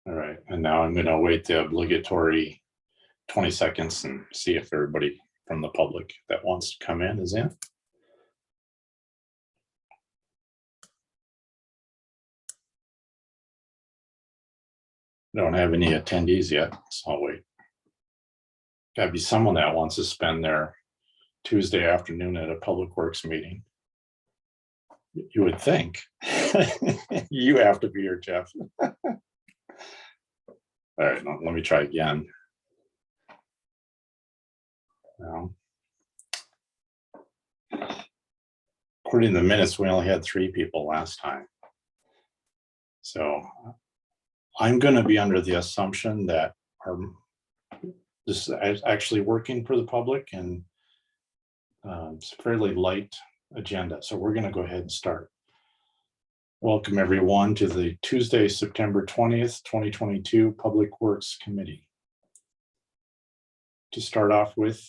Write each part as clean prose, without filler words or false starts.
All right, and now I'm gonna wait the obligatory 20 seconds and see if everybody from the public that wants to come in is in. Don't have any attendees yet, so I'll wait. Gotta be someone that wants to spend their Tuesday afternoon at a public works meeting. You would think. You have to be here, Jeff. All right, let me try again. Now, according to the minutes, we only had 3 people last time. So I'm going to be under the assumption that this is actually working for the public, and it's a fairly light agenda. So we're going to go ahead and start. Welcome everyone to the Tuesday, September 20th, 2022 Public Works Committee. To start off with,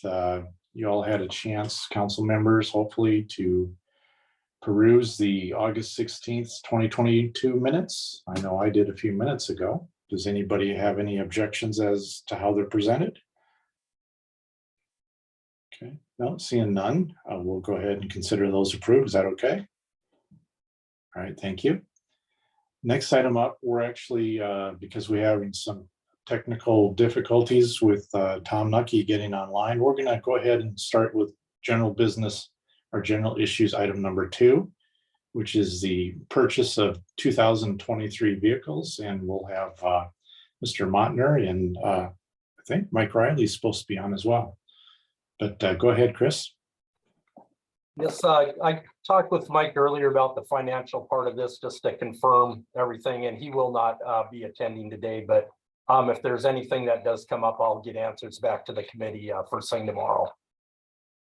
you all had a chance, council members, hopefully, to peruse the August 16th, 2022 minutes. I know I did a few minutes ago. Does anybody have any objections as to how they're presented? Okay, no, seeing none, we'll go ahead and consider those approved. Is that okay? All right, thank you. Next item up, we're actually, because we're having some technical difficulties with Tom Nucky getting online, we're gonna go ahead and start with general business or general issues item number 2, which is the purchase of 2023 vehicles. And we'll have Mr. Montner and I think Mike Riley is supposed to be on as well. But go ahead, Chris. Yes, I talked with Mike earlier about the financial part of this, just to confirm everything, and he will not be attending today. But if there's anything that does come up, I'll get answers back to the committee first thing tomorrow.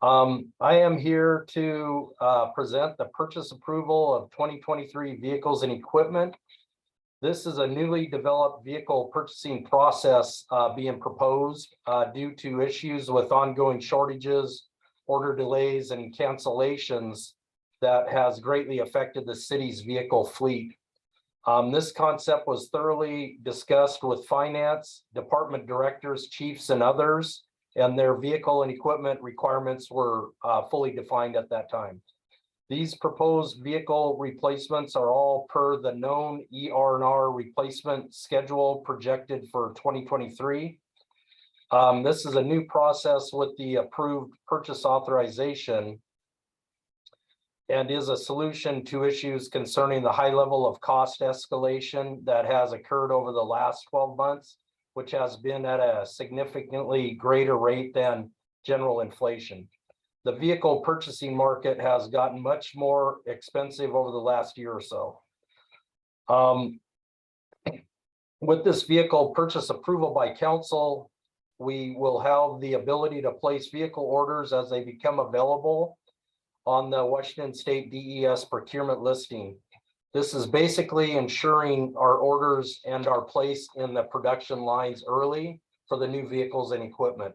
I am here to present the purchase approval of 2023 vehicles and equipment. This is a newly developed vehicle purchasing process being proposed due to issues with ongoing shortages, order delays, and cancellations that has greatly affected the city's vehicle fleet. This concept was thoroughly discussed with finance, department directors, chiefs, and others, and their vehicle and equipment requirements were fully defined at that time. These proposed vehicle replacements are all per the known ER&R replacement schedule projected for 2023. This is a new process with the approved purchase authorization and is a solution to issues concerning the high level of cost escalation that has occurred over the last 12 months, which has been at a significantly greater rate than general inflation. The vehicle purchasing market has gotten much more expensive over the last year or so. With this vehicle purchase approval by council, we will have the ability to place vehicle orders as they become available on the Washington State DES procurement listing. This is basically ensuring our orders and are placed in the production lines early for the new vehicles and equipment.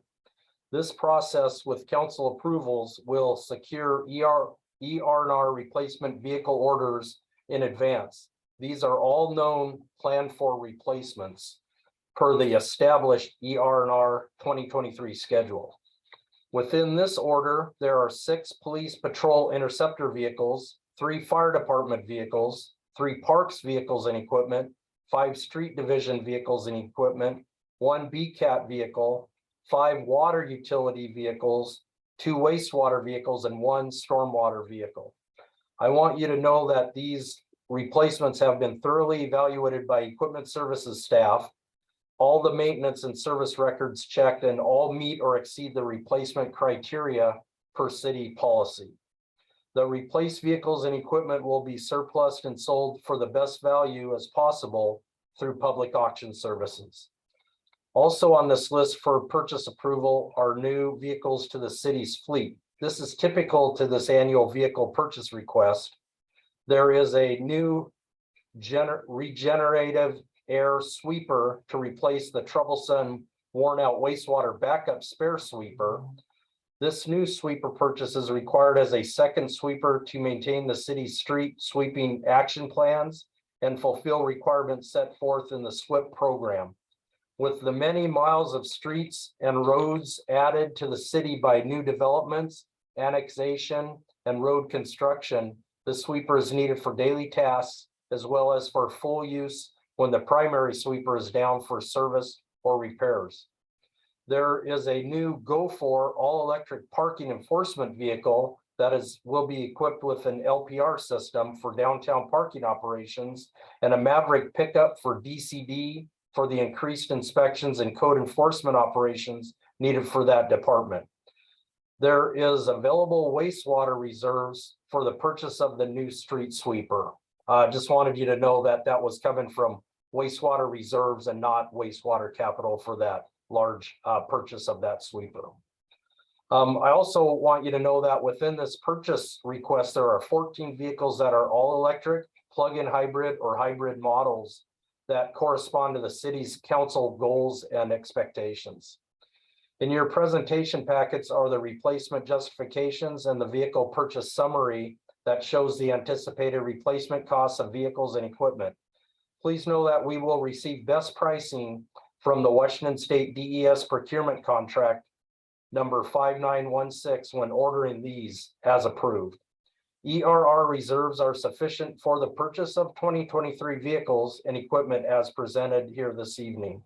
This process with council approvals will secure ER&R replacement vehicle orders in advance. These are all known planned for replacements per the established ER&R 2023 schedule. Within this order, there are 6 police patrol interceptor vehicles, 3 fire department vehicles, 3 parks vehicles and equipment, 5 street division vehicles and equipment, 1 BCAT vehicle, 5 water utility vehicles, 2 wastewater vehicles, and 1 stormwater vehicle. I want you to know that these replacements have been thoroughly evaluated by equipment services staff, all the maintenance and service records checked, and all meet or exceed the replacement criteria per city policy. The replaced vehicles and equipment will be surplused and sold for the best value as possible through public auction services. Also on this list for purchase approval are new vehicles to the city's fleet. This is typical to this annual vehicle purchase request. There is a new regenerative air sweeper to replace the troublesome worn out wastewater backup spare sweeper. This new sweeper purchase is required as a second sweeper to maintain the city's street sweeping action plans and fulfill requirements set forth in the SWIP program. With the many miles of streets and roads added to the city by new developments, annexation, and road construction, the sweeper is needed for daily tasks as well as for full use when the primary sweeper is down for service or repairs. There is a new Go-For all-electric parking enforcement vehicle that will be equipped with an LPR system for downtown parking operations and a Maverick pickup for DCD for the increased inspections and code enforcement operations needed for that department. There is available wastewater reserves for the purchase of the new street sweeper. Just wanted you to know that that was coming from wastewater reserves and not wastewater capital for that large purchase of that sweeper. I also want you to know that within this purchase request, there are 14 vehicles that are all electric, plug-in hybrid or hybrid models that correspond to the city's council goals and expectations. In your presentation packets are the replacement justifications and the vehicle purchase summary that shows the anticipated replacement costs of vehicles and equipment. Please know that we will receive best pricing from the Washington State DES procurement contract number 5916 when ordering these as approved. ERR reserves are sufficient for the purchase of 2023 vehicles and equipment as presented here this evening.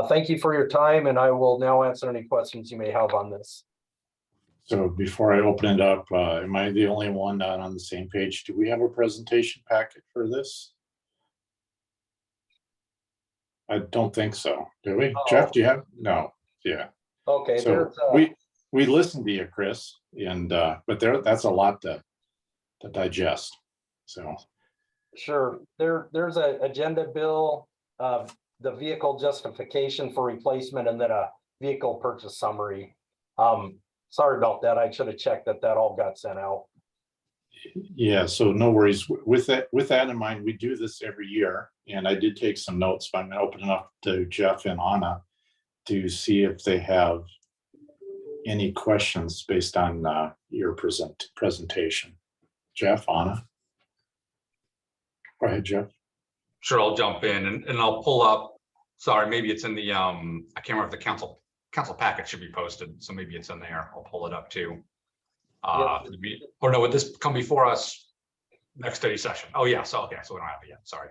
Thank you for your time, and I will now answer any questions you may have on this. So before I open it up, am I the only one not on the same page? Do we have a presentation packet for this? I don't think so. Do we? Oh. Jeff, do you have? No. Yeah. Okay. So we listened to you, Chris, and but that's a lot to digest. So sure. There's an agenda bill, the vehicle justification for replacement, and then a vehicle purchase summary. Sorry about that. I should have checked that all got sent out. Yeah, so no worries. With that in mind, we do this every year, and I did take some notes, but I'm going to open it up to Jeff and Anna to see if they have any questions based on your presentation. Jeff, Anna. Go ahead, Jeff. Sure, I'll jump in and I'll pull up. Sorry, maybe it's in the I can't remember if the council packet should be posted, so maybe it's in there. I'll pull it up too. Or no, would this come before us next study session? Oh yeah, so okay, so we don't have it yet. Sorry.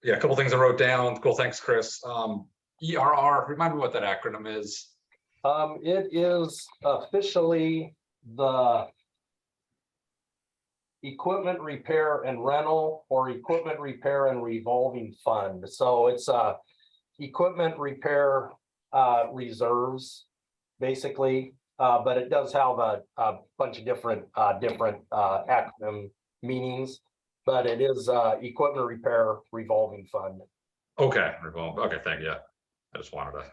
Yeah, a couple things I wrote down. Cool, thanks, Chris. ERR, remind me what that acronym is. It is officially the equipment repair and rental or equipment repair and revolving fund. So it's equipment repair reserves, basically, but it does have a bunch of different acronym meanings, but it is equipment repair revolving fund. Okay, okay, thank you. I just wanted to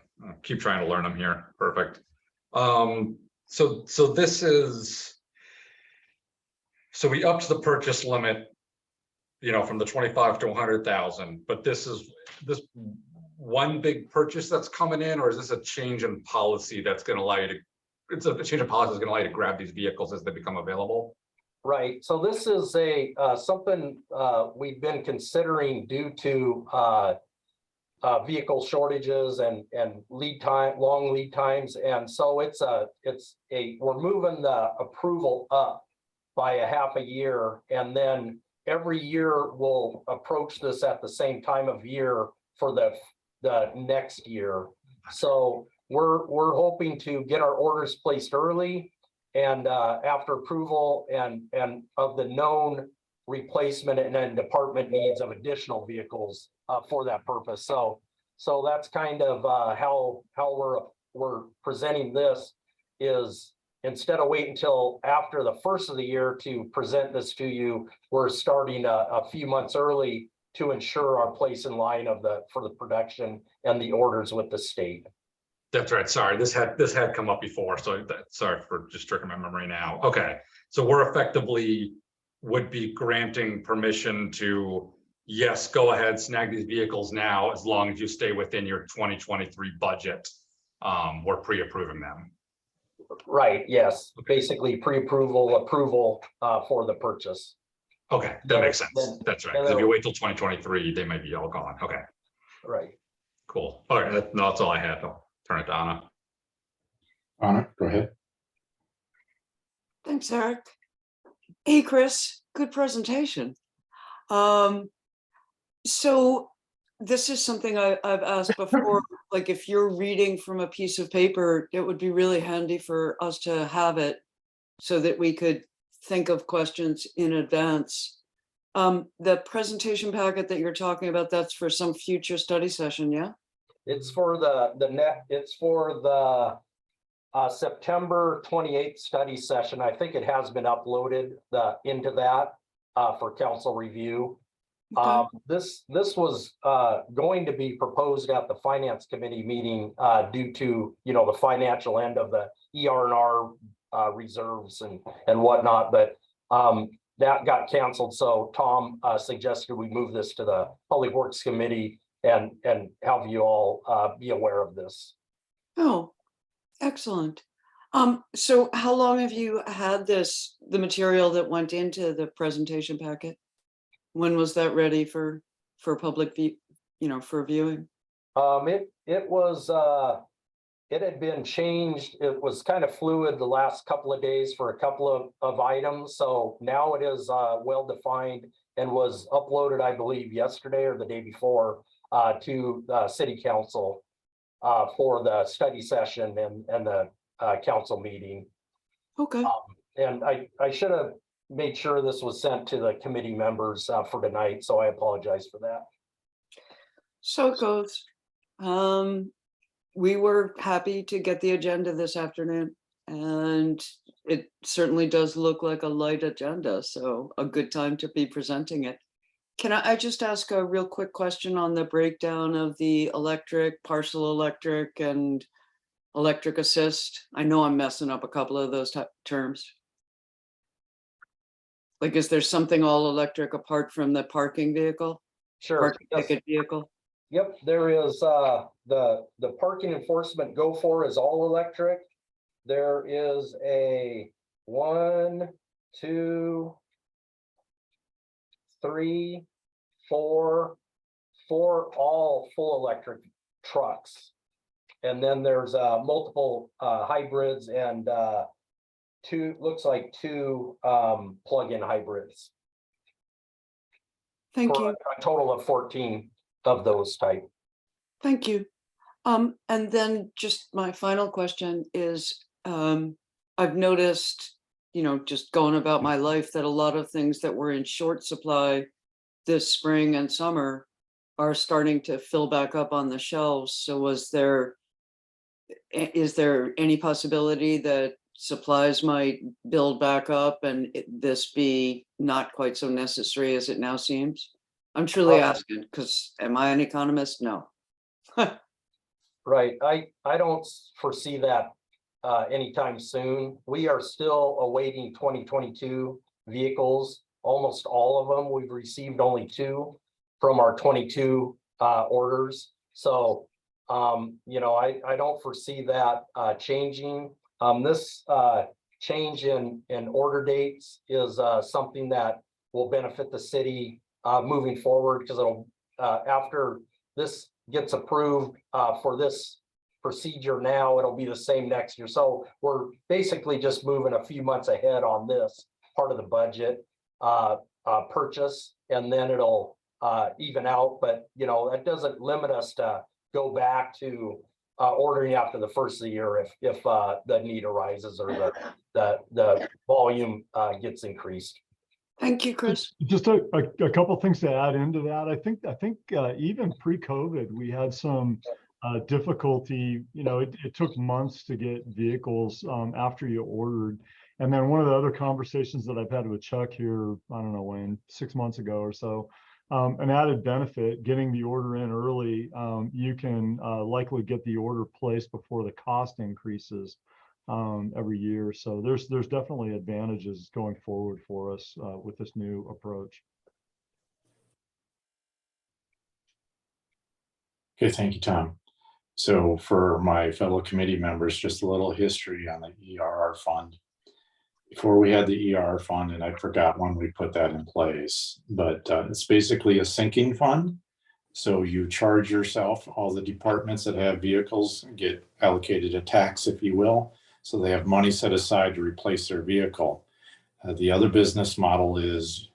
keep trying to learn them here. Perfect. So this is, so we upped the purchase limit, you know, from the 25 to 100,000, but this one big purchase that's coming in, or is this a change in policy that's going to allow you to, it's a change in policy that's going to allow you to grab these vehicles as they become available? Right. So this is a something we've been considering due to vehicle shortages and long lead times, and so we're moving the approval up by a half a year, and then every year we'll approach this at the same time of year for the next year. So we're hoping to get our orders placed early, and after approval and of the known replacement and then department needs of additional vehicles for that purpose. So that's kind of how we're presenting this, is instead of waiting until after the first of the year to present this to you, we're starting a few months early to ensure our place in line for the production and the orders with the state. That's right. Sorry, this had come up before, so sorry for just tricking my memory now. Okay, so we're effectively would be granting permission to, yes, go ahead, snag these vehicles now, as long as you stay within your 2023 budget. We're pre-approving them. Right. Yes. Okay. Basically, pre-approval, approval for the purchase. Okay, that makes sense. Then- That's right. then 'Cause if you it'll- wait till 2023, they might be all gone. Okay, Right. cool. All right, that's all I had. I'll turn it to Anna. Anna, go ahead. Thanks, Eric. Hey, Chris, good presentation. So this is something I've asked before, like if you're reading from a piece of paper, it would be really handy for us to have it so that we could think of questions in advance. The presentation packet that you're talking about, that's for some future study session, yeah? It's for it's for the September 28th study session. I think it has been uploaded into that for council review. Okay. This was going to be proposed at the finance committee meeting due to, the financial end of the ER&R reserves and whatnot, but that got canceled. So Tom suggested we move this to the Public Works Committee and have you all be aware of this. Oh, excellent. So how long have you had the material that went into the presentation packet? When was that ready for public view, for viewing? It had been changed. It was kind of fluid the last couple of days for a couple of items. So now it is well defined and was uploaded, I believe, yesterday or the day before to the city council for the study session and the council meeting. Okay. And I should have made sure this was sent to the committee members for tonight, so I apologize for that. So it goes. We were happy to get the agenda this afternoon, and it certainly does look like a light agenda, so a good time to be presenting it. Can I just ask a real quick question on the breakdown of the electric, partial electric, and electric assist? I know I'm messing up a couple of those terms. Like, is there something all electric apart from the parking vehicle? Sure. Parking Yes. ticket vehicle? Yep, there is the parking enforcement go for is all electric. There is a 1, 2, 3, 4 all full electric trucks. And then there's multiple hybrids and looks like two plug-in hybrids. Thank For you. a total of 14 of those type. Thank you. And then just my final question is, I've noticed, just going about my life, that a lot of things that were in short supply this spring and summer are starting to fill back up on the shelves. So is there any possibility that supplies might build back up and this be not quite so necessary as it now seems? I'm truly asking, because am I an economist? No. Right. I don't foresee that anytime soon. We are still awaiting 2022 vehicles. Almost all of them. We've received only 2 from our 22 orders. So, I don't foresee that changing. This change in order dates is something that will benefit the city moving forward, because it'll after this gets approved for this procedure now, it'll be the same next year. So we're basically just moving a few months ahead on this part of the budget purchase, and then it'll even out. But that doesn't limit us to go back to ordering after the first of the year if the need arises or the volume gets increased. Thank you, Chris. Just a couple things to add into that. I think even pre-COVID, we had some difficulty. It took months to get vehicles after you ordered. And then one of the other conversations that I've had with Chuck here, I don't know when, 6 months ago or so, an added benefit, getting the order in early, you can likely get the order placed before the cost increases every year. So there's definitely advantages going forward for us with this new approach. Okay, thank you, Tom. So for my fellow committee members, just a little history on the ERR fund. before we had the ER fund, and I forgot when we put that in place, but it's basically a sinking fund. So you charge yourself, all the departments that have vehicles get allocated a tax, if you will. So they have money set aside to replace their vehicle. The other business model is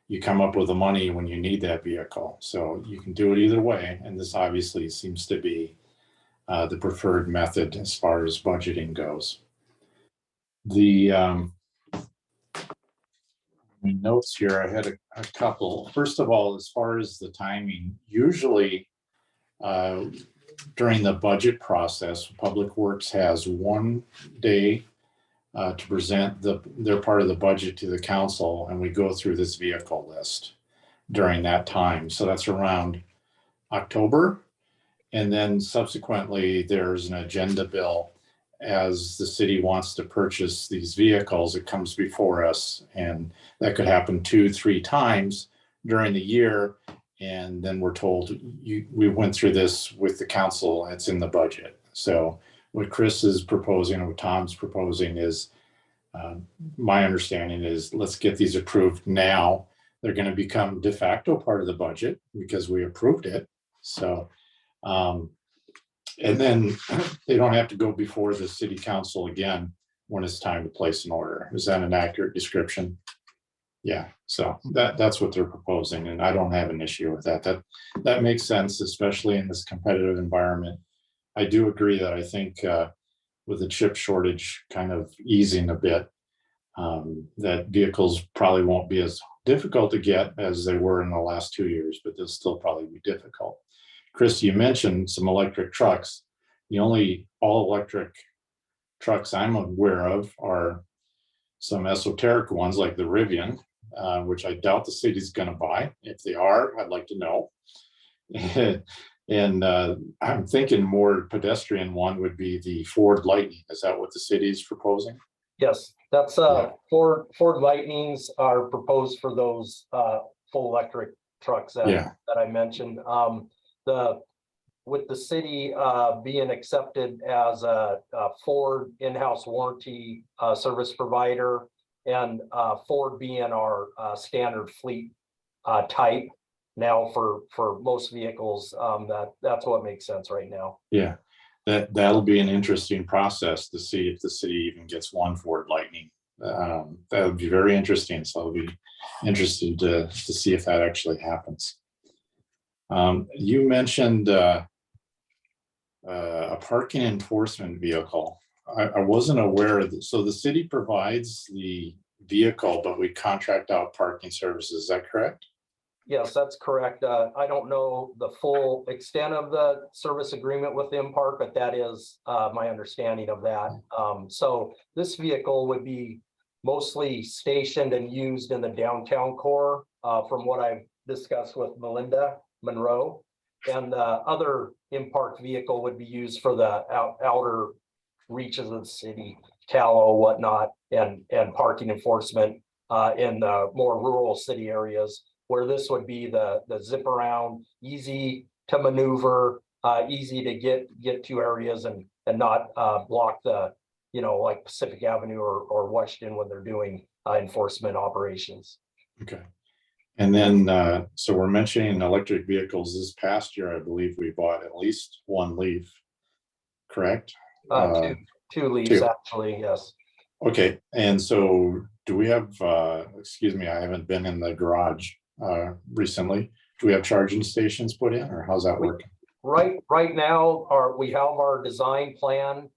you come up with the money when you need that vehicle. So you can do it either way. And this obviously seems to be the preferred method as far as budgeting goes. The notes here, I had a couple. First of all, as far as the timing, usually during the budget process, Public Works has 1 day to present their part of the budget to the council, and we go through this vehicle list during that time. So that's around October. And then subsequently, there's an agenda bill. As the city wants to purchase these vehicles, it comes before us, and that could happen 2-3 times during the year. And then we're told, we went through this with the council, it's in the budget. So what Chris is proposing, or what Tom's proposing is, my understanding is, let's get these approved now. They're going to become de facto part of the budget because we approved it. So, and then they don't have to go before the city council again when it's time to place an order. Is that an accurate description? Yeah, so that's what they're proposing, and I don't have an issue with that. That makes sense, especially in this competitive environment. I do agree that I think with the chip shortage kind of easing a bit, that vehicles probably won't be as difficult to get as they were in the last 2 years, but they'll still probably be difficult. Chris, you mentioned some electric trucks. The only all-electric trucks I'm aware of are some esoteric ones like the Rivian, which I doubt the city's going to buy. If they are, I'd like to know. And I'm thinking more pedestrian one would be the Ford Lightning. Is that what the city is proposing? Yes, that's Yeah. Ford Lightnings are proposed for those full electric trucks that I mentioned. With the city being accepted as a Ford in-house warranty service provider, and Ford being our standard fleet type now for most vehicles, that's what makes sense right now. Yeah, that'll be an interesting process to see if the city even gets one Ford Lightning. That would be very interesting. So I'll be interested to see if that actually happens. You mentioned a parking enforcement vehicle. I wasn't aware of this. So the city provides the vehicle, but we contract out parking services. Is that correct? Yes, that's correct. I don't know the full extent of the service agreement with Impart, but that is my understanding of that. So this vehicle would be mostly stationed and used in the downtown core, from what I've discussed with Melinda Monroe. And the other Impart vehicle would be used for the outer reaches of the city, tallow, whatnot, and parking enforcement in the more rural city areas, where this would be the zip around, easy to maneuver, easy to get to areas and not block the, like Pacific Avenue or Washington when they're doing enforcement operations. Okay. And then, so we're mentioning electric vehicles. This past year, I believe we bought at least one Leaf, correct? Two Leafs, actually, yes. Okay, and so do we have, excuse me, I haven't been in the garage recently. Do we have charging stations put in, or how's that working? Right now, we have our design plan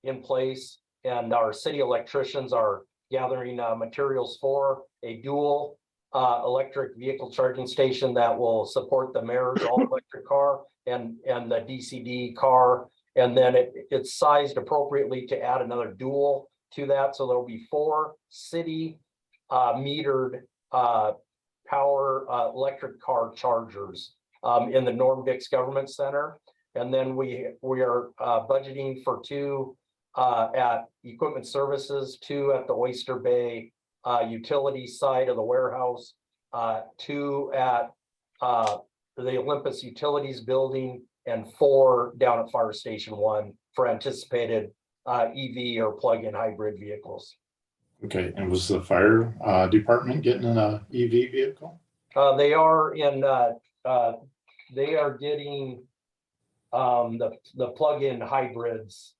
in place, and our city electricians are gathering materials for a dual electric vehicle charging station that will support the mayor's all-electric car and the DCD car. And then it's sized appropriately to add another dual to that. So there'll be 4 city metered power electric car chargers in the Norm Dix Government Center. And then we are budgeting for 2 at Equipment Services, 2 at the Oyster Bay utility side of the warehouse, 2 at the Olympus Utilities building, and 4 down at Fire Station 1 for anticipated EV or plug-in hybrid vehicles. Okay, and was the fire department getting an EV vehicle? They are getting the plug-in hybrids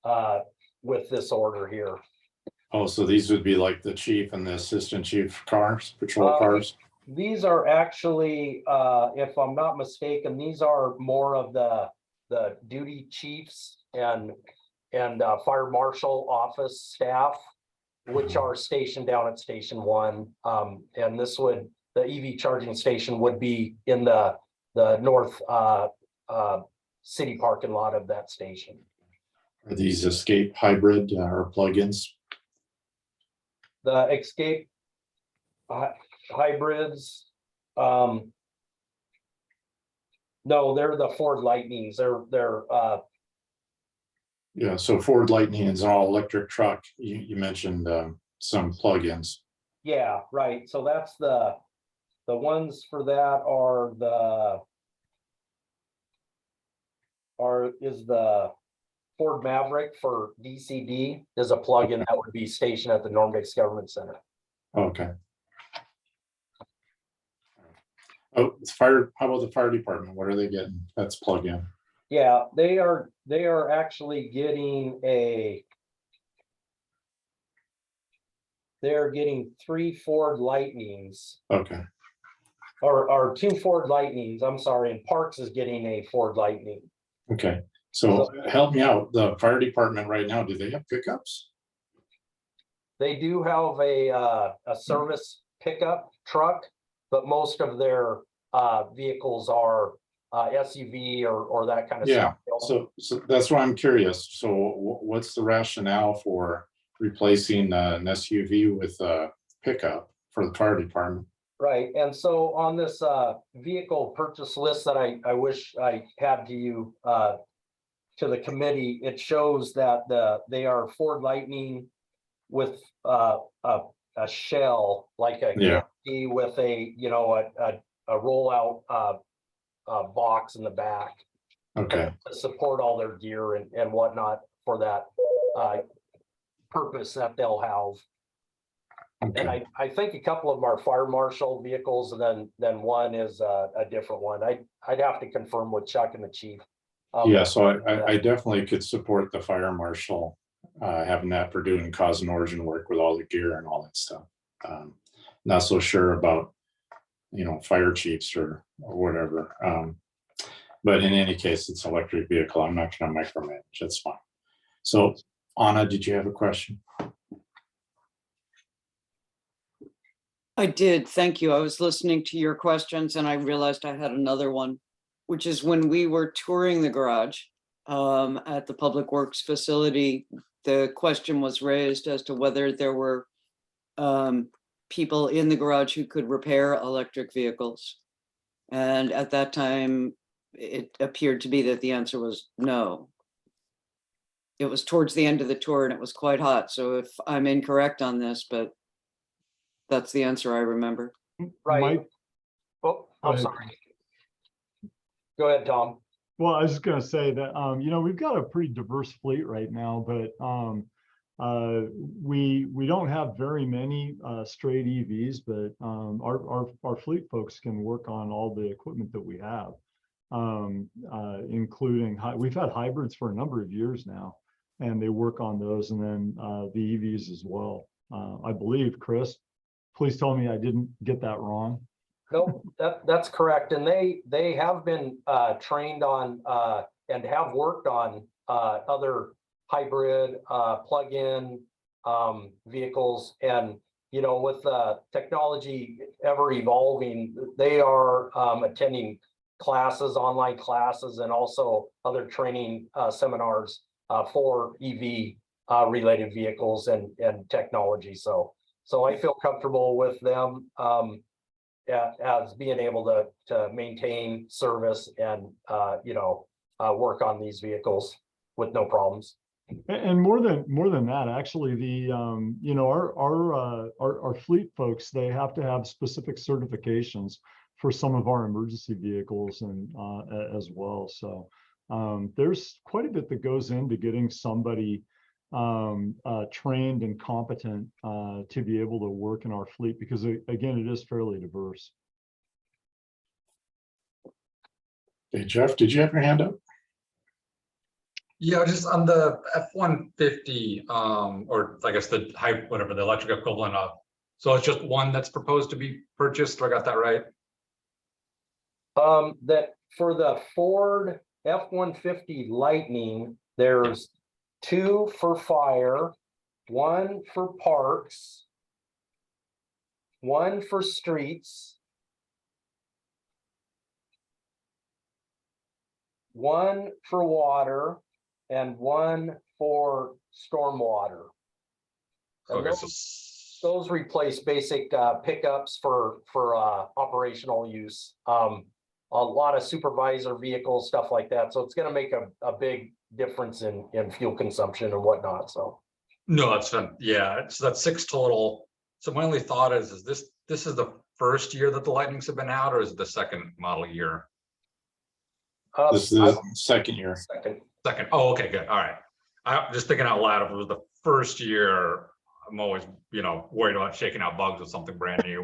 with this order here. Oh, so these would be like the chief and the assistant chief cars, patrol cars? These are actually, if I'm not mistaken, these are more of the duty chiefs and fire marshal office staff, which are stationed down at Station 1. And the EV charging station would be in the north city parking lot of that station. Are these escape hybrid or plugins? The escape hybrids, no, they're the Ford Lightnings. They're Yeah, so Ford Lightning is an all electric truck. You mentioned some plugins. yeah, right. So that's the ones for that is the Ford Maverick for DCD is a plug-in that would be stationed at the Norm Dix Government Center. Okay. Oh, it's fire. How about the fire department? What are they getting? That's plug-in. Yeah, they are actually getting they're getting 3 Ford Lightnings, Okay. or 2 Ford Lightnings, I'm sorry, and Parks is getting a Ford Lightning. Okay. So help me out. The fire department right now, do they have pickups? They do have a service pickup truck, but most of their vehicles are SUV or that kind of Yeah. stuff. So that's why I'm curious. So what's the rationale for replacing an SUV with a pickup for the fire department? Right, and so on this vehicle purchase list that I wish I had to you to the committee, it shows that they are Ford Lightning with a shell, like a Yeah. canopy with a rollout box in the back Okay. to support all their gear and whatnot for that purpose that they'll have. And Okay. I think a couple of them are fire marshal vehicles, and then one is a different one. I'd have to confirm with Chuck and the chief. Yeah, so I definitely could support the fire marshal having that for doing cause and origin work with all the gear and all that stuff. Not so sure about, fire chiefs or whatever. But in any case, it's an electric vehicle. I'm not going to micromanage. That's fine. So Anna, did you have a question? I did, thank you. I was listening to your questions and I realized I had another one, which is when we were touring the garage at the Public Works facility, the question was raised as to whether there were people in the garage who could repair electric vehicles. And at that time, it appeared to be that the answer was no. It was towards the end of the tour and it was quite hot. So if I'm incorrect on this, but that's the answer I remember. Right. Mike, Oh, Go I'm ahead. sorry. Go ahead, Tom. well, I was just gonna say that, we've got a pretty diverse fleet right now, but we don't have very many straight EVs, but our fleet folks can work on all the equipment that we have, including we've had hybrids for a number of years now, and they work on those, and then the EVs as well. I believe, Chris, please tell me I didn't get that wrong. No, that's correct. And they have been trained on and have worked on other hybrid plug-in vehicles. And, with technology ever evolving, they are attending classes, online classes, and also other training seminars for EV related vehicles and technology. So I feel comfortable with them as being able to maintain service and work on these vehicles with no problems. And more than that, actually, the our fleet folks, they have to have specific certifications for some of our emergency vehicles and as well. So there's quite a bit that goes into getting somebody trained and competent to be able to work in our fleet, because again, it is fairly diverse. Hey, Jeff, did you have your hand up? Yeah, just on the F-150, or I guess the whatever the electric equivalent of. So it's just one that's proposed to be purchased. I got that right? That for the Ford F-150 Lightning, there's 2 for fire, 1 for parks, 1 for streets, 1 for water, and 1 for stormwater. And Okay, those replace basic pickups for operational use. A lot of supervisor vehicles, stuff like that. So it's going to make a big difference in fuel consumption and whatnot. So no, that's fun. Yeah, so that's 6 total. So my only thought is this is the first year that the Lightnings have been out, or is it the second model year? This is the second year. Second. Oh, okay, good. All right. I'm just thinking out loud. If it was the first year, I'm always, worried about shaking out bugs with something brand new.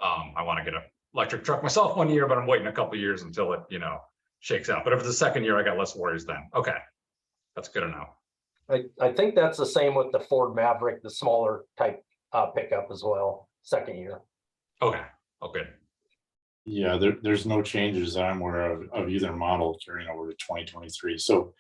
I want to get an electric truck myself one year, but I'm waiting a couple of years until it, shakes out. But if it's the second year, I got less worries then. Okay, that's good to know. I think that's the same with the Ford Maverick, the smaller type pickup as well. Second year. Okay. Oh, good. Yeah, there's no changes that I'm aware of either model carrying over to 2023. So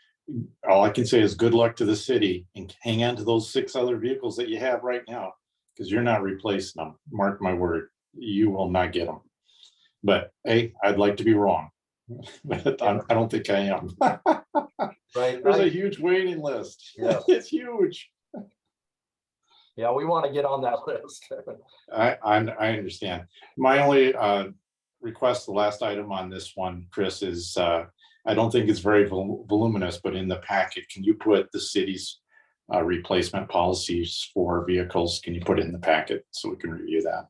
all I can say is good luck to the city and hang on to those 6 other vehicles that you have right now, because you're not replacing them. Mark my word, you will not get them. But hey, I'd like to be wrong. But I don't think I am. Right. There's a huge waiting list. Yeah. It's huge. Yeah, we want to get on that list. I understand. My only request, the last item on this one, Chris, is I don't think it's very voluminous, but in the packet, can you put the city's replacement policies for vehicles? Can you put it in the packet so we can review that?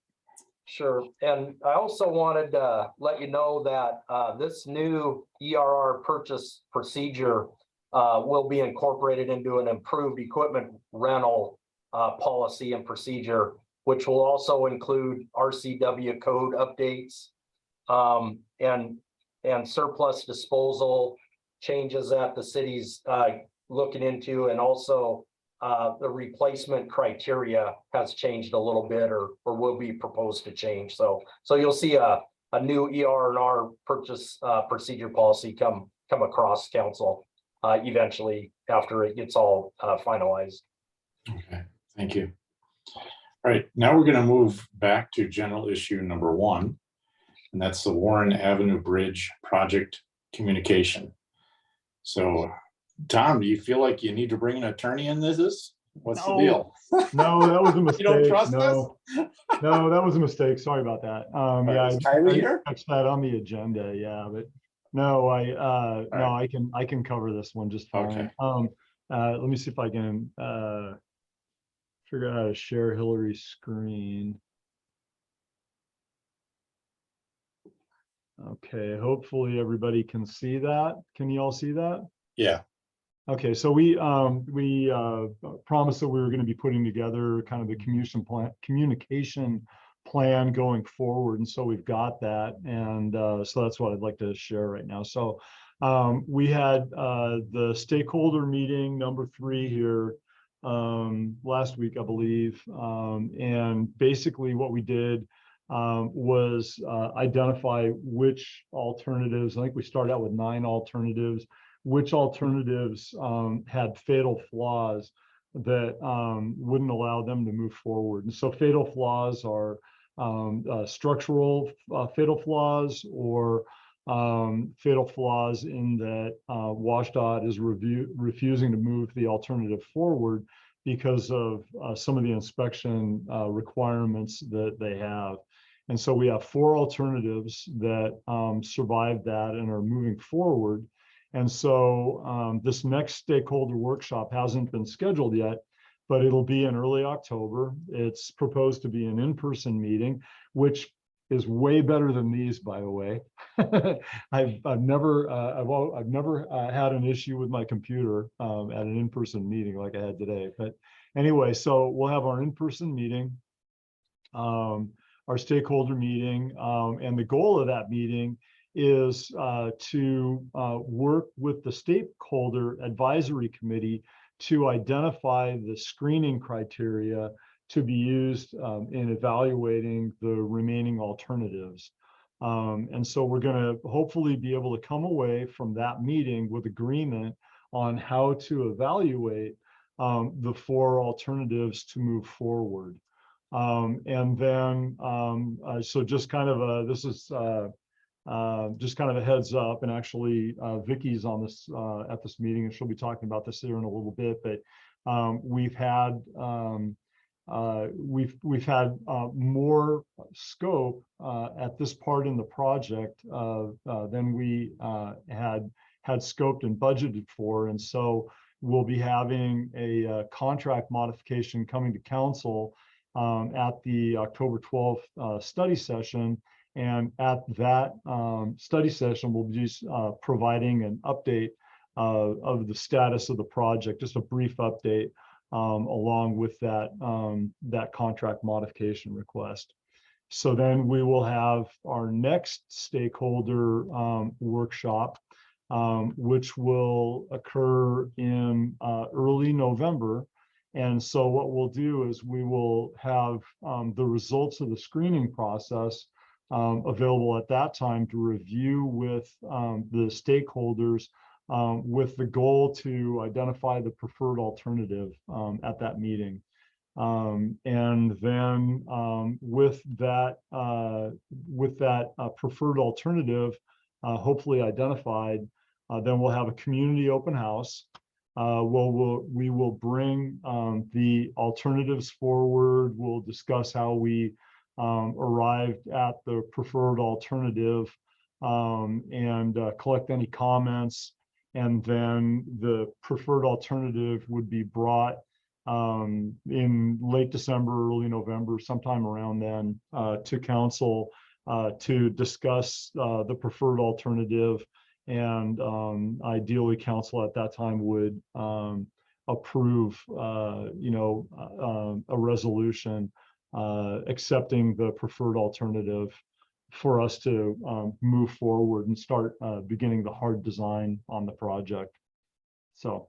Sure. And I also wanted to let you know that this new ERR purchase procedure will be incorporated into an improved equipment rental policy and procedure, which will also include RCW code updates and surplus disposal changes that the city's looking into, and also the replacement criteria has changed a little bit, or will be proposed to change. So you'll see a new ER&R purchase procedure policy come across council eventually after it gets all finalized. Okay, thank you. All right, now we're going to move back to general issue number 1, and that's the Warren Avenue Bridge project communication. So, Tom, do you feel like you need to bring an attorney in this? What's the deal? No, that was a mistake. You don't trust no, that was a mistake. Sorry about that. Yeah, is Kylie here? I touched that on the agenda. Yeah, but no, I can cover this one just fine. Okay. Let me see if I can figure out how to share Hillary's screen. Okay, hopefully everybody can see that. Can you all see that? Yeah. Okay, so we promised that we were going to be putting together kind of the communication plan going forward, and so we've got that, and so that's what I'd like to share right now. So we had the stakeholder meeting number 3 here last week, I believe, and basically what we did was identify which alternatives. I think we started out with 9 alternatives, which alternatives had fatal flaws that wouldn't allow them to move forward. And so fatal flaws are structural fatal flaws, or fatal flaws in that WashDOT is refusing to move the alternative forward because of some of the inspection requirements that they have. And so we have 4 alternatives that survived that and are moving forward. And so this next stakeholder workshop hasn't been scheduled yet, but it'll be in early October. It's proposed to be an in-person meeting, which is way better than these, by the way. I've never had an issue with my computer at an in-person meeting like I had today. But anyway, so we'll have our in-person meeting, our stakeholder meeting, and the goal of that meeting is to work with the stakeholder advisory committee to identify the screening criteria to be used in evaluating the remaining alternatives. And so we're going to hopefully be able to come away from that meeting with agreement on how to evaluate the 4 alternatives to move forward. And then, so just kind of this is just kind of a heads up, and actually Vicky's on this at this meeting, and she'll be talking about this here in a little bit. But we've had more scope at this part in the project than we had scoped and budgeted for, and so we'll be having a contract modification coming to council at the October 12th study session. And at that study session, we'll be providing an update of the status of the project, just a brief update along with that, that contract modification request. So then we will have our next stakeholder workshop, which will occur in early November. And so what we'll do is we will have the results of the screening process available at that time to review with the stakeholders with the goal to identify the preferred alternative at that meeting. And then with that preferred alternative hopefully identified, then we'll have a community open house. We will bring the alternatives forward. We'll discuss how we arrived at the preferred alternative and collect any comments. And then the preferred alternative would be brought in late December, early November, sometime around then to council to discuss the preferred alternative. And ideally council at that time would approve, a resolution accepting the preferred alternative for us to move forward and start beginning the hard design on the project. So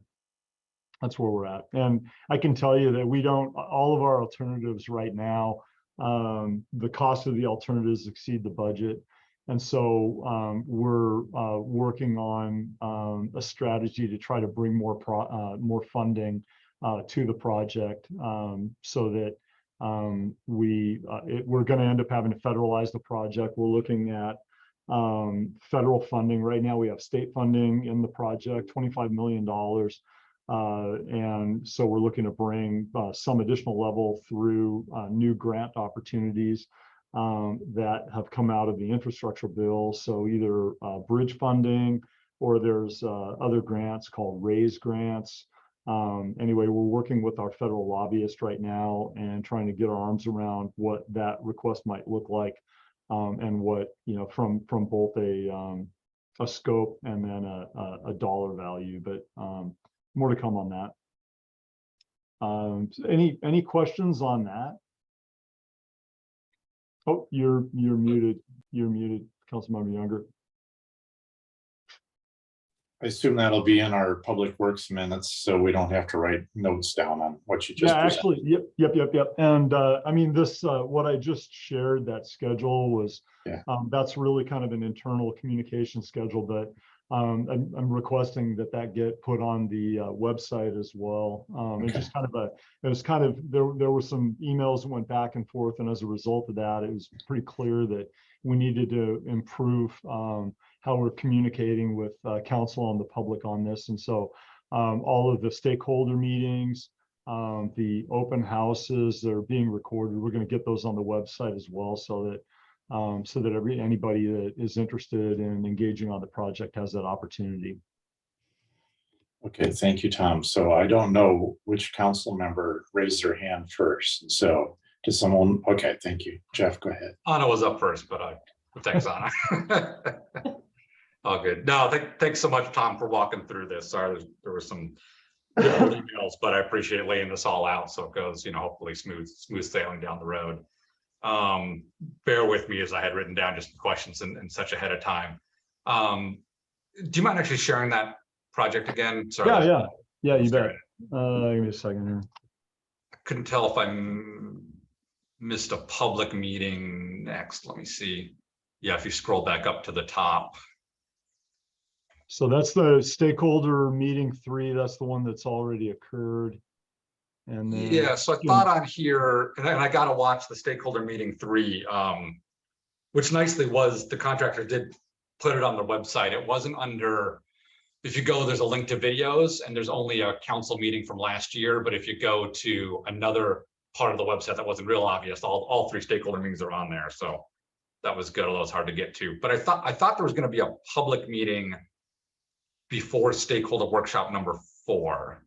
that's where we're at. And I can tell you that all of our alternatives right now, the cost of the alternatives exceed the budget. And so we're working on a strategy to try to bring more funding to the project so that we're going to end up having to federalize the project. We're looking at federal funding. Right now we have state funding in the project, $25 million. And so we're looking to bring some additional level through new grant opportunities that have come out of the infrastructure bill. So either bridge funding, or there's other grants called RAISE grants. Anyway, we're working with our federal lobbyist right now and trying to get our arms around what that request might look like, and what, from both a scope and then a dollar value. But more to come on that. Any questions on that? Oh, you're muted. You're muted, Councilmember Younger. I assume that'll be in our public works minutes, so we don't have to write notes down on what you just presented. Actually, yep. And I mean, this what I just shared, that schedule was, that's really kind of an internal communication schedule, but I'm requesting that get put on the website as well. Okay. It's just there were some emails that went back and forth, and as a result of that, it was pretty clear that we needed to improve how we're communicating with council and the public on this. And so all of the stakeholder meetings, the open houses that are being recorded, we're going to get those on the website as well, so that anybody that is interested in engaging on the project has that opportunity. Okay, thank you, Tom. So I don't know which council member raised their hand first. So Does someone, okay, thank you. Jeff, go ahead. Anna was up first, but thanks, Anna. All good. No, thanks so much, Tom, for walking through this. Sorry, there was some different emails, but I appreciate laying this all out so it goes, hopefully smooth sailing down the road. Bear with me as I had written down just questions and such ahead of time. Do you mind actually sharing that project again? Sorry. Yeah, you bet. Give me a second here. I couldn't tell if I missed a public meeting next. Let me see. Yeah, if you scroll back up to the top. So that's the stakeholder meeting 3. That's the one that's already occurred. And then Yeah, so I thought on here, and I got to watch the stakeholder meeting 3, which nicely was the contractor did put it on the website. It wasn't under, if you go, there's a link to videos and there's only a council meeting from last year. But if you go to another part of the website that wasn't real obvious, all 3 stakeholder meetings are on there. So that was good, although it's hard to get to. But I thought there was going to be a public meeting before stakeholder workshop number 4.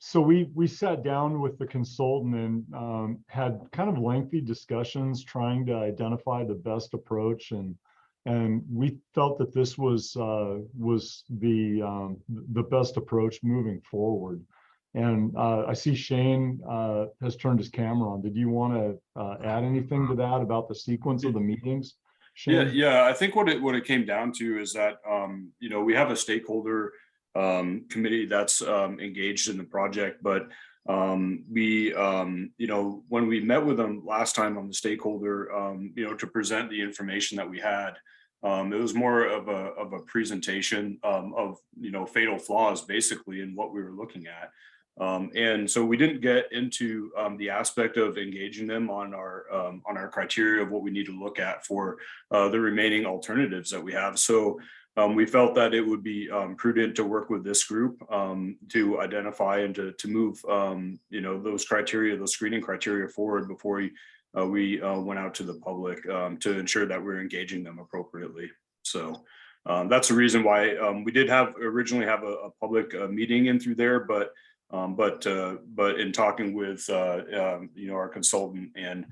So we sat down with the consultant and had kind of lengthy discussions trying to identify the best approach, and we felt that this was the best approach moving forward. And I see Shane has turned his camera on. Did you want to add anything to that about the sequence of the meetings, Shane? Yeah. I think what it came down to is that we have a stakeholder committee that's engaged in the project, but we when we met with them last time on the stakeholder to present the information that we had, it was more of a presentation of fatal flaws basically in what we were looking at. And so we didn't get into the aspect of engaging them on our criteria of what we need to look at for the remaining alternatives that we have. So we felt that it would be prudent to work with this group to identify and to move those criteria, those screening criteria forward before we went out to the public to ensure that we're engaging them appropriately. So that's the reason why we did originally have a public meeting in through there, but in talking with our consultant and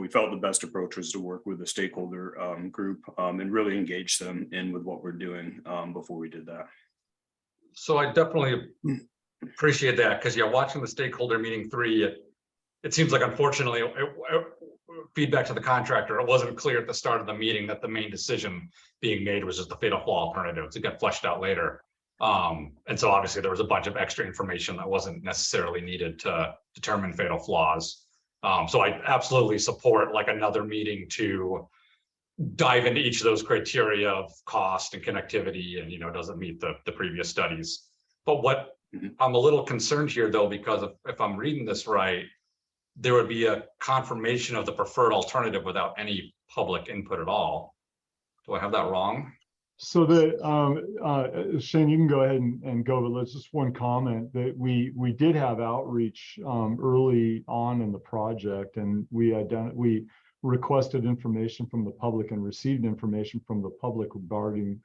we felt the best approach was to work with the stakeholder group and really engage them in with what we're doing before we did that. So I definitely appreciate that, because watching the stakeholder meeting 3, it seems like, unfortunately, feedback to the contractor, it wasn't clear at the start of the meeting that the main decision being made was just the fatal flaw alternatives. It got fleshed out later. And so obviously there was a bunch of extra information that wasn't necessarily needed to determine fatal flaws. So I absolutely support like another meeting to dive into each of those criteria of cost and connectivity and, doesn't meet the previous studies. But what I'm a little concerned here though, because if I'm reading this right, there would be a confirmation of the preferred alternative without any public input at all. Do I have that wrong? So Shane, you can go ahead and go, but let's just one comment that we did have outreach early on in the project, and we requested information from the public and received information from the public regarding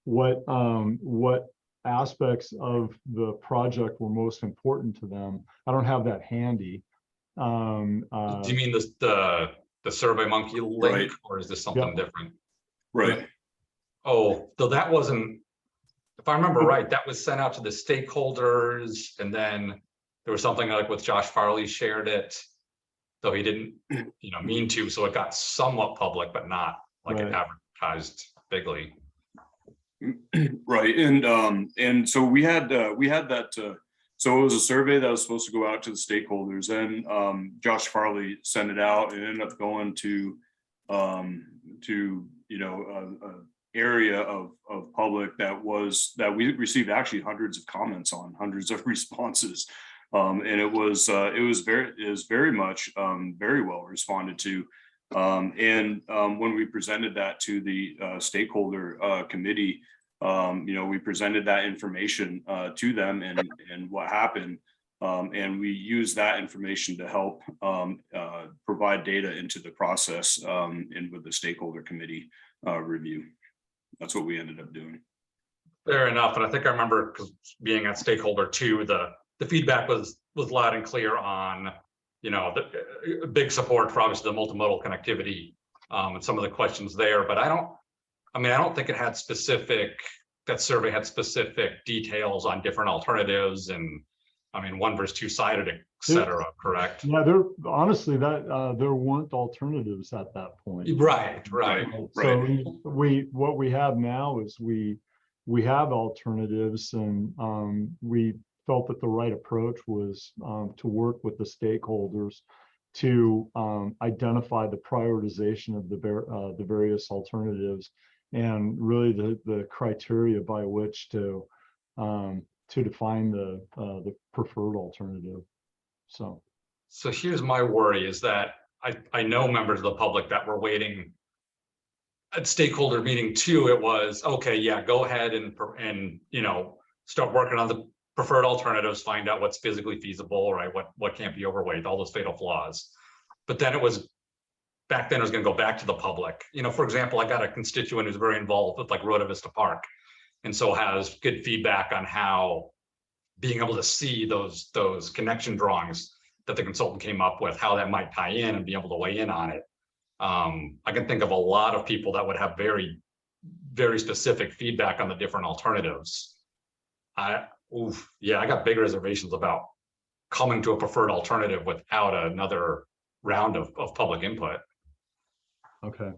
what aspects of the project were most important to them. I don't have that handy. Do you mean the SurveyMonkey link, right, or is this something different? Right. Oh, so that wasn't, if I remember right, that was sent out to the stakeholders, and then there was something like with Josh Farley shared it, though he didn't, mean to, so it got somewhat public, but not like it advertised bigly. Right, and so we had that. So it was a survey that was supposed to go out to the stakeholders, and Josh Farley sent it out, and ended up going to area of public that we received actually hundreds of comments on, hundreds of responses, and it was very much very well responded to, and when we presented that to the stakeholder committee, we presented that information to them and what happened, and we used that information to help provide data into the process and with the stakeholder committee review. That's what we ended up doing. Fair enough. And I think I remember, because being at stakeholder 2, the the feedback was loud and clear on, you know, the big support for obviously the multimodal connectivity, and some of the questions there, but I don't think it had that survey had specific details on different alternatives and, I mean, 1 versus 2-sided, et cetera, correct? Yeah, honestly, there weren't alternatives at that point. Right. So what we have now is we have alternatives, and we felt that the right approach was to work with the stakeholders to identify the prioritization of the various alternatives, and really the criteria by which to define the preferred alternative. So here's my worry is that I know members of the public that were waiting at stakeholder meeting 2. It was, okay, yeah, go ahead and you know, start working on the preferred alternatives, find out what's physically feasible, right? What can't be overweight, all those fatal flaws. But then it was going to go back to the public. You know, for example, I got a constituent who's very involved with like Rota Vista Park, and so has good feedback on how being able to see those connection drawings that the consultant came up with, how that might tie in and be able to weigh in on it. I can think of a lot of people that would have very, very specific feedback on the different alternatives. I got big reservations about coming to a preferred alternative without another round of public input. okay.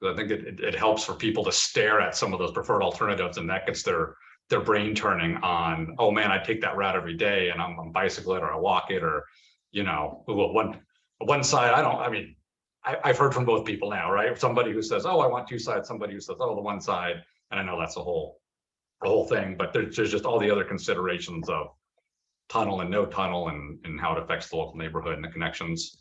I think it helps for people to stare at some of those preferred alternatives, and that gets their brain turning on, oh man, I take that route every day and I'm bicycle it or I walk it, or, you know, one side, I've heard from both people now, right? Somebody who says, oh, I want 2 sides, somebody who says, oh, the 1 side. And I know that's a whole thing, but there's just all the other considerations of tunnel and no tunnel and how it affects the local neighborhood and the connections.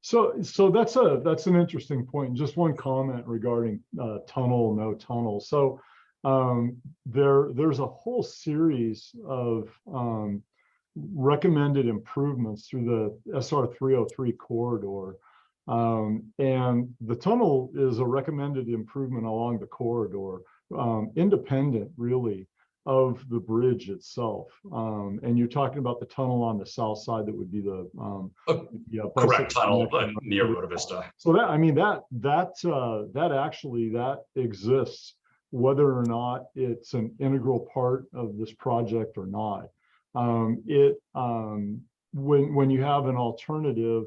So that's an interesting point. Just one comment regarding tunnel, no tunnel. So there's a whole series of recommended improvements through the SR 303 corridor. And the tunnel is a recommended improvement along the corridor, independent really of the bridge itself. And you're talking about the tunnel on the south side that would be the correct tunnel near Rota Vista. So that actually exists, whether or not it's an integral part of this project or not. When you have an alternative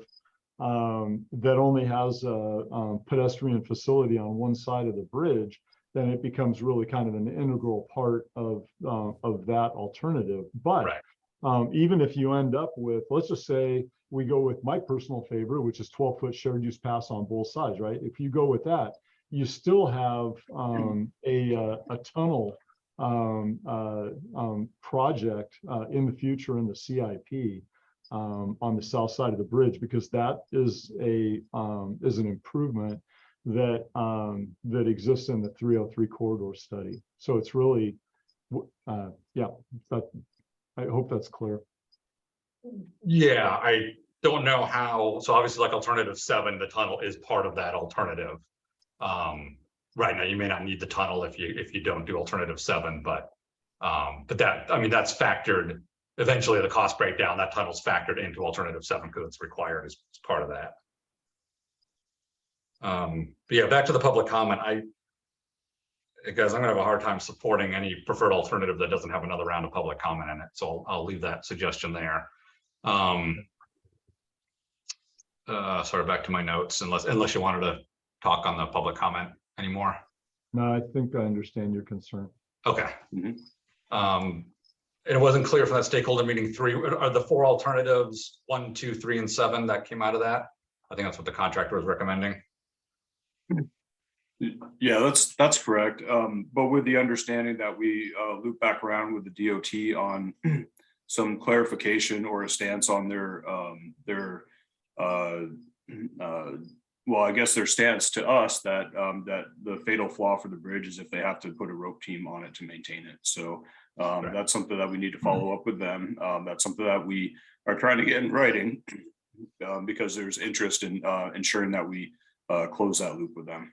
that only has a pedestrian facility on one side of the bridge, then it becomes really kind of an integral part of that alternative. But even if you end up with, let's just say we go with my personal favorite, which is 12-foot shared use pass on both sides, right? If you go with that, you still have a tunnel project in the future in the CIP on the south side of the bridge, because that is an improvement that exists in the 303 corridor study. So it's really, I hope that's clear. Yeah, I don't know how. So obviously, like alternative 7, the tunnel is part of that alternative. Right now, you may not need the tunnel if you don't do alternative 7, but that, I mean, that's factored. Eventually, the cost breakdown, that tunnel's factored into alternative 7 because it's required as part of that. But yeah, back to the public comment. Guys, I'm gonna have a hard time supporting any preferred alternative that doesn't have another round of public comment in it. So I'll leave that suggestion there. Sorry, back to my notes, unless you wanted to talk on the public comment anymore. No, I think I understand your concern. Okay. It wasn't clear from that stakeholder meeting 3. Are the 4 alternatives 1, 2, 3, and 7 that came out of that? I think that's what the contractor was recommending. Yeah, that's correct. But with the understanding that we loop back around with the DOT on some clarification or a stance on their well, I guess their stance to us that that the fatal flaw for the bridge is if they have to put a rope team on it to maintain it. So that's something that we need to follow up with them. That's something that we are trying to get in writing because there's interest in ensuring that we close that loop with them.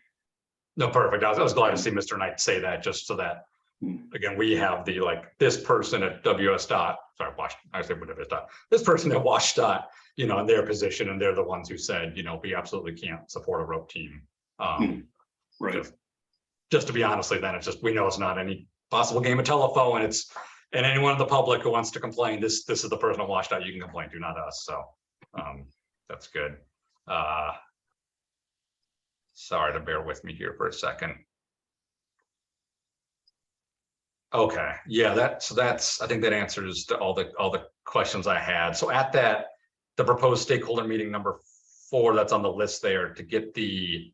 No, perfect. I was glad to see Mr. Knight say that, just so that again, we have the, like, this person at WS dot, sorry, Wash, I say WS dot, this person at Wash dot, you know, in their position, and they're the ones who said, you know, we absolutely can't support a rope team. Right. Just to be honestly, then it's just, we know it's not any possible game of telephone, and anyone in the public who wants to complain, this is the person at Wash dot you can complain to, not us. So that's good. Sorry to bear with me here for a second. Okay, yeah, that's I think that answers to all the questions I had. So at that, the proposed stakeholder meeting number 4 that's on the list there, to get the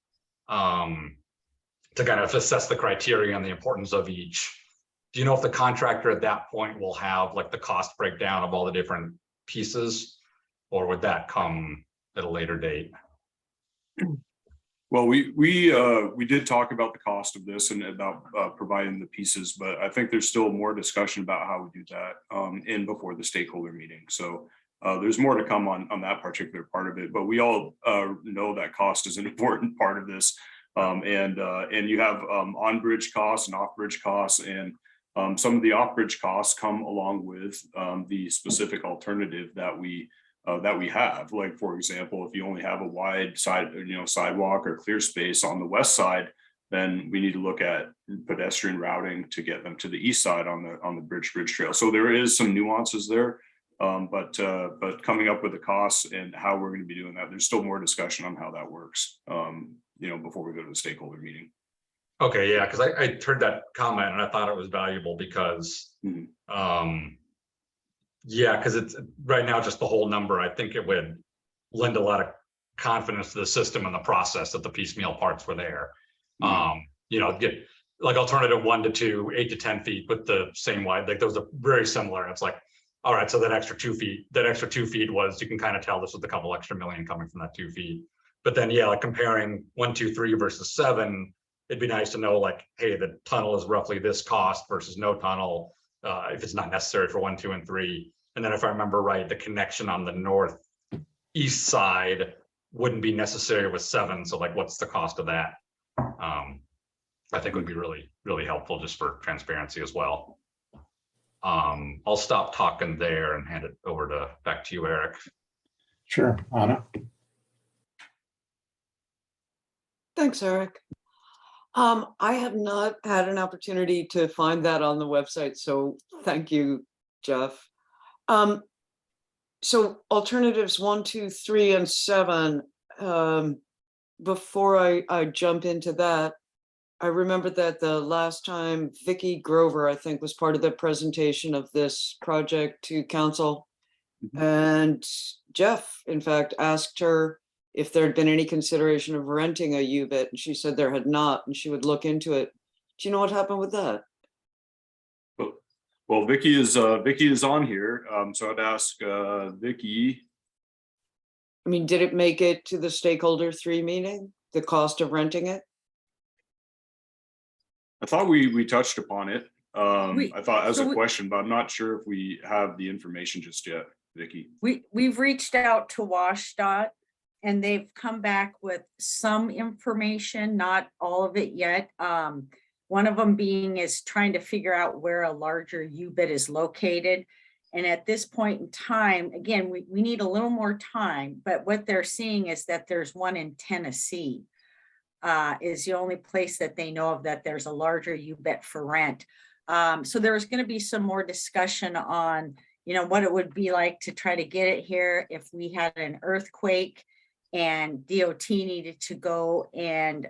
to kind of assess the criteria and the importance of each. Do you know if the contractor at that point will have like the cost breakdown of all the different pieces, or would that come at a later date? Well, we did talk about the cost of this and about providing the pieces, but I think there's still more discussion about how we do that in before the stakeholder meeting. So there's more to come on that particular part of it, but we all know that cost is an important part of this. And you have on-bridge costs and off-bridge costs, and some of the off-bridge costs come along with the specific alternative that we have. Like, for example, if you only have a wide side, sidewalk or clear space on the west side, then we need to look at pedestrian routing to get them to the east side on the bridge trail. So there is some nuances there, but coming up with the costs and how we're going to be doing that, there's still more discussion on how that works. Before we go to the stakeholder meeting. Okay, yeah, because I heard that comment and I thought it was valuable because, yeah, because it's right now just the whole number. I think it would lend a lot of confidence to the system and the process that the piecemeal parts were there. Get like alternative 1 to 2, 8 to 10 feet with the same wide, like those are very similar. It's like, all right, so that extra 2 feet was, you can kind of tell this was a couple extra million coming from that 2 feet. But then, yeah, like comparing 1, 2, 3 versus 7, it'd be nice to know, like, hey, the tunnel is roughly this cost versus no tunnel, if it's not necessary for 1, 2, and 3. And then if I remember right, the connection on the northeast side wouldn't be necessary with 7. So like, what's the cost of that? I think would be really, really helpful just for transparency as well. I'll stop talking there and hand it over back to you, Eric. Sure, Anna. Thanks, Eric. I have not had an opportunity to find that on the website, so thank you, Jeff. So alternatives 1, 2, 3, and 7. Before I jump into that, I remember that the last time Vicki Grover, I think, was part of the presentation of this project to council. And Jeff, in fact, asked her if there had been any consideration of renting a U-bit, and she said there had not, and she would look into it. Do you know what happened with that? Well, Vicki is on here, so I'd ask Vicki. I mean, did it make it to the stakeholder 3 meeting, the cost of renting it? I thought we touched upon it. I thought as so a question, but I'm not sure if we have the information just yet, Vicki. We've reached out to WashDOT and they've come back with some information, not all of it yet. One of them being is trying to figure out where a larger U-bit is located. And at this point in time, again, we need a little more time, but what they're seeing is that there's one in Tennessee. Is the only place that they know of that there's a larger U-bit for rent. So there's going to be some more discussion on, what it would be like to try to get it here if we had an earthquake and DOT needed to go and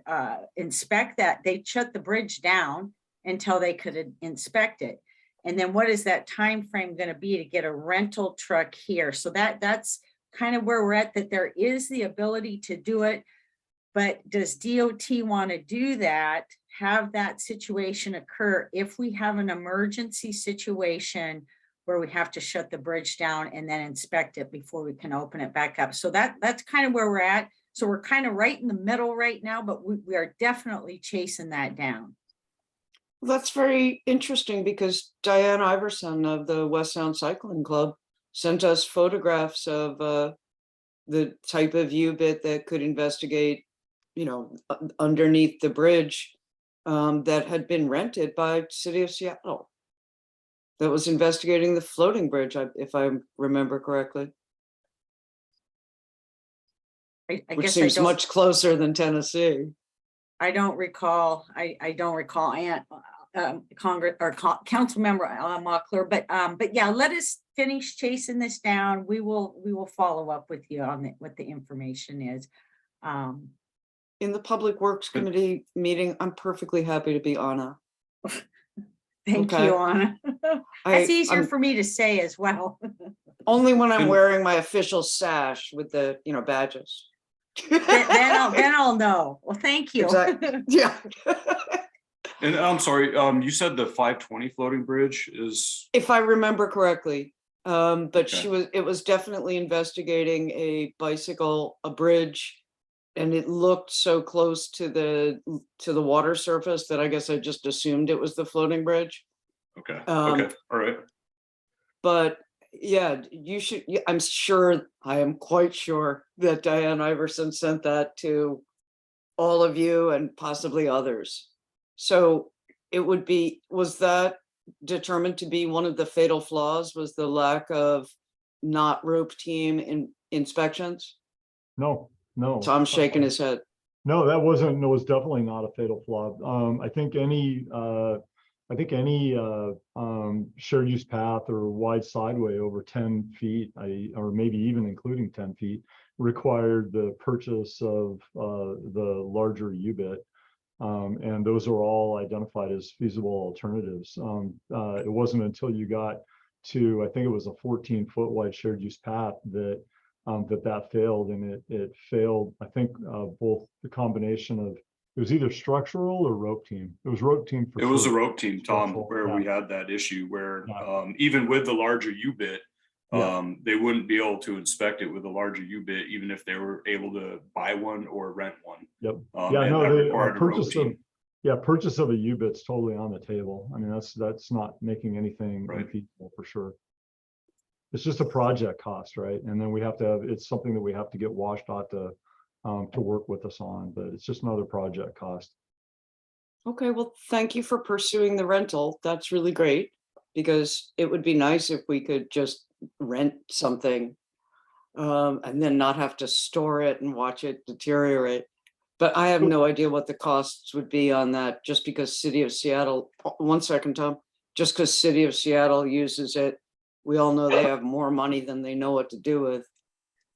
inspect that. They'd shut the bridge down until they could inspect it. And then what is that time frame going to be to get a rental truck here? So that's kind of where we're at, that there is the ability to do it. But does DOT want to do that, have that situation occur if we have an emergency situation where we have to shut the bridge down and then inspect it before we can open it back up? So that's kind of where we're at. So we're kind of right in the middle right now, but we are definitely chasing that down. That's very interesting because Diane Iverson of the West Sound Cycling Club sent us photographs of the type of U-bit that could investigate, underneath the bridge. that had been rented by City of Seattle that was investigating the floating bridge, if I remember correctly, I which guess I seems don't, much closer than Tennessee. I don't recall, I don't recall, Congress or council member Mockler, but yeah, let us finish chasing this down. We will follow up with you on what the information is. In the Public Works Committee meeting, I'm perfectly happy to be Anna. Thank Okay. you, Anna. That's easier for me to say as well. Only when I'm And- wearing my official sash with the, badges. Then I'll know. Well, thank you. Exactly. Yeah. And I'm sorry, you said the 520 floating bridge is, If I remember correctly. But Okay. it was definitely investigating a bridge. And it looked so close to the water surface that I guess I just assumed it was the floating bridge. okay, Um, okay, all right. But yeah, I am quite sure that Diane Iverson sent that to all of you and possibly others. So was that determined to be one of the fatal flaws, was the lack of not rope team inspections? No, no. Tom shaking his head. No, that was definitely not a fatal flaw. I think any shared use path or wide sideway over 10 feet, or maybe even including 10 feet, required the purchase of the larger U-bit. And those are all identified as feasible alternatives. It wasn't until you got to, I think it was a 14-foot wide shared use path that that failed, and it failed. I think both the combination of, it was either structural or rope team. It was rope team for It was a sure. rope team, Tom, Structural, where yeah. we had that issue where Yeah. even with the larger U-bit, Yeah. they wouldn't be able to inspect it with a larger U-bit, even if they were able to buy one or rent one. Yep. And that The required a rope team. purchase of a U-bit's totally on the table. I mean, that's not making anything Right. unfeasible for sure. It's just a project cost, right? And then it's something that we have to get WashDOT to work with us on, but it's just another project cost. Okay, well, thank you for pursuing the rental. That's really great, because it would be nice if we could just rent something and then not have to store it and watch it deteriorate. But I have no idea what the costs would be on that, just because City of Seattle, one second, Tom, just because City of Seattle uses it, we all know they have more money than they know what to do with.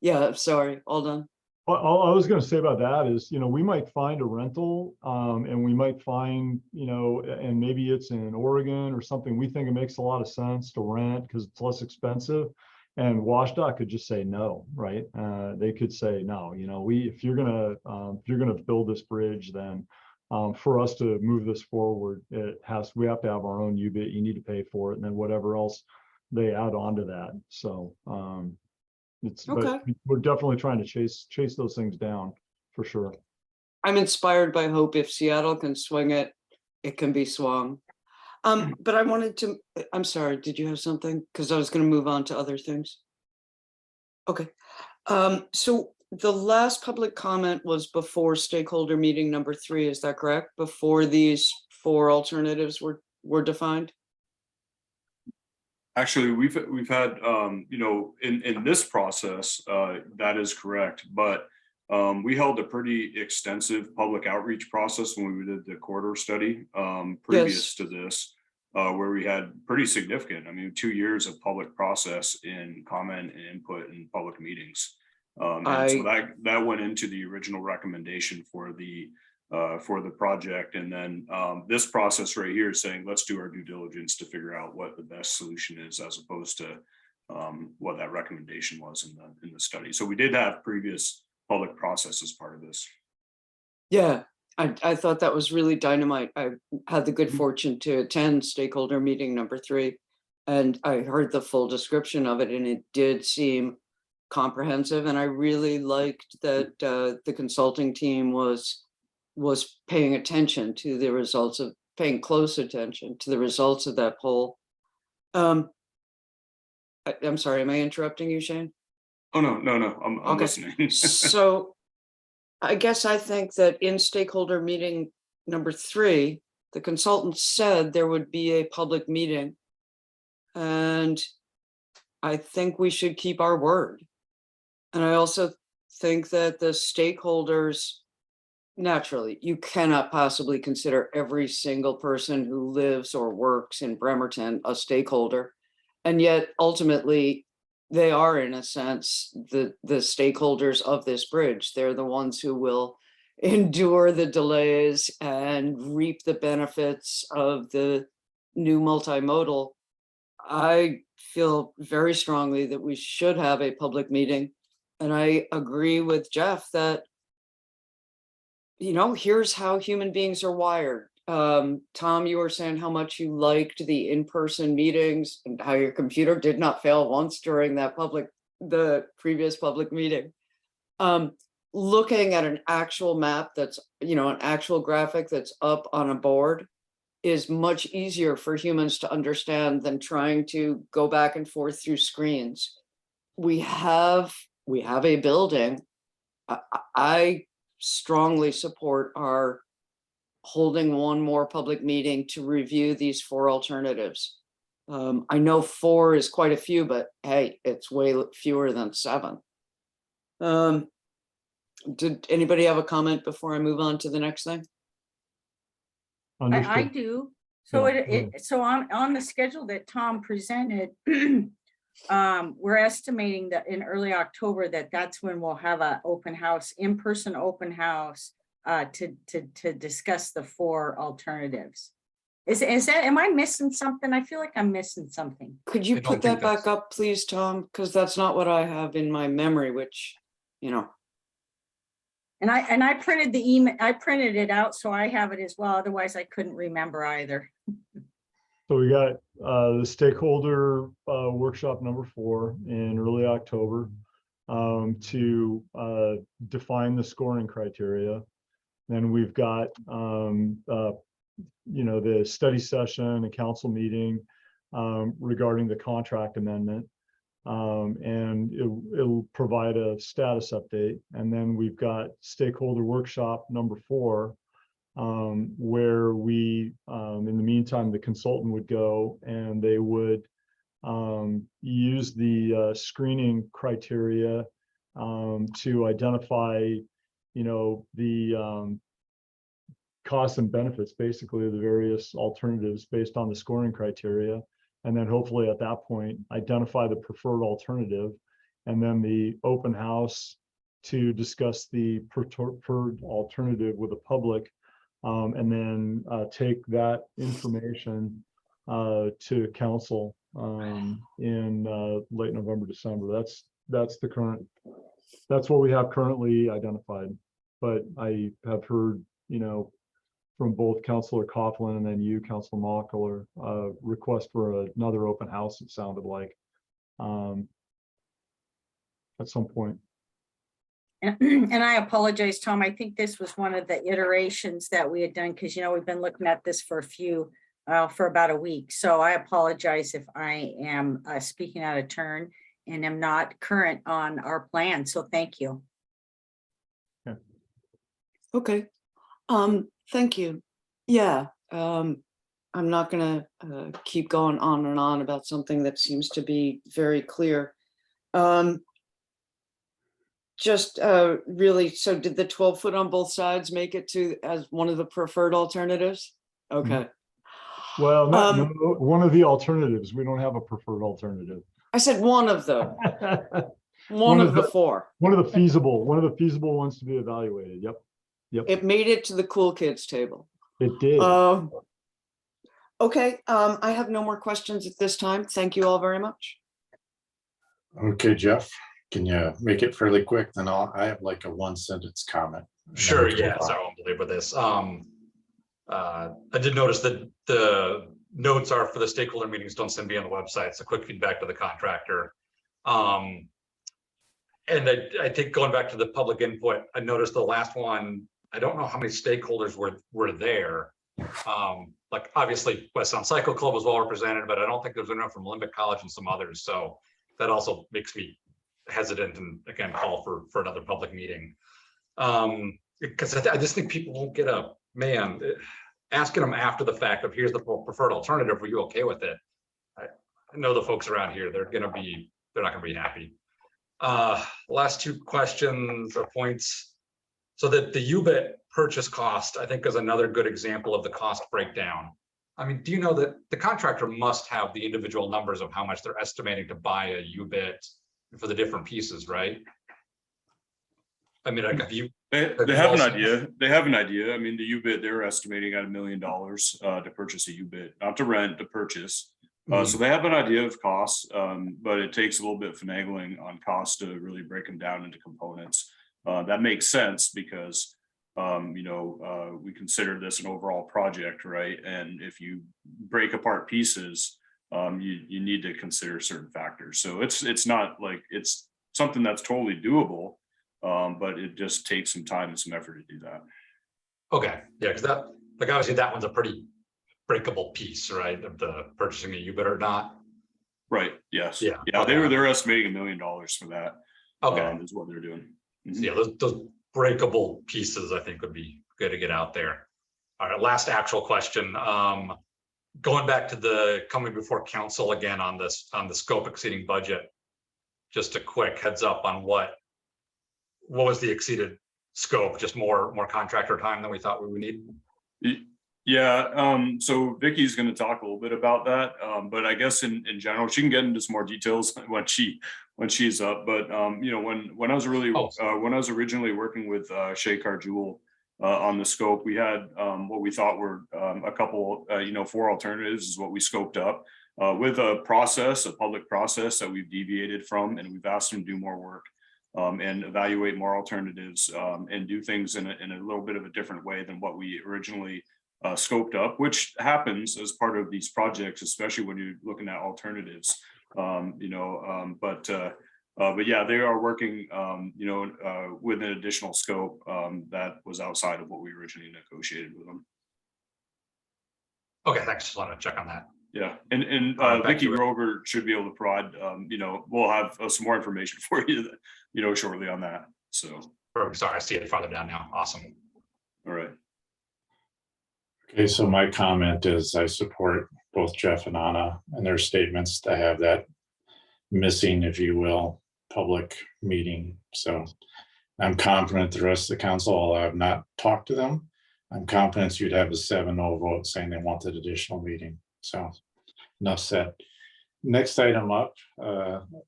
Yeah, sorry, all done. All I was going to say about that is, we might find a rental, and we might find, and maybe it's in Oregon or something. We think it makes a lot of sense to rent because it's less expensive. And WashDOT could just say no, right? They could say no. If you're gonna build this bridge, then for us to move this forward, we have to have our own U-bit. You need to pay for it, and then whatever else they add on to that. So. But we're definitely trying to chase those things down for sure. I'm inspired by hope. If Seattle can swing it, it can be swung. But I'm sorry, did you have something? Because I was going to move on to other things. Okay. So the last public comment was before stakeholder meeting number 3, is that correct? Before these 4 alternatives were defined? Actually, we've had, in this process, that is correct, but we held a pretty extensive public outreach process when we did the corridor study previous to this, where we had pretty significant, 2 years of public process in comment and input in public meetings. And so that went into the original recommendation for the project. And then this process right here is saying, let's do our due diligence to figure out what the best solution is, as opposed to what that recommendation was in the study. So we did have previous public process as part of this. Yeah, I thought that was really dynamite. I had the good fortune to attend stakeholder meeting number 3, and I heard the full description of it, and it did seem comprehensive. And I really liked that the consulting team was paying attention to the results of, paying close attention to the results of that poll. I'm sorry, am I interrupting you, Shane? Oh, no, I'm Okay. listening. So I guess I think that in stakeholder meeting number 3, the consultant said there would be a public meeting. And I think we should keep our word. And I also think that the stakeholders, naturally, you cannot possibly consider every single person who lives or works in Bremerton a stakeholder. And yet ultimately, they are, in a sense, the stakeholders of this bridge. They're the ones who will endure the delays and reap the benefits of the new multimodal. I feel very strongly that we should have a public meeting. And I agree with Jeff that, you know, here's how human beings are wired. Tom, you were saying how much you liked the in-person meetings and how your computer did not fail once during that the previous public meeting. Looking at an actual map that's, you know, an actual graphic that's up on a board is much easier for humans to understand than trying to go back and forth through screens. We have a building. I strongly support our holding one more public meeting to review these 4 alternatives. I know 4 is quite a few, but hey, it's way fewer than 7. Did anybody have a comment before I move on to the next thing? I Understood. do. So Yeah, so on the schedule that Tom presented, we're estimating that in early October that's when we'll have a open house, in-person open house to discuss the 4 alternatives. Is that, am I missing something? I feel like I'm missing something. Could I you don't put think that back that's- up, please, Tom? Because that's not what I have in my memory, which, you know. And I printed the email, I printed it out, so I have it as well. Otherwise I couldn't remember either. So we got the stakeholder workshop number 4 in early October to define the scoring criteria. Then we've got you know, the study session, a council meeting regarding the contract amendment. And it'll provide a status update. And then we've got stakeholder workshop number 4, where we, in the meantime, the consultant would go and they would use the screening criteria to identify, you know, the costs and benefits, basically, of the various alternatives based on the scoring criteria. And then hopefully at that point, identify the preferred alternative, and then the open house to discuss the preferred alternative with the public. And then take that information to council in late November, December. That's what we have currently identified. But I have heard, you know, from both Councilor Coughlin and then you, Councilor Mockler, request for another open house, it sounded like, at some point. And I apologize, Tom. I think this was one of the iterations that we had done, because, you know, we've been looking at this for for about a week. So I apologize if I am speaking out of turn and am not current on our plan. So thank you. Okay. Thank you. Yeah. I'm not gonna keep going on and on about something that seems to be very clear. Just really, so did the 12-foot on both sides make it to as one of the preferred alternatives? Okay. Well, not Um, no, one of the alternatives. We don't have a preferred alternative. I said one of them, one One of of the the- 4. One of the feasible ones to be evaluated. Yep. It made it to the cool kids table. It did. Okay, I have no more questions at this time. Thank you all very much. Okay, Jeff, can you make it fairly quick? Then I have like a 1-sentence comment. and then Sure, we can yeah, move on. so I won't belabor this. I did notice that the notes are for the stakeholder meetings don't send me on the website, so quick feedback to the contractor. And I think going back to the public input, I noticed the last one, I don't know how many stakeholders were there. Like obviously West Sound Cycle Club was well represented, but I don't think there's enough from Limbic College and some others. So that also makes me hesitant and again, call for another public meeting. Because I just think people won't get a man, asking them after the fact of here's the preferred alternative, were you okay with it? I know the folks around here, they're not gonna be happy. Last two questions or points. So that the UBIT purchase cost, I think, is another good example of the cost breakdown. I mean, do you know that the contractor must have the individual numbers of how much they're estimating to buy a UBIT for the different pieces, right? I mean, like, if you They you have an also- idea. They have an idea. I mean, the UBIT, they're estimating at $1 million to purchase a UBIT, not to rent, to purchase. So they have an idea of costs, but it takes a little bit of finagling on costs to really break them down into components. That makes sense because, we consider this an overall project, right? And if you break apart pieces, you need to consider certain factors. So it's not like it's something that's totally doable. But it just takes some time and some effort to do that. Okay, yeah, because that, like, obviously that one's a pretty breakable piece, right, of the purchasing a UBIT or not. Right, yes. Yeah, Yeah, okay. they're estimating $1 million for that. Okay, Is what they're doing. so yeah, those breakable pieces, I think, would be good to get out there. All right, last actual question. Going back to the coming before council again on this, on the scope exceeding budget. Just a quick heads up on what was the exceeded scope? Just more contractor time than we thought we would need? Yeah, so Vicky's going to talk a little bit about that, but I guess in general, she can get into some more details when she's up. But when I was when I was originally working with Shay Carjewel on the scope, we had what we thought were a couple, 4 alternatives is what we scoped up with a public process that we've deviated from, and we've asked them to do more work. And evaluate more alternatives and do things in a little bit of a different way than what we originally scoped up, which happens as part of these projects, especially when you're looking at alternatives. But yeah, they are working, with an additional scope that was outside of what we originally negotiated with them. Okay, thanks. Just wanted to check on that. Yeah, and Back Vicky to it. Grover should be able to provide, we'll have some more information for you, shortly on that. So, Sorry, I see it farther down now. Awesome. all right. Okay, so my comment is I support both Jeff and Anna and their statements to have that missing, if you will, public meeting. So I'm confident the rest of the council, although I've not talked to them, I'm confident you'd have a 7-0 vote saying they want that additional meeting. So enough said. Next item up,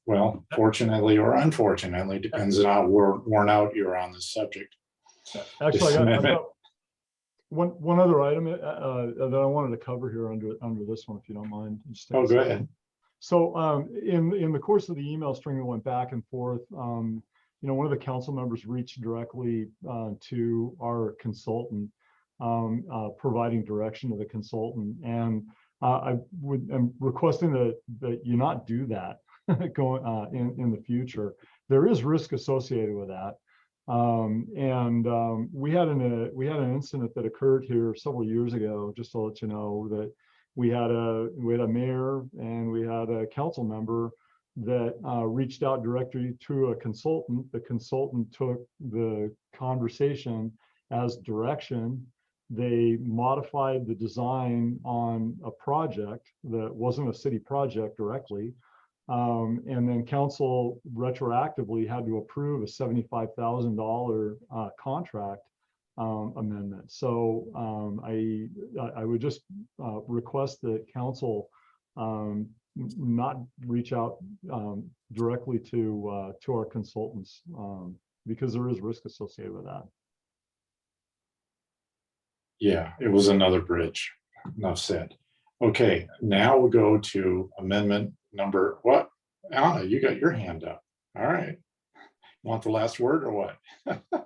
well, fortunately or unfortunately, depends on how worn out you're on this subject. Actually, I've got one other item that I wanted to cover here under this one, if you don't mind. Oh, go ahead. So in the course of the email string that went back and forth, one of the council members reached directly to our consultant, providing direction to the consultant, and I'm requesting that you not do that going in the future. There is risk associated with that. We had an incident that occurred here several years ago, just to let you know, that we had a mayor and we had a council member that reached out directly to a consultant. The consultant took the conversation as direction. They modified the design on a project that wasn't a city project directly. And then council retroactively had to approve a $75,000 contract amendment. So I would just request that council not reach out directly to our consultants because there is risk associated with that. Yeah, it was another bridge. Enough said. Okay, now we'll go to amendment number, what? Anna, you got your hand up. All right. Want the last word or what?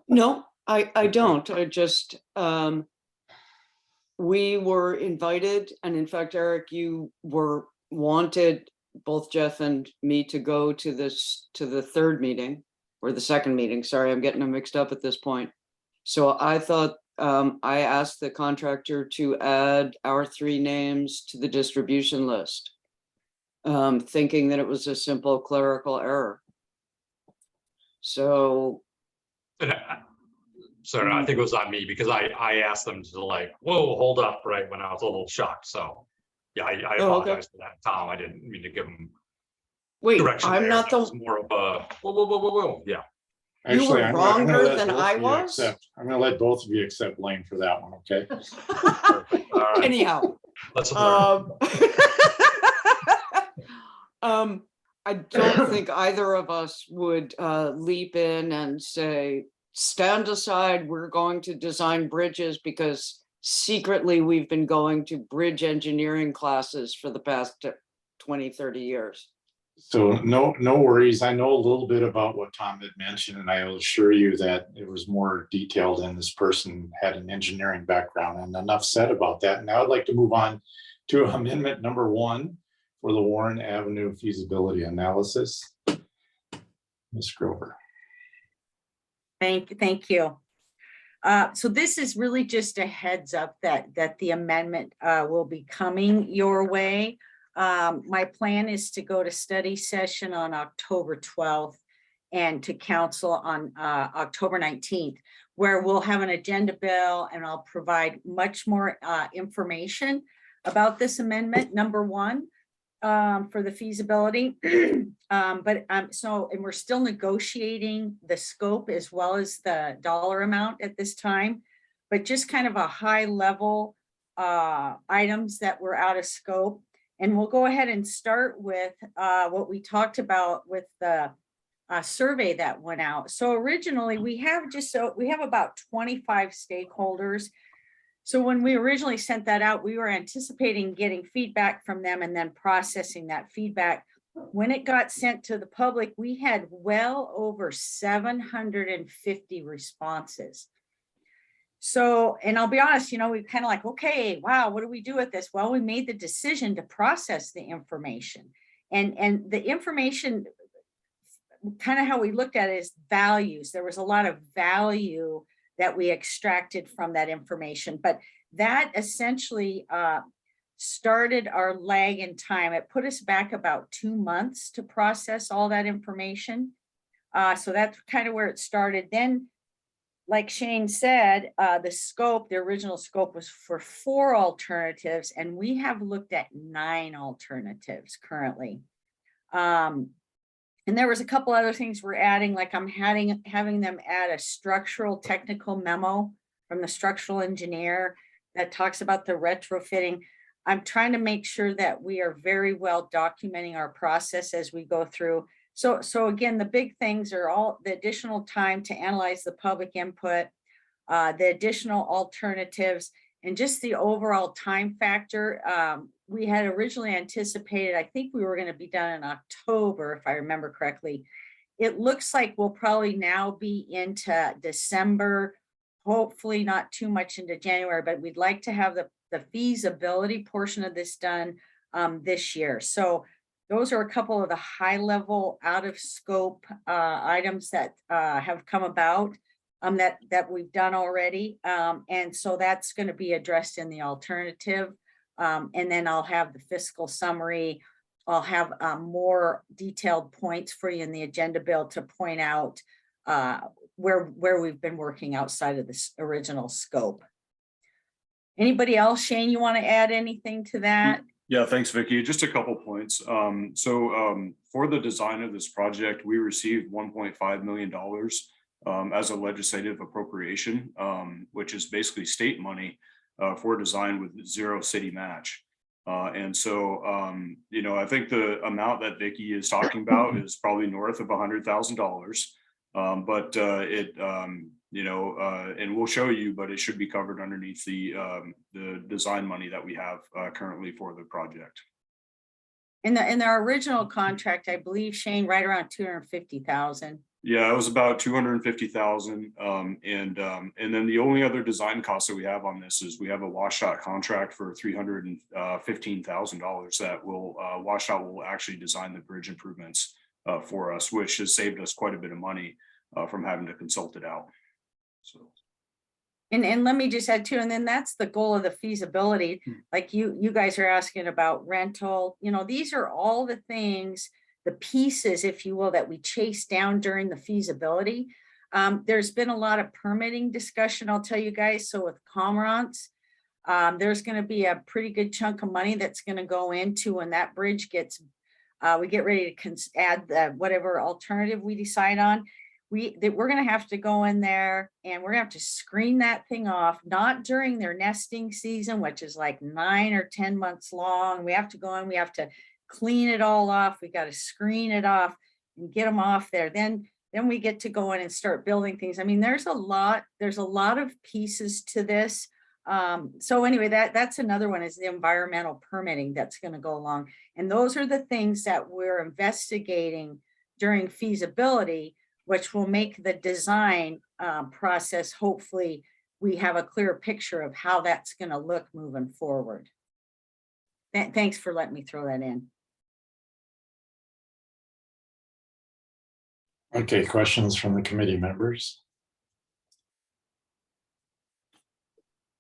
No, I don't. I just, we were invited, and in fact, Eric, you wanted both Jeff and me to go to the third meeting or the second meeting. Sorry, I'm getting them mixed up at this point. So I thought, I asked the contractor to add our 3 names to the distribution list, thinking that it was a simple clerical error. So So I think it was on me because I asked them to like, whoa, hold up, right, when I was a little shocked. So yeah, I Oh, okay. apologize for that, Tom. I didn't mean to give them Wait, direction I'm there. not That was the, more of a, whoa, yeah. You were Actually, I'm gonna wronger let than both I of you was? accept- I'm gonna let both of you accept blame for that one, okay? Perfect. All right, anyhow. let's learn. I don't think either of us would leap in and say, stand aside, we're going to design bridges, because secretly we've been going to bridge engineering classes for the past 20, 30 years. So no worries. I know a little bit about what Tom had mentioned, and I will assure you that it was more detailed, and this person had an engineering background, and enough said about that. Now I'd like to move on to amendment number 1 for the Warren Avenue feasibility analysis. Ms. Grover. Thank you. So this is really just a heads up that the amendment will be coming your way. My plan is to go to study session on October 12th and to council on October 19th, where we'll have an agenda bill and I'll provide much more information about this amendment, number 1, for the feasibility. And we're still negotiating the scope as well as the dollar amount at this time, but just kind of a high level items that were out of scope. And we'll go ahead and start with what we talked about with the survey that went out. So originally we have about 25 stakeholders. So when we originally sent that out, we were anticipating getting feedback from them and then processing that feedback. When it got sent to the public, we had well over 750 responses. So, and I'll be honest, we kind of like, okay, wow, what do we do with this? Well, we made the decision to process the information, and the information, kind of how we looked at it, is values. There was a lot of value that we extracted from that information, but that essentially started our lag in time. It put us back about 2 months to process all that information. So that's kind of where it started. Then, like Shane said, the original scope was for 4 alternatives, and we have looked at 9 alternatives currently. And there was a couple other things we're adding, like I'm having them add a structural technical memo from the structural engineer that talks about the retrofitting. I'm trying to make sure that we are very well documenting our process as we go through. So again, the big things are all the additional time to analyze the public input, the additional alternatives, and just the overall time factor. We had originally anticipated, I think we were going to be done in October, if I remember correctly. It looks like we'll probably now be into December, hopefully not too much into January, but we'd like to have the feasibility portion of this done this year. So those are a couple of the high level out of scope items that have come about that we've done already. And so that's going to be addressed in the alternative. And then I'll have the fiscal summary. I'll have more detailed points for you in the agenda bill to point out where we've been working outside of this original scope. Anybody else? Shane, you want to add anything to that? Yeah, thanks, Vicki. Just a couple points. For the design of this project, we received $1.5 million as a legislative appropriation, which is basically state money for design with 0 city match. I think the amount that Vicki is talking about is probably north of $100,000. And we'll show you, but it should be covered underneath the design money that we have currently for the project. In our original contract, I believe, Shane, right around 250,000. Yeah, it was about 250,000. And then the only other design cost that we have on this is we have a WashDOT contract for $315,000 that WashDOT will actually design the bridge improvements for us, which has saved us quite a bit of money from having to consult it out. So. And let me just add too, and then that's the goal of the feasibility. Like you guys are asking about rental, these are all the things, the pieces, if you will, that we chase down during the feasibility. There's been a lot of permitting discussion, I'll tell you guys. So with Commerce, there's going to be a pretty good chunk of money that's going to go into when that bridge gets, we get ready to add the whatever alternative we decide on. We're going to have to go in there and we're going to have to screen that thing off, not during their nesting season, which is like 9 or 10 months long. We have to go in, we have to clean it all off. We got to screen it off and get them off there. Then we get to go in and start building things. I mean, there's a lot of pieces to this. So anyway, that's another one, is the environmental permitting that's going to go along. And those are the things that we're investigating during feasibility, which will make the design process, hopefully we have a clearer picture of how that's going to look moving forward. Thanks for letting me throw that in. Okay, questions from the committee members?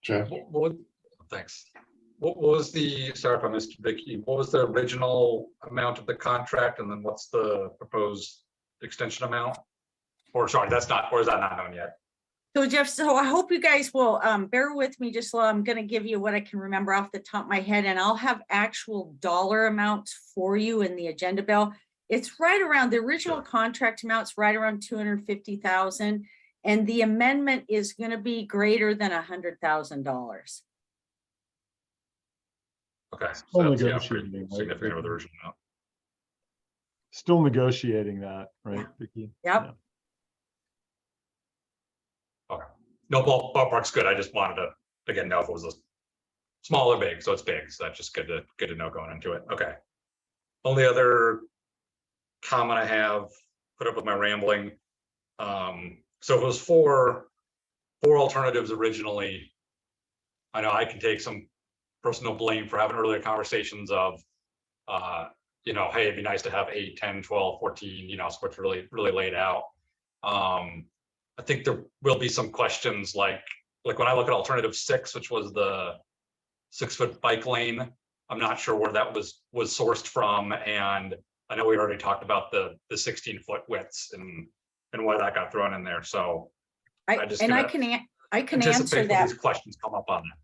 Jeff? Thanks. What was the, sorry if I missed, Vicky, what was the original amount of the contract, and then what's the proposed extension amount? Or sorry, that's not, or is that not known yet? So Jeff, so I hope you guys will bear with me, just so I'm going to give you what I can remember off the top of my head, and I'll have actual dollar amounts for you in the agenda bill. It's right around the original contract amounts, right around 250,000, and the amendment is going to be greater than $100,000. Okay, Still so that's, negotiating, pretty right? significant over the original amount. Still negotiating that, right, Vicky? Yep. Okay, no, ballpark's good. I just wanted to again know if it was a small or big. So it's big, so that's just good to know going into it. Okay. Only other comment I have, put up with my rambling. So it was four alternatives originally. I know I can take some personal blame for having earlier conversations of, you know, hey, it'd be nice to have 8, 10, 12, 14, you know, so it's really laid out. I think there will be some questions like when I look at alternative 6, which was the 6-foot bike lane, I'm not sure where that was sourced from. And I know we already talked about the 16-foot widths and why that got thrown in there. So I can answer that. These questions come up on that.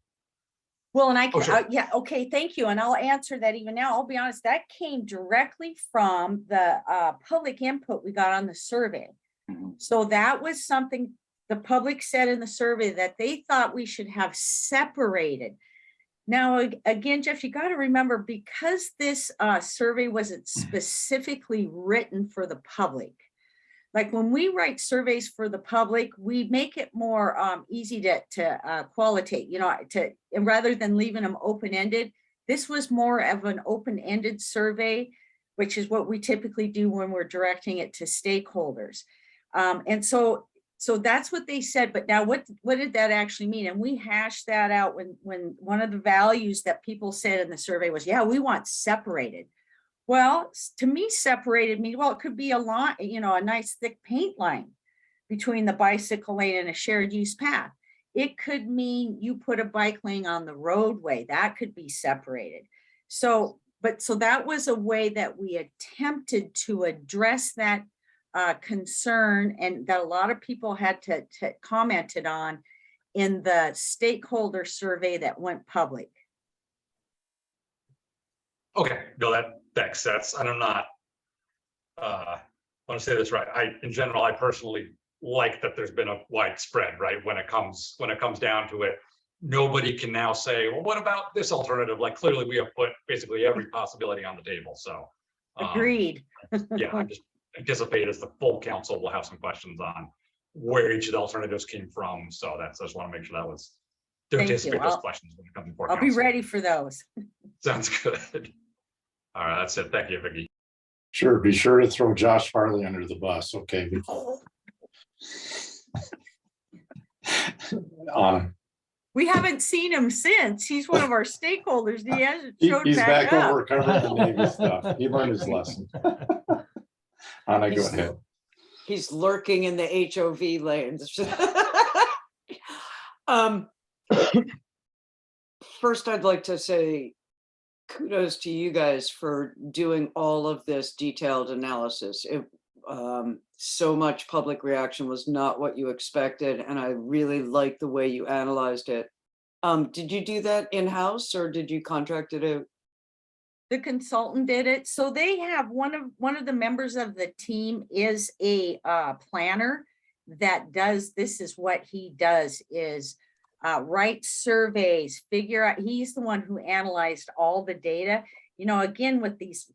Well, and I can, sure. yeah, okay, thank you. And I'll answer that even now. I'll be honest, that came directly from the public input we got on the survey. So that was something the public said in the survey that they thought we should have separated. Now, again, Jeff, you got to remember, because this survey wasn't specifically written for the public. Like when we write surveys for the public, we make it more easy to qualitate, you know, and rather than leaving them open-ended. This was more of an open-ended survey, which is what we typically do when we're directing it to stakeholders. And so that's what they said. But now what did that actually mean? And we hashed that out when one of the values that people said in the survey was, yeah, we want separated. Well, to me, separated means, well, it could be a line, you know, a nice thick paint line between the bicycle lane and a shared use path. It could mean you put a bike lane on the roadway, that could be separated. So that was a way that we attempted to address that concern, and that a lot of people had to commented on in the stakeholder survey that went public. Okay, no, thanks. And I'm not, I want to say this right. In general, I personally like that there's been a widespread, right? When it comes down to it, nobody can now say, well, what about this alternative? Like clearly we have put basically every possibility on the table. So Agreed. Yeah, I just anticipate as the full council will have some questions on where each of the alternatives came from. So I just want to make sure that was to anticipate those questions when it comes before council. I'll be ready for those. Sounds good. All right, that's it. Thank you, Vicky. Sure, be sure to throw Josh Farley under the bus, okay? We haven't seen him since. He's one of our stakeholders. He hasn't showed He's back up. over covering the Navy stuff. He learned his lesson. Anna, go ahead. He's lurking in the HOV lanes. First, I'd like to say kudos to you guys for doing all of this detailed analysis. so much public reaction was not what you expected, and I really liked the way you analyzed it. Did you do that in-house or did you contract it out? The consultant did it. So they have one of the members of the team is a planner that does, this is what he does is write surveys, figure out, he's the one who analyzed all the data. You know, again, with these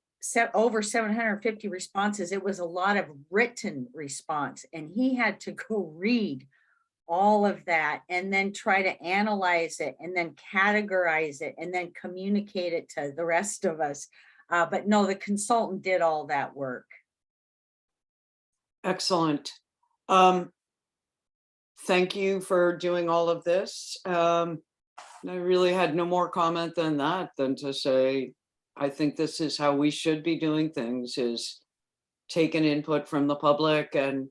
over 750 responses, it was a lot of written response, and he had to go read all of that and then try to analyze it and then categorize it and then communicate it to the rest of us. But no, the consultant did all that work. Excellent. Thank you for doing all of this. I really had no more comment than that, than to say, I think this is how we should be doing things, is taking input from the public, and,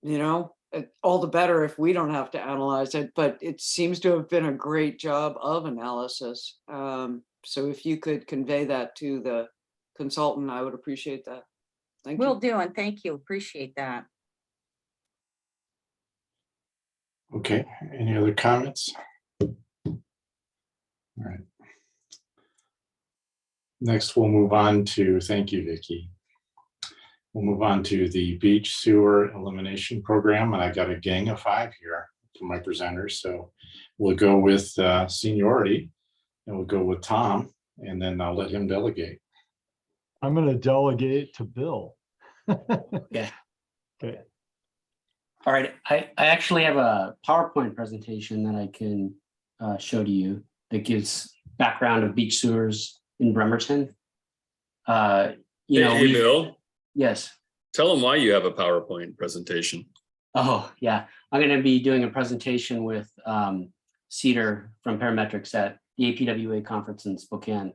you know, all the better if we don't have to analyze it, but it seems to have been a great job of analysis. So if you could convey that to the consultant, I would appreciate that. Thank you. Will do, and thank you. Appreciate that. Okay, any other comments? All right. Next, we'll move on to, thank you, Vicki. We'll move on to the beach sewer elimination program, and I got a gang of 5 here for my presenters. So we'll go with seniority, and we'll go with Tom, and then I'll let him delegate. I'm going to delegate to Bill. Yeah. Okay. All right. I actually have a PowerPoint presentation that I can show to you that gives background of beach sewers in Bremerton. Hey, Bill, Yes. tell them why you have a PowerPoint presentation. Oh, yeah. I'm going to be doing a presentation with Cedar from Parametrics at the APWA conference in Spokane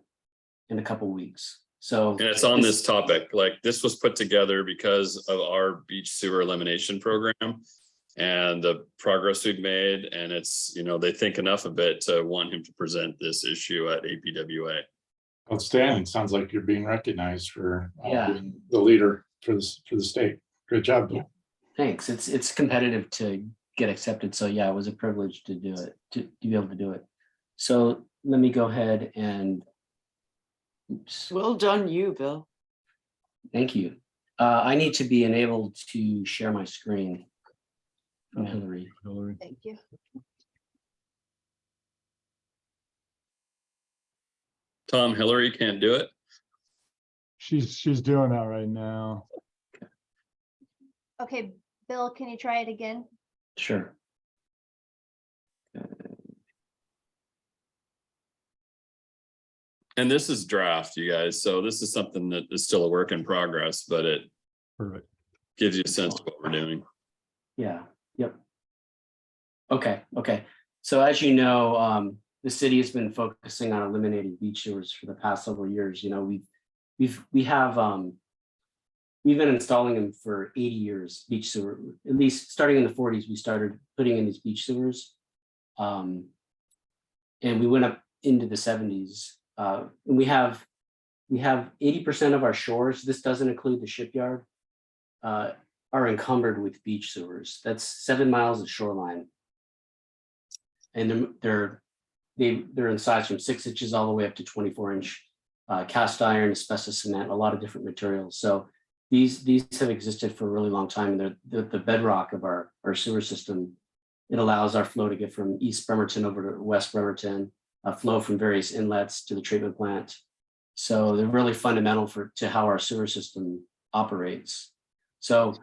in a couple weeks. So, And it's on this topic. Like, this was put together because of our beach sewer elimination program and the progress we've made. And it's, you know, they think enough of it to want him to present this issue at APWA. Outstanding. Sounds like you're being recognized for Yeah. being the leader for the state. Great job, Bill. Thanks. It's competitive to get accepted. So yeah, it was a privilege to do it, to be able to do it. So let me go ahead and, oops, Well done, you, Bill. thank you. I need to be enabled to share my screen from Hillary. Thank you. Tom, Hillary can't do it. She's doing that right now. Okay, Bill, can you try it again? Sure. And this is draft, you guys. So this is something that is still a work in progress, but it Perfect. gives you a sense of what we're doing. Yeah, yep. Okay. So as you know, the city has been focusing on eliminating beach sewers for the past several years. You know, we've been installing them for 80 years, beach sewer, at least starting in the 40s, we started putting in these beach sewers. And we went up into the 70s. And we have 80% of our shores, this doesn't include the shipyard, are encumbered with beach sewers. That's 7 miles of shoreline. And they're in size from 6 inches all the way up to 24-inch cast iron, asbestos cement, a lot of different materials. So these have existed for a really long time, and they're the bedrock of our sewer system. It allows our flow to get from East Bremerton over to West Bremerton, flow from various inlets to the treatment plant. So they're really fundamental to how our sewer system operates. So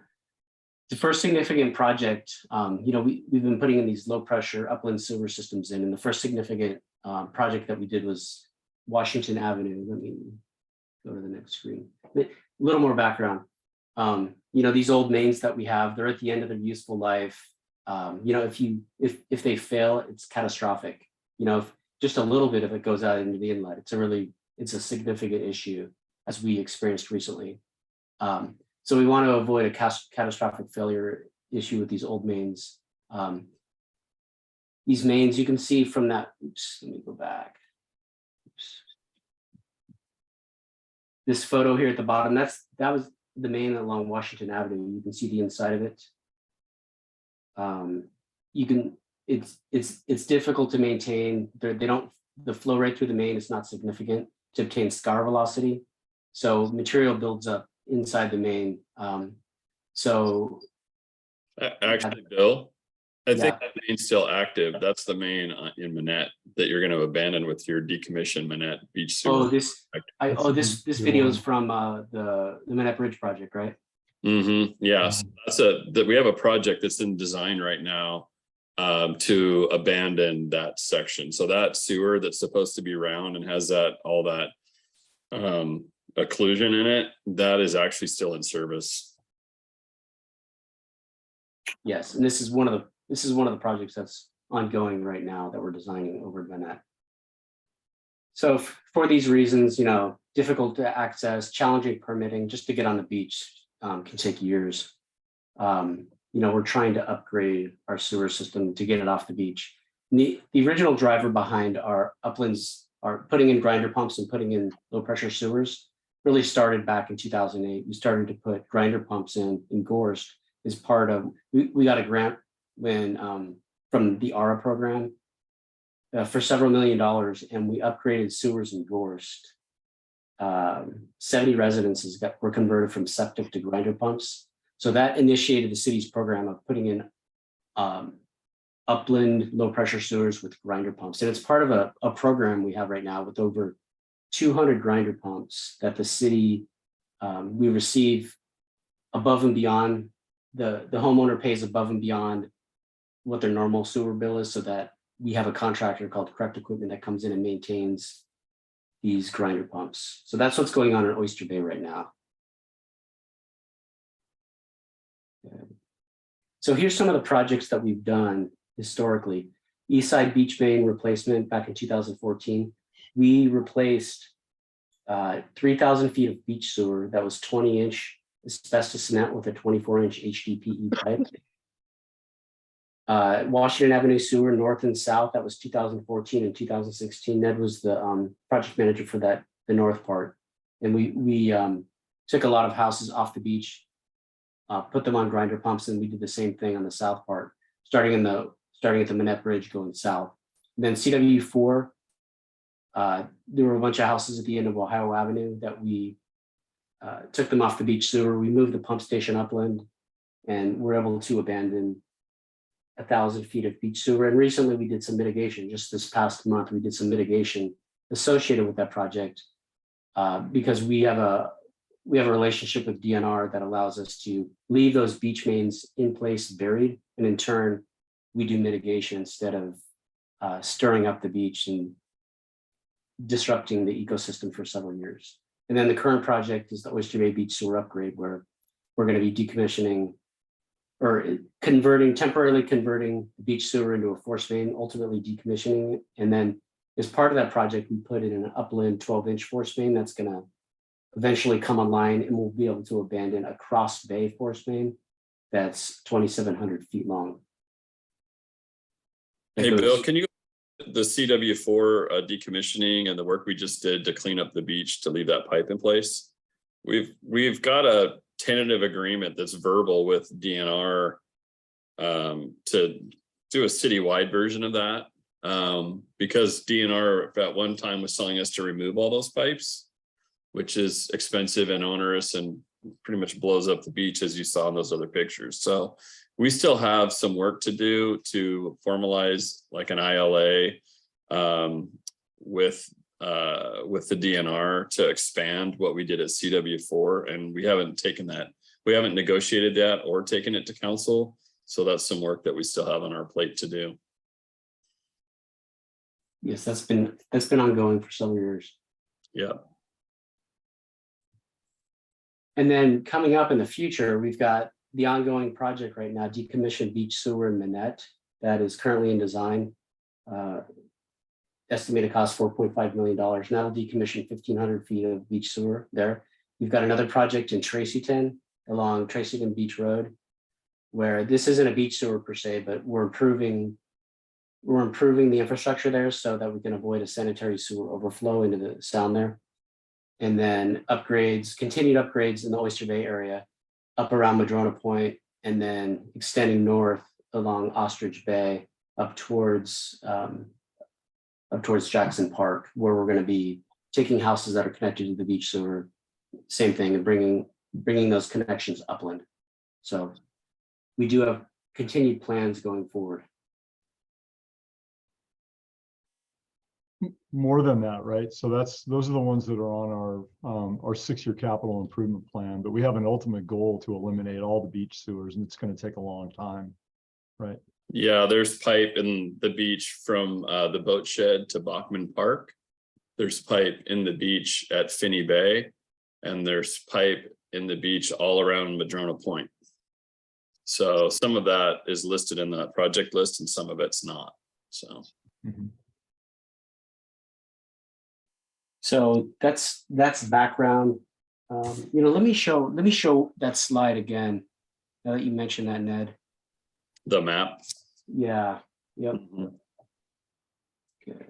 the first significant project, we've been putting in these low pressure upland sewer systems in, and the first significant project that we did was Washington Avenue. Let me go to the next screen. A little more background. These old mains that we have, they're at the end of their useful life. If they fail, it's catastrophic. If just a little bit of it goes out into the inlet, it's a significant issue, as we experienced recently. So we want to avoid a catastrophic failure issue with these old mains. These mains, you can see from that, oops, let me go back. Oops. This photo here at the bottom, that was the main along Washington Avenue. You can see the inside of it. You can, it's difficult to maintain. The flow rate through the main is not significant to obtain scar velocity. So material builds up inside the main. So Actually, Bill, I think Yeah. that main's still active. That's the main in Manette that you're gonna abandon with your decommissioned Manette beach sewer. this video is from the Manette Bridge project, right? Yes, that we have a project that's in design right now to abandon that section. So that sewer that's supposed to be round and has all that occlusion in it, that is actually still in service. Yes, and this is one of the projects that's ongoing right now that we're designing over at Manette. So for these reasons, difficult to access, challenging permitting, just to get on the beach can take years. We're trying to upgrade our sewer system to get it off the beach. The original driver behind our uplands are putting in grinder pumps and putting in low pressure sewers really started back in 2008. We started to put grinder pumps in Gorst as part of, we got a grant when from the ARA program for several $1 million, and we upgraded sewers in Gorst. 70 residences were converted from septic to grinder pumps. So that initiated the city's program of putting in upland low pressure sewers with grinder pumps. And it's part of a program we have right now with over 200 grinder pumps that the city, we receive above and beyond, the homeowner pays above and beyond what their normal sewer bill is, so that we have a contractor called Correct Equipment that comes in and maintains these grinder pumps. So that's what's going on in Oyster Bay right now. So here's some of the projects that we've done historically. Eastside Beach Main replacement back in 2014. We replaced 3,000 feet of beach sewer that was 20-inch asbestos cement with a 24-inch HDPE pipe. Washington Avenue sewer north and south, that was 2014 and 2016. Ned was the project manager for the north part. And we took a lot of houses off the beach, put them on grinder pumps, and we did the same thing on the south part, starting at the Manette Bridge going south. And then CW4, there were a bunch of houses at the end of Ohio Avenue that we took them off the beach sewer. We moved the pump station upland, and we're able to abandon 1,000 feet of beach sewer. And recently we did some mitigation. Just this past month, we did some mitigation associated with that project because we have a relationship with DNR that allows us to leave those beach mains in place buried, and in turn we do mitigation instead of stirring up the beach and disrupting the ecosystem for several years. And then the current project is the Oyster Bay Beach Sewer Upgrade, where we're going to be decommissioning or temporarily converting the beach sewer into a force main, ultimately decommissioning it. And then as part of that project, we put in an upland 12-inch force main that's going to eventually come online, and we'll be able to abandon a cross bay force main that's 2,700 feet long. Hey, Bill, can you the CW4 decommissioning and the work we just did to clean up the beach to leave that pipe in place? We've got a tentative agreement that's verbal with DNR to do a citywide version of that because DNR at one time was telling us to remove all those pipes, which is expensive and onerous and pretty much blows up the beach, as you saw in those other pictures. So we still have some work to do to formalize like an ILA with the DNR to expand what we did at CW4, and we haven't negotiated that or taken it to council. So that's some work that we still have on our plate to do. Yes, that's been ongoing for several years. Yeah. And then coming up in the future, we've got the ongoing project right now, decommissioned beach sewer in Manette, that is currently in design. Estimated cost $4.5 million. Now we'll decommission 1,500 feet of beach sewer there. We've got another project in Tracyton along Tracyton Beach Road, where this isn't a beach sewer per se, but we're improving the infrastructure there so that we can avoid a sanitary sewer overflow into the sound there. and then upgrades, continued upgrades in the Oyster Bay area, up around Madrona Point, and then extending north along Ostrich Bay up towards Jackson Park, where we're going to be taking houses that are connected to the beach sewer, same thing, and bringing those connections upland. So we do have continued plans going forward. More than that, right? So those are the ones that are on our 6-year capital improvement plan, but we have an ultimate goal to eliminate all the beach sewers, and it's going to take a long time, right? Yeah, there's pipe in the beach from the boat shed to Bachman Park. There's pipe in the beach at Finney Bay, and there's pipe in the beach all around Madrona Point. So some of that is listed in that project list and some of it's not, so. Mhm. So that's background. Let me show that slide again. Now that you mentioned that, Ned. The map. Yeah. Yep. Mhm. Okay.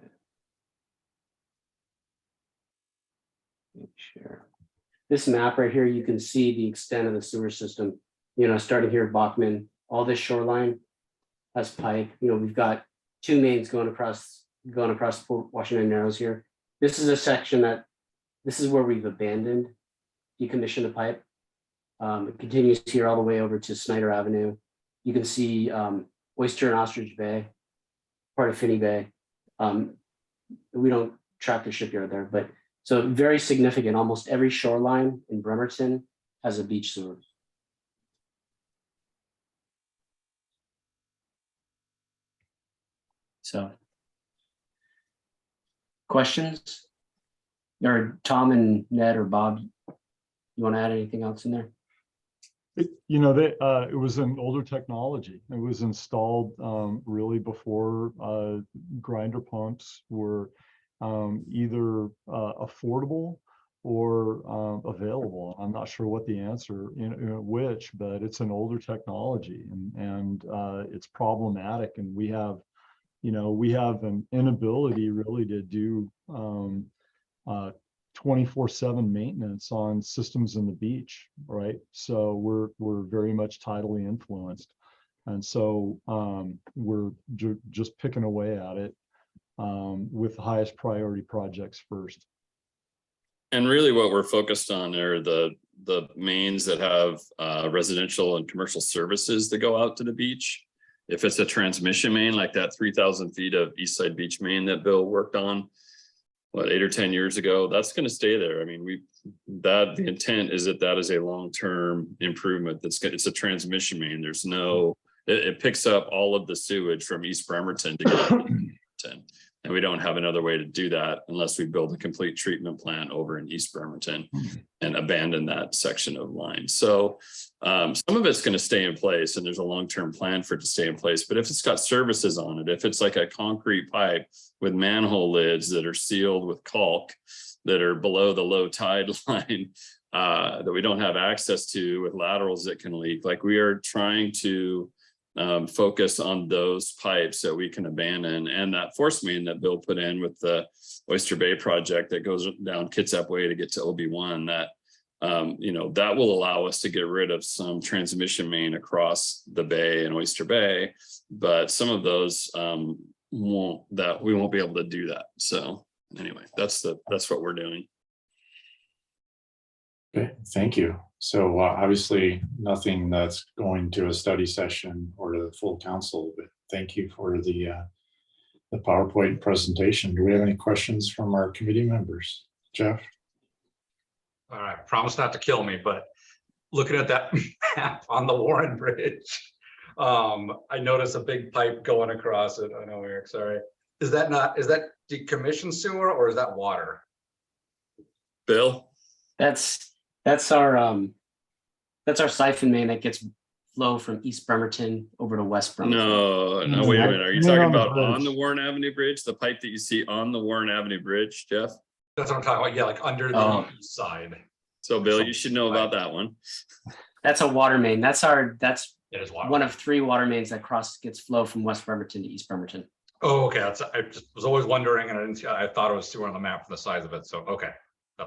Sure. This map right here, you can see the extent of the sewer system. Starting here at Bachman, all this shoreline has pipe. We've got 2 mains going across Port Washington Narrows here. This is a section this is where we've abandoned, decommissioned the pipe. It continues here all the way over to Snyder Avenue. You can see Oyster and Ostrich Bay, part of Finney Bay. We don't track the shipyard there, but so very significant. Almost every shoreline in Bremerton has a beach sewer. So, questions? Or Tom and Ned or Bob, you want to add anything else in there? It was an older technology. It was installed really before grinder pumps were either affordable or available. I'm not sure what the answer, which, but it's an older technology, and it's problematic. And we have an inability really to do 24/7 maintenance on systems in the beach, right? So we're very much tidally influenced, and so we're just picking away at it with the highest priority projects first. And really what we're focused on are the mains that have residential and commercial services that go out to the beach. If it's a transmission main, like that 3,000 feet of East Side Beach main that Bill worked on, 8 or 10 years ago, that's going to stay there. I mean, the intent is that is a long-term improvement. It's a transmission main. There's it picks up all of the sewage from East Bremerton to get to Bremerton. And we don't have another way to do that unless we build a complete treatment plant over in East Bremerton and abandon that section of line. So some of it's going to stay in place, and there's a long-term plan for it to stay in place. But if it's got services on it, if it's like a concrete pipe with manhole lids that are sealed with caulk that are below the low tide line that we don't have access to, with laterals that can leak, like we are trying to focus on those pipes that we can abandon, and that force main that Bill put in with the Oyster Bay project that goes down Kitsap Way to get to OB1, that that will allow us to get rid of some transmission main across the bay and Oyster Bay, but some of those we won't be able to do that. So anyway, that's what we're doing. Okay, thank you. So obviously nothing that's going to a study session or to the full council, but thank you for the PowerPoint presentation. Do we have any questions from our committee members? Jeff? All right, promise not to kill me, but looking at that map on the Warren Bridge, I noticed a big pipe going across it. I know, Eric, sorry. Is that decommissioned sewer or is that water? Bill? That's our siphon main that gets flow from East Bremerton over to West Bremerton. No, wait a minute. Are you talking about bridge. on the Warren Avenue Bridge, the pipe that you see on the Warren Avenue Bridge, Jeff? That's what I'm talking about. Yeah, like under the east side. So Bill, you should know about that one. That's a water main. That's It is water. one of 3 water mains that gets flow from West Bremerton to East Bremerton. Oh, okay. I just was always wondering, and I thought it was sewer on the map for the size of it. So okay.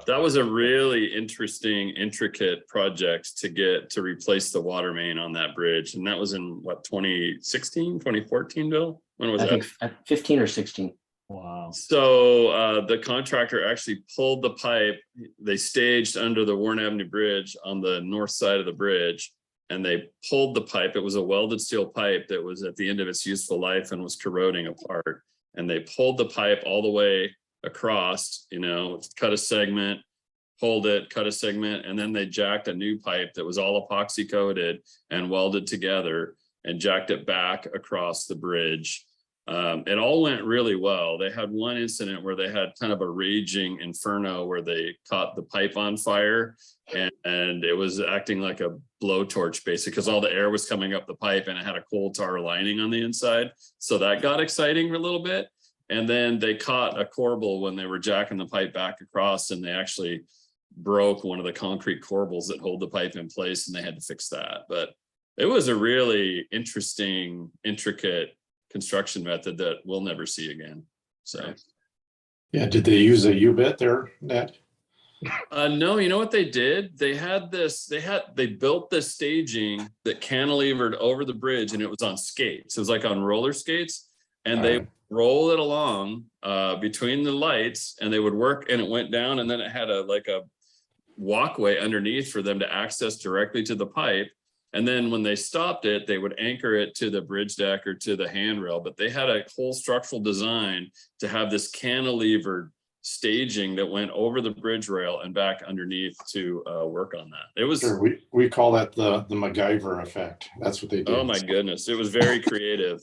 That was a really interesting, intricate project to replace the water main on that bridge. And that was in what, 2016, 2014, Bill? When was I that? think 15 or 16. Wow. So the contractor actually pulled the pipe. They staged under the Warren Avenue Bridge on the north side of the bridge, and they pulled the pipe. It was a welded steel pipe that was at the end of its useful life and was corroding apart. And they pulled the pipe all the way across, cut a segment, pulled it, cut a segment, and then they jacked a new pipe that was all epoxy coated and welded together and jacked it back across the bridge. It all went really well. They had one incident where they had kind of a raging inferno where they caught the pipe on fire, and it was acting like a blowtorch basically because all the air was coming up the pipe and it had a coal tar lining on the inside. So that got exciting a little bit. And then they caught a corbel when they were jacking the pipe back across, and they actually broke one of the concrete corbels that hold the pipe in place, and they had to fix that. But it was a really interesting, intricate construction method that we'll never see again. So Yeah, did they use a U-bit there, Ned? no, you know what they did? They built this staging that cantilevered over the bridge, and it was on skates. It was like on roller skates, and they roll it along between the lights, and they would work, and it went down, and then it had a walkway underneath for them to access directly to the pipe. And then when they stopped it, they would anchor it to the bridge deck or to the handrail. But they had a whole structural design to have this cantilevered staging that went over the bridge rail and back underneath to work on that. It was, Sure, we call that the MacGyver effect. That's what they do. oh my goodness, it was very creative.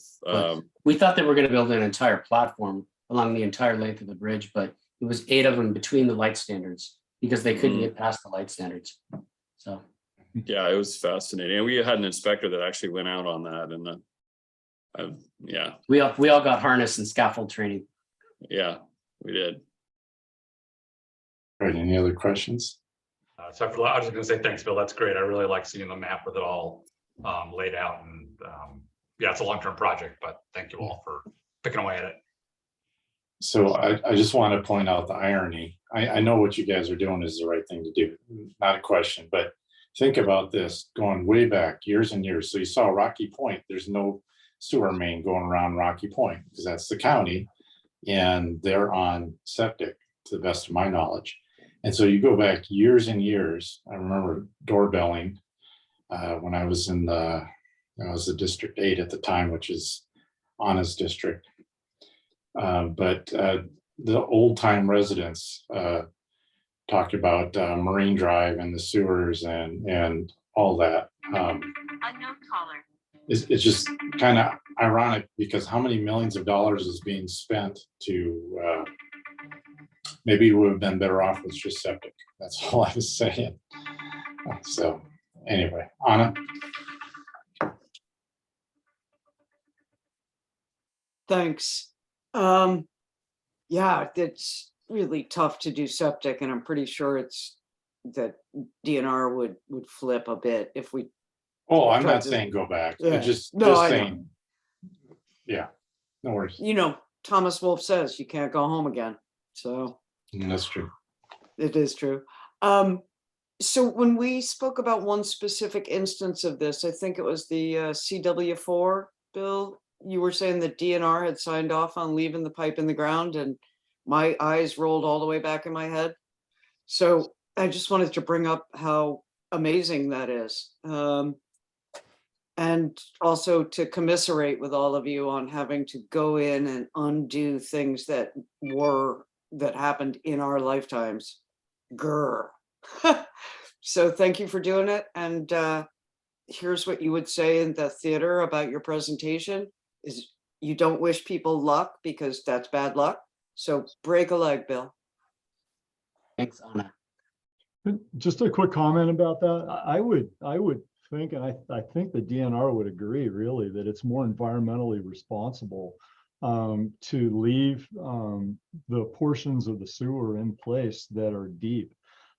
We thought they were going to build an entire platform along the entire length of the bridge, but it was 8 of them between the light standards because they couldn't get past the light standards. So yeah, it was fascinating. And we had an inspector that actually went out on that, and yeah. we all got harness and scaffold training. Yeah, we did. All right, any other questions? So I was just gonna say, thanks, Bill. That's great. I really like seeing the map with it all laid out, and yeah, it's a long-term project, but thank you all for picking away at it. So I just want to point out the irony. I know what you guys are doing is the right thing to do, not a question, but think about this going way back years and years. So you saw Rocky Point, there's no sewer main going around Rocky Point because that's the county, and they're on septic to the best of my knowledge. And so you go back years and years. I remember doorbelling when I was I was the District 8 at the time, which is Anna's district. But the old time residents talked about Marine Drive and the sewers and all that. Unknown caller. It's just kind of ironic because how many millions of dollars is being spent to maybe we would have been better off with just septic. That's all I was saying. So anyway, Anna. Thanks. Yeah, it's really tough to do septic, and I'm pretty sure it's that DNR would flip a bit if we. Oh, I'm tried not to- saying go back. Yeah. Just No, I know. saying. Yeah, no worries. Thomas Wolfe says you can't go home again. So That's true. it is true. So when we spoke about one specific instance of this, I think it was the CW4 bill. You were saying that DNR had signed off on leaving the pipe in the ground, and my eyes rolled all the way back in my head. So I just wanted to bring up how amazing that is. And also to commiserate with all of you on having to go in and undo things that happened in our lifetimes. Grr. So thank you for doing it. And here's what you would say in the theater about your presentation is you don't wish people luck because that's bad luck. So break a leg, Bill. Thanks, Anna. Just a quick comment about that. I would think, and I think the DNR would agree really that it's more environmentally responsible to leave the portions of the sewer in place that are deep.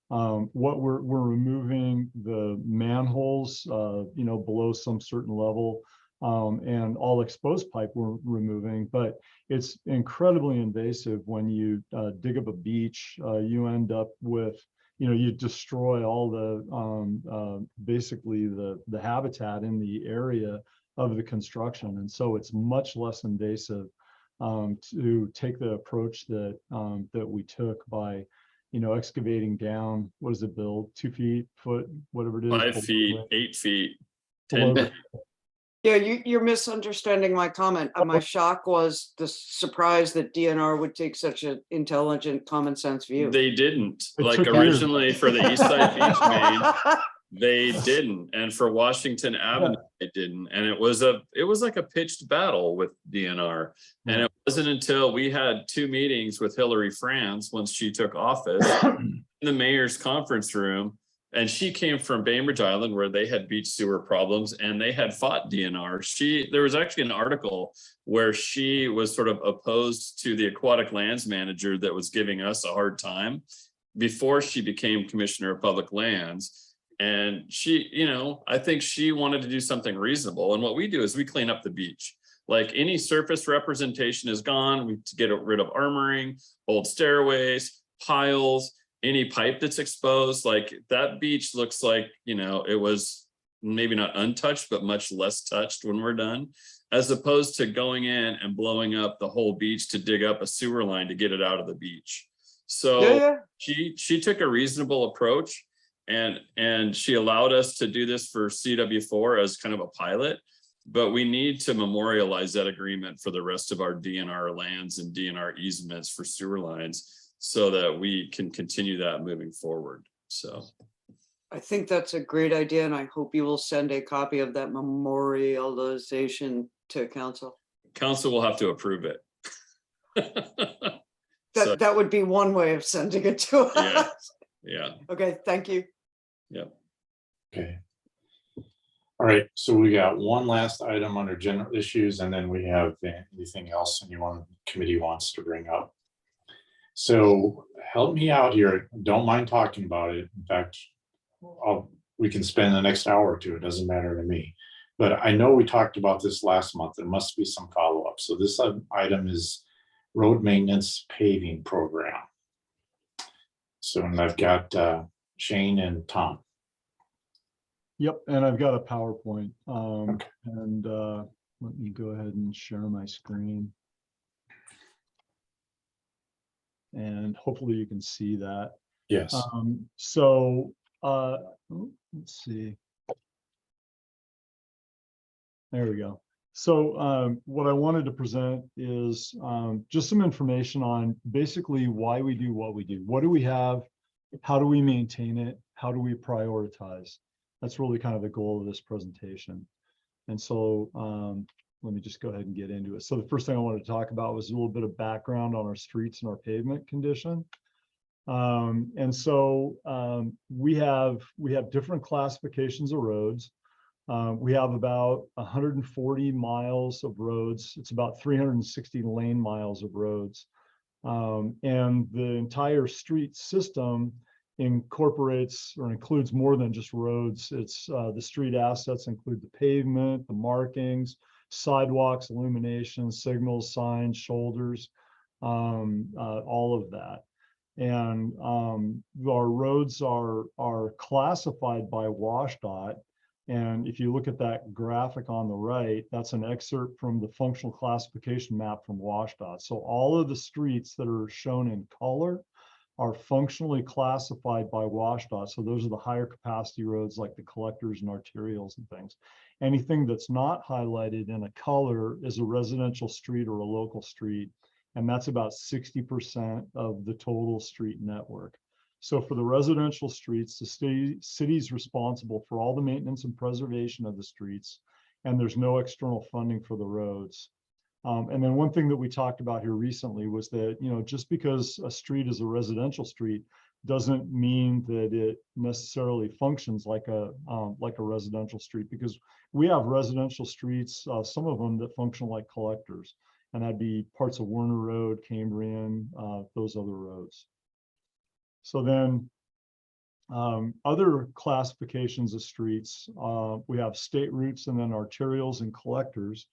What we're removing the manholes, below some certain level and all exposed pipe we're removing, but it's incredibly invasive when you dig up a beach. You end up with, you destroy all the basically the habitat in the area of the construction, and so it's much less invasive to take the approach that that we took by excavating down, what is it, Bill, 2 feet, foot, whatever it is, 5 feet, 8 feet, 10 below feet. Yeah, you're misunderstanding my comment. My shock was the surprise that DNR would take such an intelligent, common sense view. They didn't, It like took years. originally for the East Side Beach main, they didn't, and for Washington Avenue, they didn't, and it was like a pitched battle with DNR. And it wasn't until we had 2 meetings with Hillary France once she took office in the mayor's conference room, and she came from Bainbridge Island where they had beach sewer problems and they had fought DNR. There was actually an article where she was sort of opposed to the aquatic lands manager that was giving us a hard time before she became Commissioner of Public Lands. And she, I think she wanted to do something reasonable. And what we do is we clean up the beach. Like any surface representation is gone. We get rid of armoring, old stairways, piles, any pipe that's exposed. Like that beach looks like, it was maybe not untouched, but much less touched when we're done, as opposed to going in and blowing up the whole beach to dig up a sewer line to get it out of the beach. So she took a reasonable approach. And she allowed us to do this for CW4 as kind of a pilot, but we need to memorialize that agreement for the rest of our DNR lands and DNR easements for sewer lines so that we can continue that moving forward. So I think that's a great idea, and I hope you will send a copy of that memorialization to council. Council will have to approve it. That would be one way of sending it to us. Yeah. Okay, thank you. Yep. Okay. All right, so we got one last item under general issues, and then we have anything else anyone committee wants to bring up. So help me out here. Don't mind talking about it. In fact, we can spend the next hour or two. It doesn't matter to me. But I know we talked about this last month. There must be some follow-up. So this item is road maintenance paving program. So, and I've got Shane and Tom. Yep, and I've got a PowerPoint. Okay. And let me go ahead and share my screen. And hopefully you can see that. Yes. Let's see. There we go. So what I wanted to present is just some information on basically why we do what we do. What do we have? How do we maintain it? How do we prioritize? That's really kind of the goal of this presentation. And so let me just go ahead and get into it. So the first thing I wanted to talk about was a little bit of background on our streets and our pavement condition. And so we have different classifications of roads. We have about 140 miles of roads. It's about 360 lane miles of roads. And the entire street system incorporates or includes more than just roads. It's the street assets include the pavement, the markings, sidewalks, illumination, signals, signs, shoulders, all of that. And our roads are classified by WashDOT. And if you look at that graphic on the right, that's an excerpt from the functional classification map from WashDOT. So all of the streets that are shown in color are functionally classified by WashDOT. So those are the higher capacity roads like the collectors and arterials and things. Anything that's not highlighted in a color is a residential street or a local street. And that's about 60% of the total street network. So for the residential streets, the city is responsible for all the maintenance and preservation of the streets, and there's no external funding for the roads. And then one thing that we talked about here recently was that, just because a street is a residential street doesn't mean that it necessarily functions like a residential street, because we have residential streets, some of them that function like collectors, and that'd be parts of Werner Road, Cambrian, those other roads. So then Other classifications of streets, we have state routes and then arterials and collectors.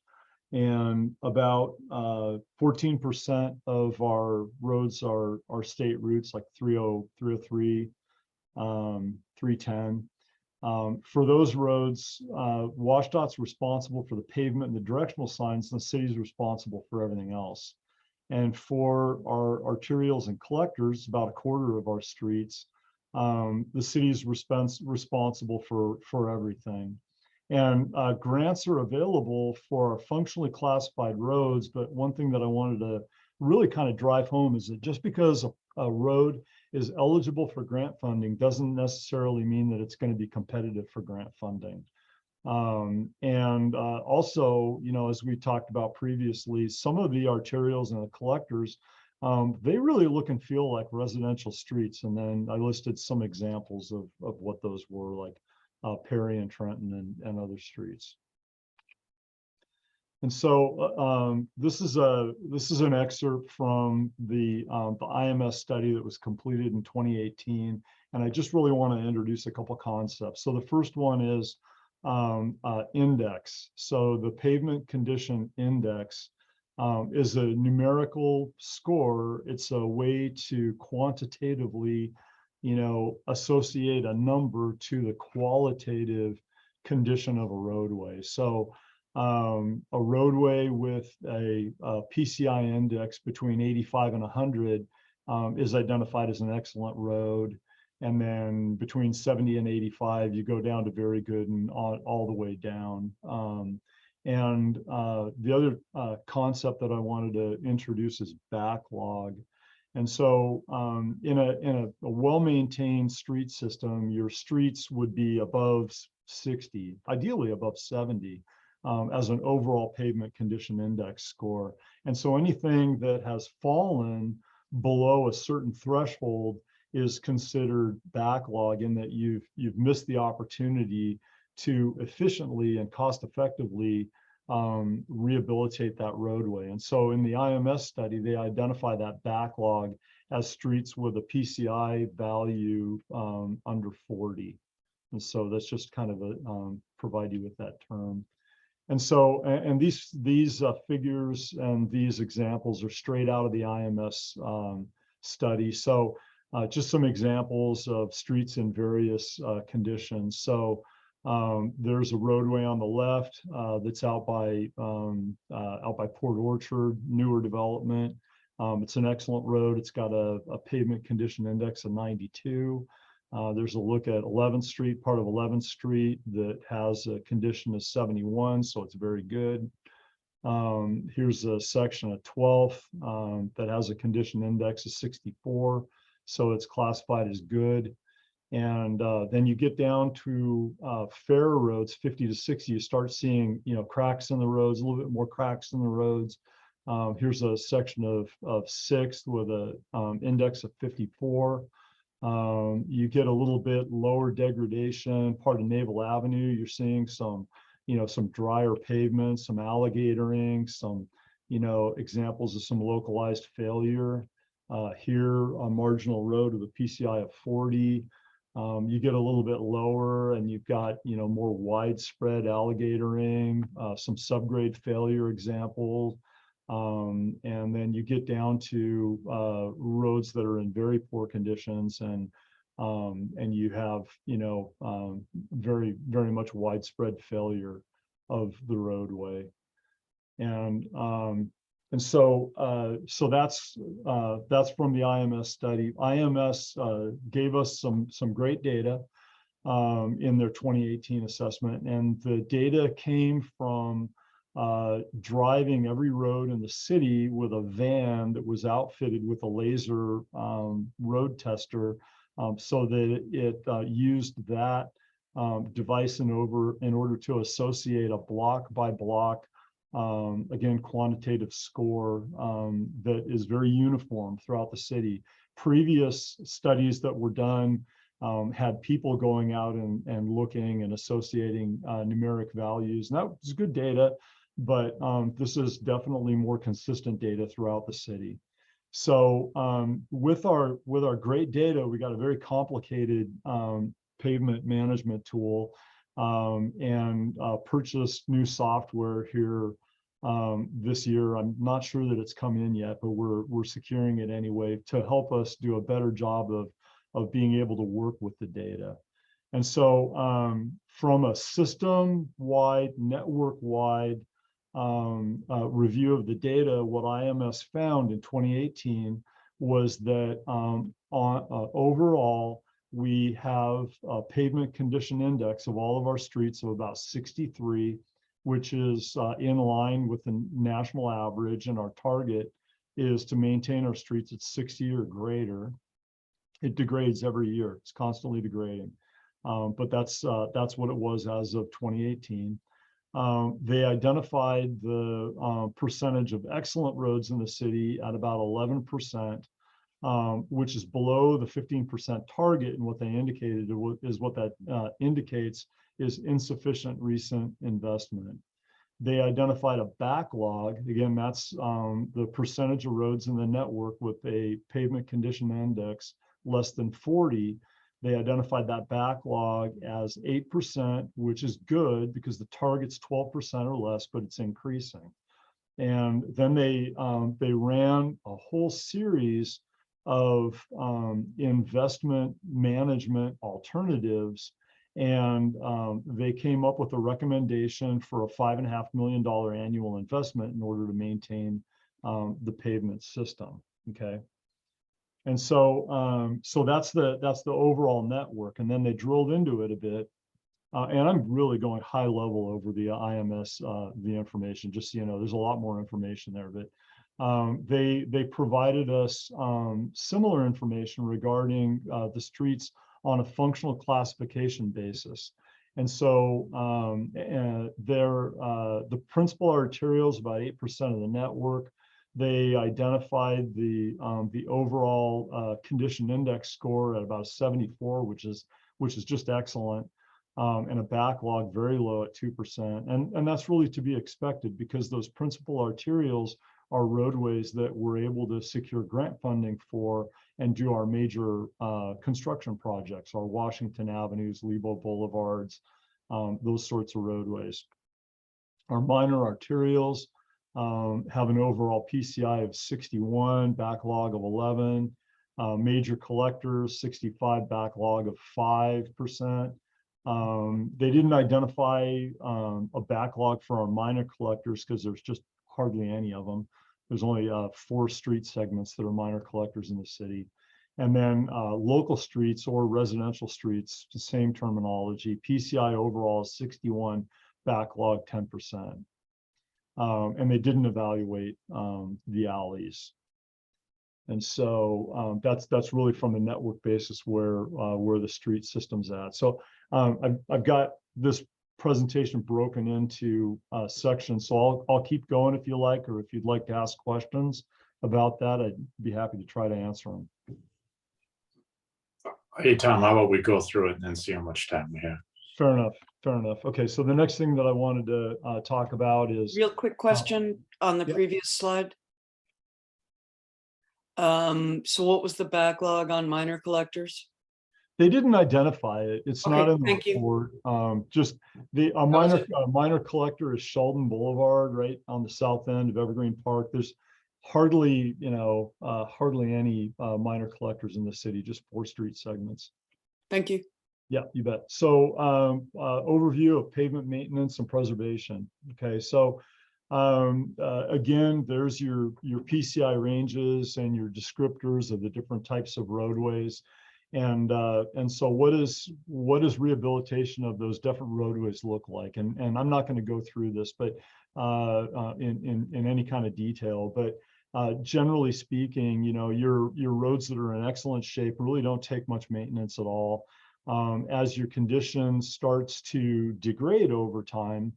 And about 14% of our roads are state routes, like 303, 310. For those roads, WashDOT's responsible for the pavement and the directional signs, and the city's responsible for everything else. And for our arterials and collectors, about a quarter of our streets, the city's responsible for everything. And grants are available for functionally classified roads. But one thing that I wanted to really kind of drive home is that just because a road is eligible for grant funding doesn't necessarily mean that it's going to be competitive for grant funding. Also, you know, as we talked about previously, some of the arterials and the collectors, they really look and feel like residential streets. And then I listed some examples of what those were, like Perry and Trenton and other streets. And so this is an excerpt from the IMS study that was completed in 2018. And I just really want to introduce a couple concepts. So the first one is index. So the pavement condition index is a numerical score. It's a way to quantitatively, you know, associate a number to the qualitative condition of a roadway. So a roadway with a PCI index between 85 and 100 is identified as an excellent road. And then between 70 and 85, you go down to very good and all the way down. The other concept that I wanted to introduce is backlog. And so in a well-maintained street system, your streets would be above 60, ideally above 70. As an overall pavement condition index score. And so anything that has fallen below a certain threshold is considered backlog, in that you've missed the opportunity to efficiently and cost effectively rehabilitate that roadway. And so in the IMS study, they identify that backlog as streets with a PCI value under 40. And so that's just kind of a provide you with that term. And so, and these figures and these examples are straight out of the IMS study. So just some examples of streets in various conditions. So there's a roadway on the left that's out by Port Orchard, newer development. It's an excellent road. It's got a pavement condition index of 92. There's a look at 11th Street, part of 11th Street, that has a condition of 71, so it's very good. Here's a section of 12th that has a condition index of 64, so it's classified as good. And then you get down to fair roads, 50 to 60, you start seeing, you know, cracks in the roads, a little bit more cracks in the roads. Here's a section of 6th with an index of 54. You get a little bit lower degradation, part of Naval Avenue. You're seeing some, you know, some drier pavement, some alligatoring, some, you know, examples of some localized failure. Here on Marginal Road with a PCI of 40, you get a little bit lower and you've got, you know, more widespread alligatoring, some subgrade failure examples. And then you get down to roads that are in very poor conditions, and you have, you know, very much widespread failure of the roadway. And so that's from the IMS study. IMS gave us some great data in their 2018 assessment, and the data came from driving every road in the city with a van that was outfitted with a laser road tester, so that it used that device in order to associate a block by block, again, quantitative score that is very uniform throughout the city. Previous studies that were done had people going out and looking and associating numeric values, and that was good data. But this is definitely more consistent data throughout the city. So with our great data, we got a very complicated pavement management tool, and purchased new software here this year. I'm not sure that it's come in yet, but we're securing it anyway to help us do a better job of being able to work with the data. And so from a system-wide, network-wide review of the data, what IMS found in 2018 was that overall, we have a pavement condition index of all of our streets of about 63, which is in line with the national average, and our target is to maintain our streets at 60 or greater. It degrades every year. It's constantly degrading. But that's what it was as of 2018. They identified the percentage of excellent roads in the city at about 11%, which is below the 15% target. And what they indicated is what that indicates is insufficient recent investment. They identified a backlog. Again, that's the percentage of roads in the network with a pavement condition index less than 40. They identified that backlog as 8%, which is good because the target's 12% or less, but it's increasing. And then they ran a whole series of investment management alternatives, and they came up with a recommendation for a $5.5 million annual investment in order to maintain the pavement system. Okay. And so, so that's the overall network. And then they drilled into it a bit. And I'm really going high level over the IMS, the information, just so you know, there's a lot more information there. But they provided us similar information regarding the streets on a functional classification basis. And so the principal arterials, about 8% of the network. They identified the overall condition index score at about 74, which is just excellent, and a backlog very low at 2%. And that's really to be expected because those principal arterials are roadways that we're able to secure grant funding for and do our major construction projects, our Washington Avenues, Lebo Boulevards, those sorts of roadways. Our minor arterials have an overall PCI of 61, backlog of 11, major collectors, 65, backlog of 5%. They didn't identify a backlog for our minor collectors because there's just hardly any of them. There's only 4 street segments that are minor collectors in the city. And then local streets or residential streets, the same terminology, PCI overall is 61, backlog 10%. And they didn't evaluate the alleys. And so that's really from a network basis where the street system's at. So I've got this presentation broken into sections. So I'll keep going if you like, or if you'd like to ask questions about that, I'd be happy to try to answer them. Hey, Tom, how about we go through it and then see how much time we have? Fair enough. Fair enough. Okay, so the next thing that I wanted to talk about is Real quick question on the yeah. previous slide. So what was the backlog on minor collectors? they didn't identify it. It's not Okay, in the thank you. report. Just the minor collector is Sheldon Boulevard, right on the south end of Evergreen Park. There's hardly, hardly any minor collectors in the city, just 4 street segments. Thank you. Yeah, you bet. So overview of pavement maintenance and preservation. Okay, so again, there's your PCI ranges and your descriptors of the different types of roadways. And so what is rehabilitation of those different roadways look like? And I'm not going to go through this, but in any kind of detail, but generally speaking, your roads that are in excellent shape really don't take much maintenance at all. As your condition starts to degrade over time,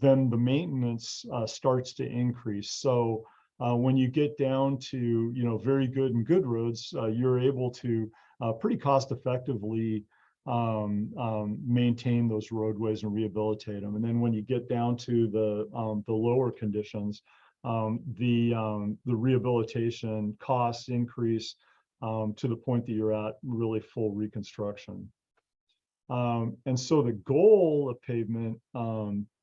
then the maintenance starts to increase. So when you get down to very good and good roads, you're able to pretty cost effectively maintain those roadways and rehabilitate them. And then when you get down to the lower conditions, the rehabilitation costs increase to the point that you're at really full reconstruction. And so the goal of pavement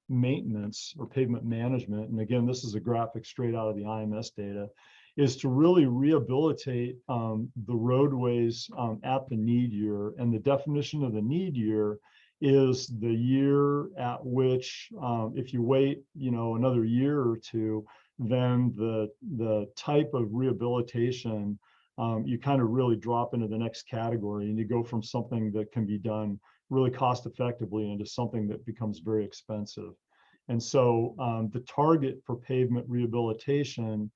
maintenance or pavement management, and again, this is a graphic straight out of the IMS data, is to really rehabilitate the roadways at the need year. And the definition of the need year is the year at which, if you wait, another year or two, then the type of rehabilitation, you kind of really drop into the next category, and you go from something that can be done really cost effectively into something that becomes very expensive. And so the target for pavement rehabilitation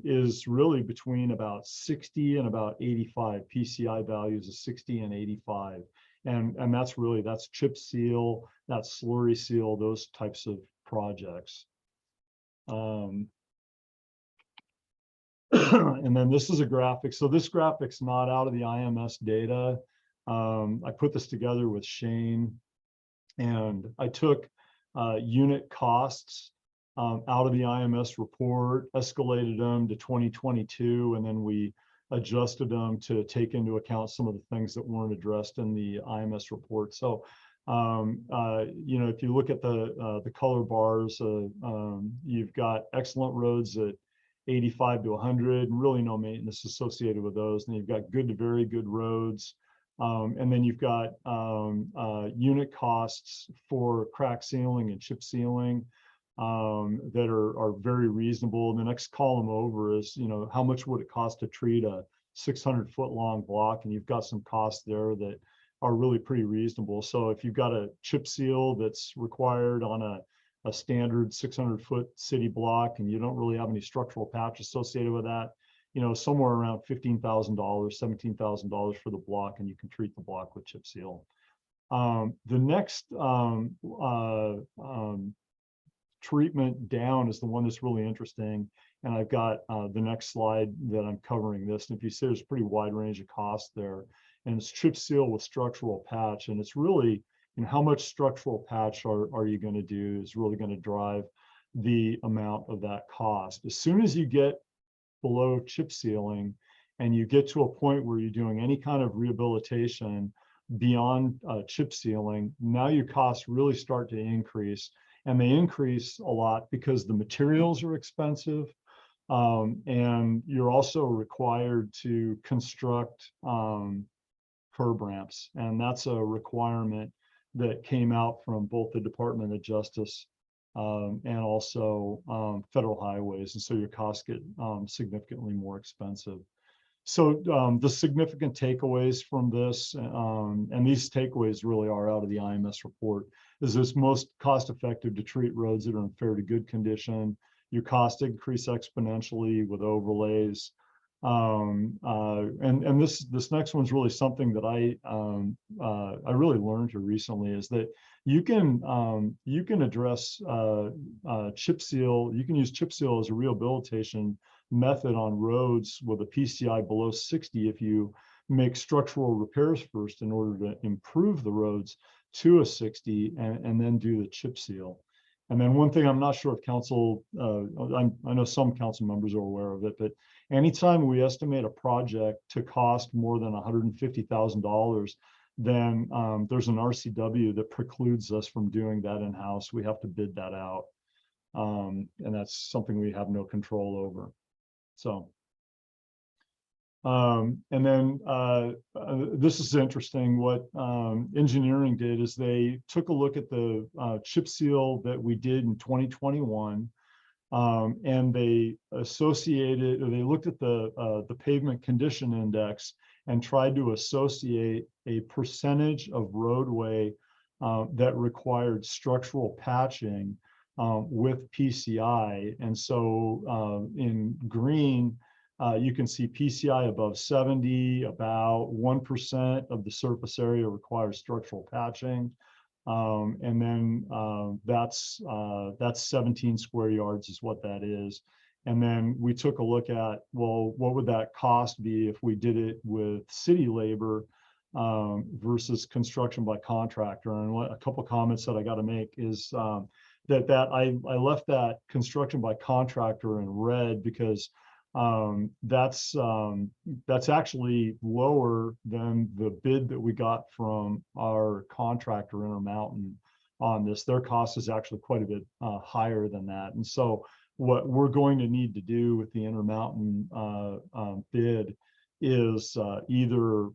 is really between about 60 and about 85 PCI values of 60 and 85. And that's chip seal, that's slurry seal, those types of projects. And then this is a graphic. So this graphic's not out of the IMS data. I put this together with Shane, and I took unit costs out of the IMS report, escalated them to 2022, and then we adjusted them to take into account some of the things that weren't addressed in the IMS report. So, if you look at the color bars, you've got excellent roads at 85 to 100, and really no maintenance associated with those. And you've got good to very good roads. And then you've got unit costs for crack sealing and chip sealing that are very reasonable. The next column over is, how much would it cost to treat a 600-foot long block? And you've got some costs there that are really pretty reasonable. So if you've got a chip seal that's required on a standard 600-foot city block, and you don't really have any structural patch associated with that, somewhere around $15,000, $17,000 for the block, and you can treat the block with chip seal. The next treatment down is the one that's really interesting. And I've got the next slide that I'm covering this. And if you see, there's a pretty wide range of costs there. And it's chip seal with structural patch. And it's really, how much structural patch are you going to do is really going to drive the amount of that cost. As soon as you get below chip sealing and you get to a point where you're doing any kind of rehabilitation beyond chip sealing, now your costs really start to increase. And they increase a lot because the materials are expensive, and you're also required to construct curb ramps. And that's a requirement that came out from both the Department of Justice and also federal highways. And so your costs get significantly more expensive. So the significant takeaways from this, and these takeaways really are out of the IMS report, is it's most cost effective to treat roads that are in fair to good condition. Your costs increase exponentially with overlays. And this next one's really something that I really learned here recently, is that you can address chip seal. You can use chip seal as a rehabilitation method on roads with a PCI below 60 if you make structural repairs first in order to improve the roads to a 60 and then do the chip seal. And then one thing I'm not sure if council, I know some council members are aware of it, but anytime we estimate a project to cost more than $150,000, then there's an RCW that precludes us from doing that in-house. We have to bid that out. And that's something we have no control over. So, and then this is interesting. What engineering did is they took a look at the chip seal that we did in 2021, and they associated, or they looked at the pavement condition index and tried to associate a percentage of roadway that required structural patching with PCI. And so in green, you can see PCI above 70, about 1% of the surface area requires structural patching. And then that's 17 square yards is what that is. And then we took a look at, well, what would that cost be if we did it with city labor versus construction by contractor? And a couple of comments that I got to make is I left that construction by contractor in red because that's actually lower than the bid that we got from our contractor Intermountain on this. Their cost is actually quite a bit higher than that. And so what we're going to need to do with the Intermountain bid is either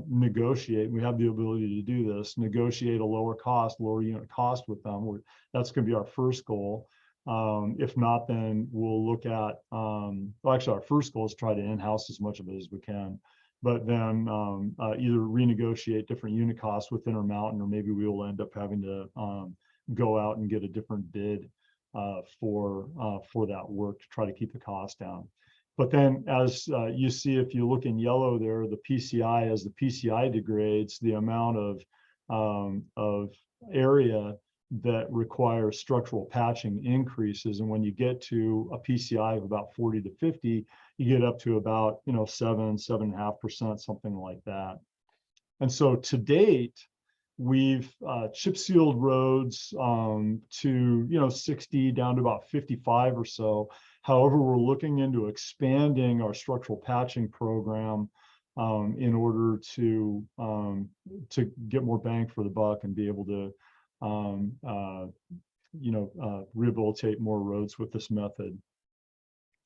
negotiate, we have the ability to do this, negotiate a lower unit cost with them. That's going to be our first goal. If not, then we'll look at, well, actually our first goal is try to in-house as much of it as we can, but then either renegotiate different unit costs with Intermountain, or maybe we will end up having to go out and get a different bid for that work to try to keep the cost down. But then as you see, if you look in yellow there, the PCI, as the PCI degrades, the amount of area that requires structural patching increases. And when you get to a PCI of about 40 to 50, you get up to about, 7.5%, something like that. And so to date, we've chip sealed roads to 60 down to about 55 or so. However, we're looking into expanding our structural patching program in order to get more bang for the buck and be able to rehabilitate more roads with this method.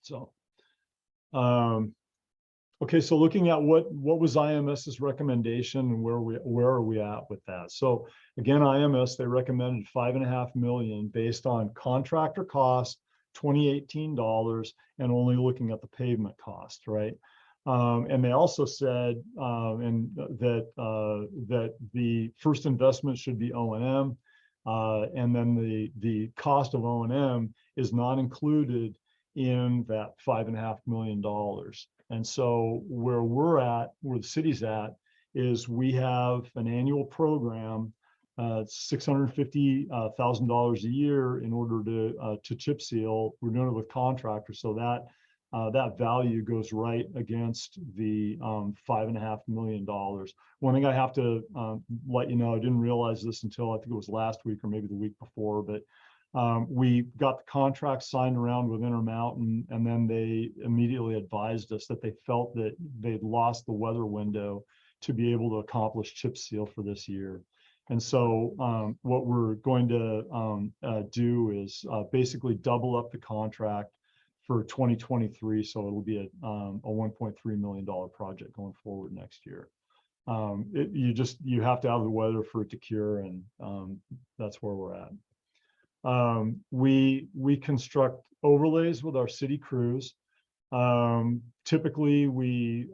So okay, so looking at what was IMS's recommendation and where are we at with that? So again, IMS, they recommended $5.5 million based on contractor cost, 2018 dollars, and only looking at the pavement cost, right? And they also said that the first investment should be O&M, and then the cost of O&M is not included in that $5.5 million. And so where the city's at, is we have an annual program, $650,000 a year in order to chip seal. We're doing it with contractors, so that value goes right against the $5.5 million. One thing I have to let you know, I didn't realize this until I think it was last week or maybe the week before, but we got the contract signed around with Intermountain, and then they immediately advised us that they felt that they'd lost the weather window to be able to accomplish chip seal for this year. And so what we're going to do is basically double up the contract for 2023. So it'll be a $1.3 million project going forward next year. You have to have the weather for it to cure, and that's where we're at. We construct overlays with our city crews. Typically we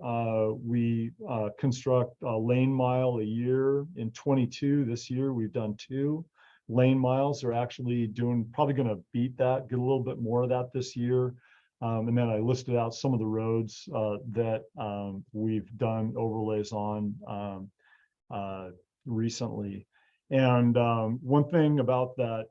construct a lane mile a year. In 22, this year, we've done 2 lane miles. They're actually probably going to beat that, get a little bit more of that this year. And then I listed out some of the roads that we've done overlays on recently. And one thing about that,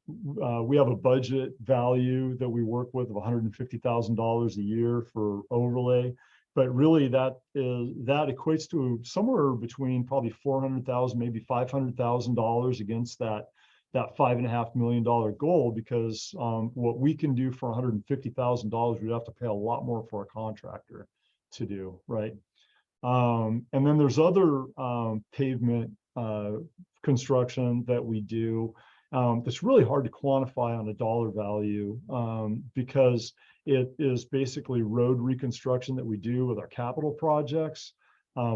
we have a budget value that we work with of $150,000 a year for overlay, but really that equates to somewhere between probably $400,000, maybe $500,000 against that $5.5 million goal, because what we can do for $150,000, we'd have to pay a lot more for a contractor to do, right? And then there's other pavement construction that we do that's really hard to quantify on a dollar value, because it is basically road reconstruction that we do with our capital projects.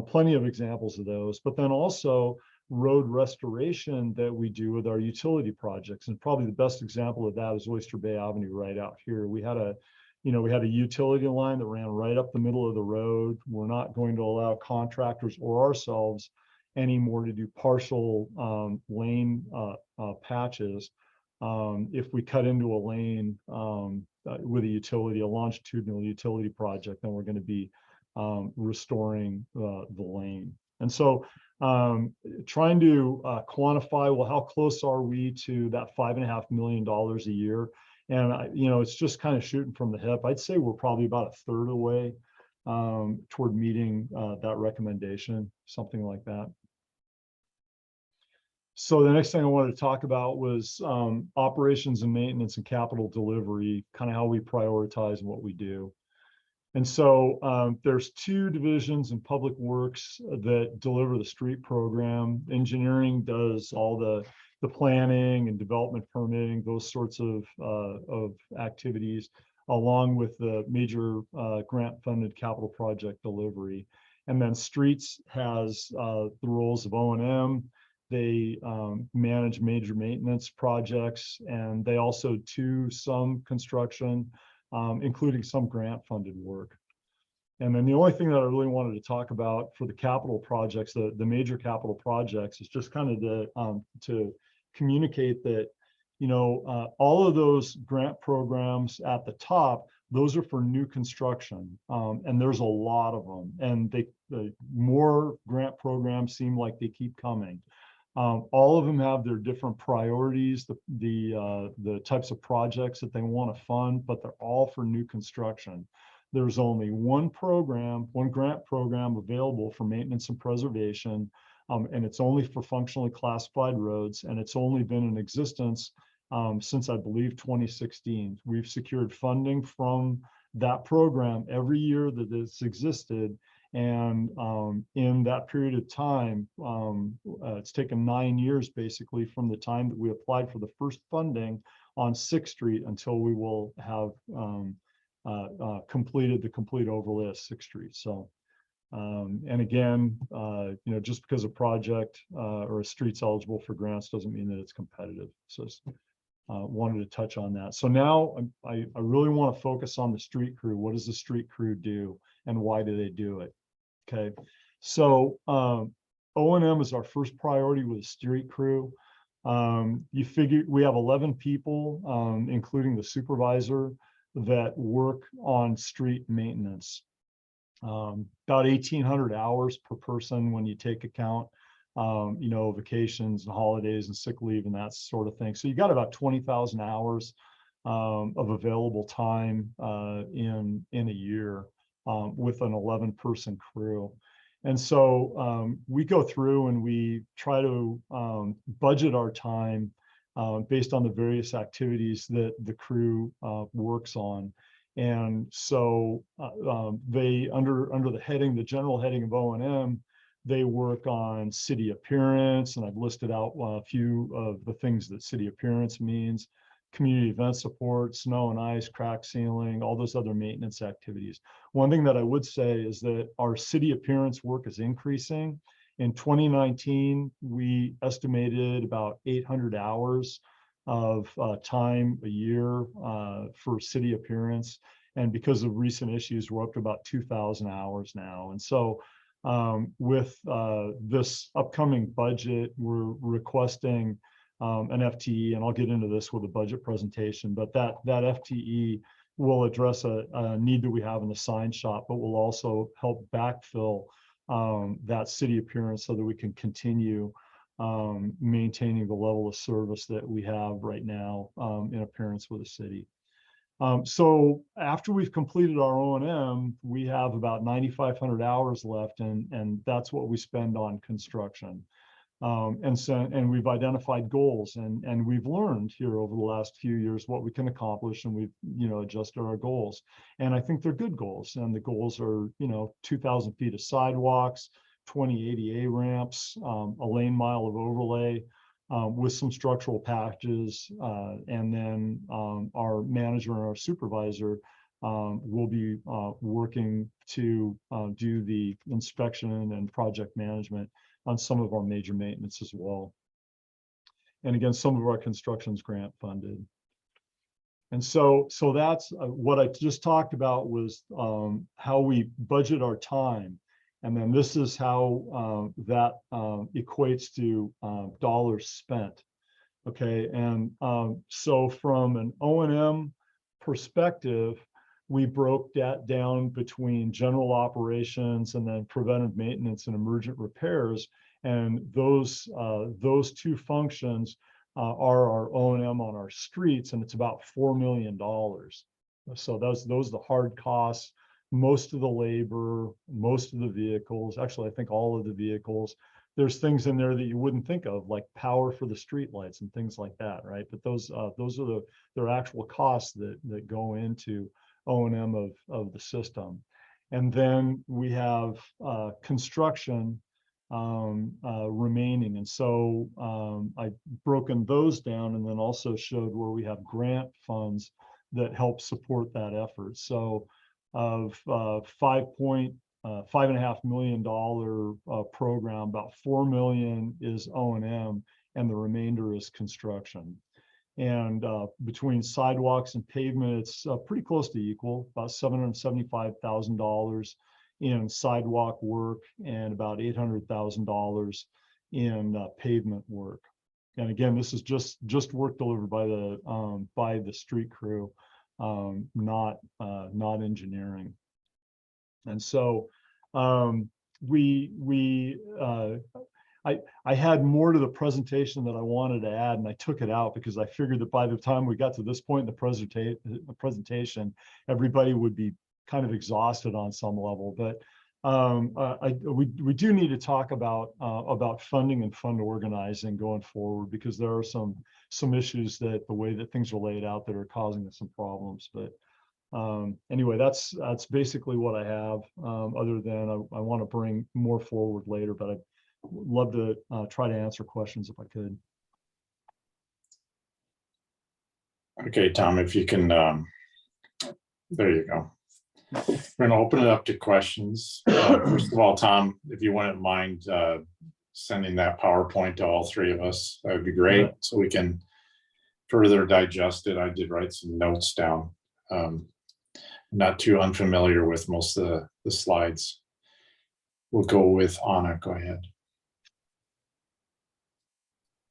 Plenty of examples of those, but then also road restoration that we do with our utility projects. And probably the best example of that is Oyster Bay Avenue right out here. We had a utility line that ran right up the middle of the road. We're not going to allow contractors or ourselves anymore to do partial lane patches. If we cut into a lane with a longitudinal utility project, then we're going to be restoring the lane. And so trying to quantify, well, how close are we to that $5.5 million a year? And it's just kind of shooting from the hip. I'd say we're probably about a third away toward meeting that recommendation, something like that. So the next thing I wanted to talk about was operations and maintenance and capital delivery, kind of how we prioritize what we do. And so there's two divisions in Public Works that deliver the street program. Engineering does all the planning and development permitting, those sorts of activities, along with the major grant-funded capital project delivery. And then Streets has the roles of O&M. They manage major maintenance projects, and they also do some construction, including some grant-funded work. And then the only thing that I really wanted to talk about for the capital projects, the major capital projects, is just kind of to communicate that, you know, all of those grant programs at the top, those are for new construction, and there's a lot of them. And the more grant programs seem like they keep coming. All of them have their different priorities, the types of projects that they want to fund, but they're all for new construction. There's only one grant program available for maintenance and preservation, and it's only for functionally classified roads, and it's only been in existence since, I believe, 2016. We've secured funding from that program every year that it's existed. And in that period of time, it's taken 9 years basically from the time that we applied for the first funding on 6th Street until we will have completed the complete overlay of 6th Street. So, and again, you know, just because a project or a street's eligible for grants doesn't mean that it's competitive. So wanted to touch on that. So now I really want to focus on the street crew. What does the street crew do and why do they do it? Okay, so O&M is our first priority with the street crew. You figure we have 11 people, including the supervisor, that work on street maintenance. About 1,800 hours per person when you take account, you know, vacations and holidays and sick leave and that sort of thing. So you got about 20,000 hours of available time in a year. With an 11-person crew. And so we go through and we try to budget our time based on the various activities that the crew works on. And so they, under the general heading of O&M, they work on city appearance, and I've listed out a few of the things that city appearance means: community event support, snow and ice, crack sealing, all those other maintenance activities. One thing that I would say is that our city appearance work is increasing. In 2019, we estimated about 800 hours of time a year for city appearance. And because of recent issues, we're up to about 2,000 hours now. And so with this upcoming budget, we're requesting an FTE, and I'll get into this with a budget presentation, but that FTE will address a need that we have in the sign shop, but will also help backfill that city appearance so that we can continue maintaining the level of service that we have right now in appearance with the city. So after we've completed our O&M, we have about 9,500 hours left, and that's what we spend on construction. And we've identified goals, and we've learned here over the last few years what we can accomplish, and we've, you know, adjusted our goals. And I think they're good goals. And the goals are, you know, 2,000 feet of sidewalks, 20 ADA ramps, a lane mile of overlay with some structural patches, and then our manager and our supervisor will be working to do the inspection and project management on some of our major maintenance as well. And again, some of our construction's grant funded. And so that's what I just talked about was how we budget our time. And then this is how that equates to dollars spent. Okay, and so from an O&M perspective, we broke that down between general operations and then preventive maintenance and emergent repairs. And those two functions are our O&M on our streets, and it's about $4 million. So those are the hard costs, most of the labor, most of the vehicles, actually I think all of the vehicles, there's things in there that you wouldn't think of, like power for the streetlights and things like that, right? But those are their actual costs that go into O&M of the system. And then we have construction remaining. And so I've broken those down and then also showed where we have grant funds that help support that effort. So of $5.5 million program, about $4 million is O&M and the remainder is construction. And between sidewalks and pavement, it's pretty close to equal, about $775,000 in sidewalk work and about $800,000 in pavement work. And again, this is just work delivered by the street crew, not engineering. And so I had more to the presentation that I wanted to add, and I took it out because I figured that by the time we got to this point in the presentation, everybody would be kind of exhausted on some level. But we do need to talk about funding and fund organizing going forward, because there are some issues that the way that things are laid out that are causing us some problems. But anyway, that's basically what I have, other than I want to bring more forward later, but I'd love to try to answer questions if I could. Okay, Tom, if you can, there you go. We're gonna open it up to questions. First of all, Tom, if you wouldn't mind sending that PowerPoint to all three of us, that would be great, so we can further digest it. I did write some notes down. Not too unfamiliar with most of the slides. We'll go with Anna. Go ahead.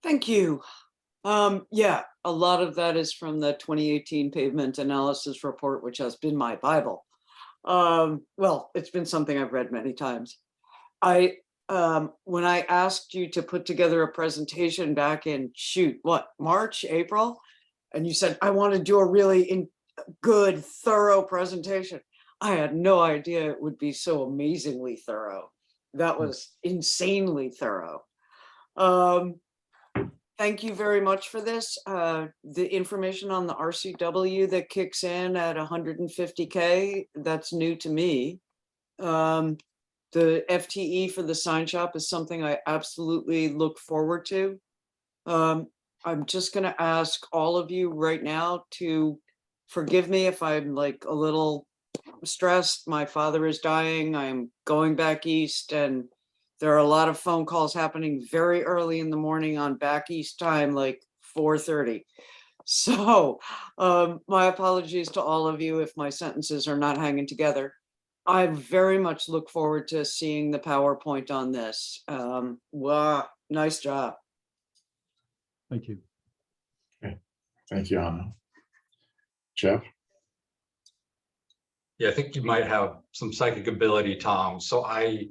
Thank you. Yeah, a lot of that is from the 2018 pavement analysis report, which has been my Bible. Well, it's been something I've read many times. When I asked you to put together a presentation back in, March, April, and you said, I want to do a really good, thorough presentation. I had no idea it would be so amazingly thorough. That was insanely thorough. Thank you very much for this. The information on the RCW that kicks in at 150K, that's new to me. The FTE for the sign shop is something I absolutely look forward to. I'm just going to ask all of you right now to forgive me if I'm like a little stressed. My father is dying. I'm going back east, and there are a lot of phone calls happening very early in the morning on back east time, like 4:30. So my apologies to all of you if my sentences are not hanging together. I very much look forward to seeing the PowerPoint on this. Wow, nice job. Thank you. Okay, thank you, Anna. Jeff? Yeah, I think you might have some psychic ability, Tom. So I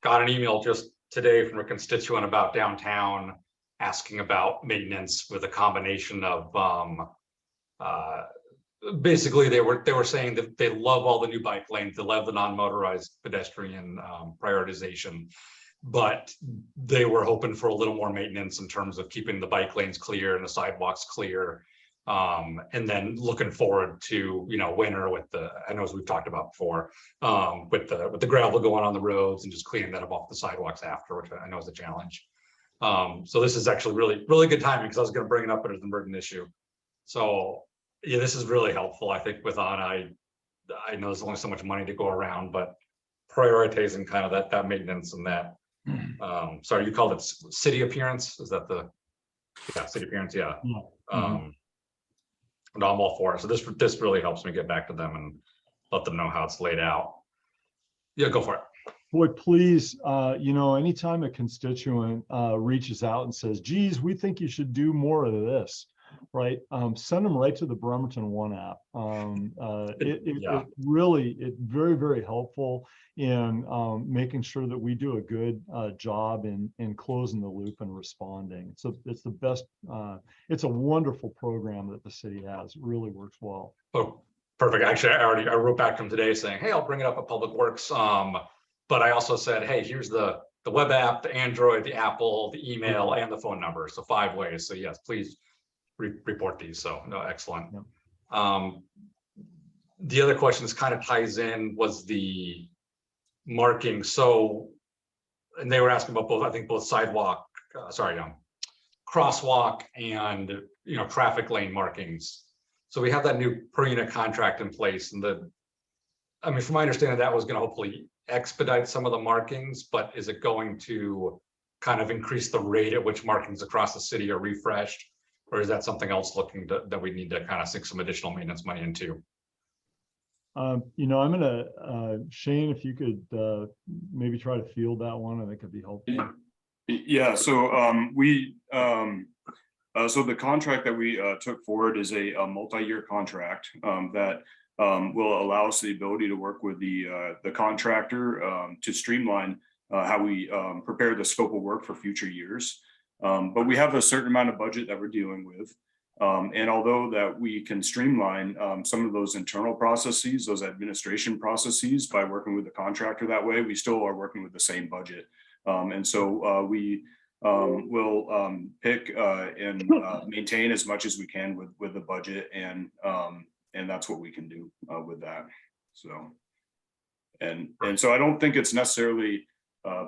got an email just today from a constituent about downtown asking about maintenance with a combination of basically they were saying that they love all the new bike lanes, they love the non-motorized pedestrian prioritization, but they were hoping for a little more maintenance in terms of keeping the bike lanes clear and the sidewalks clear. And then looking forward to, winter with I know as we've talked about before, with the gravel going on the roads and just cleaning that up off the sidewalks after, which I know is a challenge. So this is actually really, really good timing, because I was going to bring it up as an emergent issue. So yeah, this is really helpful. I think with Anna, I know there's only so much money to go around, but prioritizing kind of that maintenance and that, sorry, you called it city appearance. Is that city appearance? Yeah. No, I'm all for it. So this really helps me get back to them and let them know how it's laid out. Yeah, go for it. Boy, please, anytime a constituent reaches out and says, geez, we think you should do more of this, right? Send them right to the Bremerton One app. It really, very, very helpful in making sure that we do a good job in closing the loop and responding. So it's the best, it's a wonderful program that the city has. It really works well. Oh, perfect. Actually, I wrote back to him today saying, hey, I'll bring it up at Public Works. But I also said, hey, here's the the web app, the Android, the Apple, the email, and the phone number. So 5 ways. So yes, please report these. So no, excellent. Yeah. The other question this kind of ties in was the marking. So, and they were asking about both, I think both sidewalk, crosswalk and, traffic lane markings. So we have that new per unit contract in place, and from my understanding, that was going to hopefully expedite some of the markings, but is it going to kind of increase the rate at which markings across the city are refreshed? Or is that something else that we need to kind of sink some additional maintenance money into? I'm gonna, Shane, if you could maybe try to field that one, I think it'd be helpful. Yeah, so so the contract that we took forward is a multi-year contract that will allow us the ability to work with the contractor to streamline how we prepare the scope of work for future years. But we have a certain amount of budget that we're dealing with. And although that we can streamline some of those internal processes, those administration processes by working with the contractor that way, we still are working with the same budget. And so we will pick and maintain as much as we can with the budget, and that's what we can do with that. So, and so I don't think it's necessarily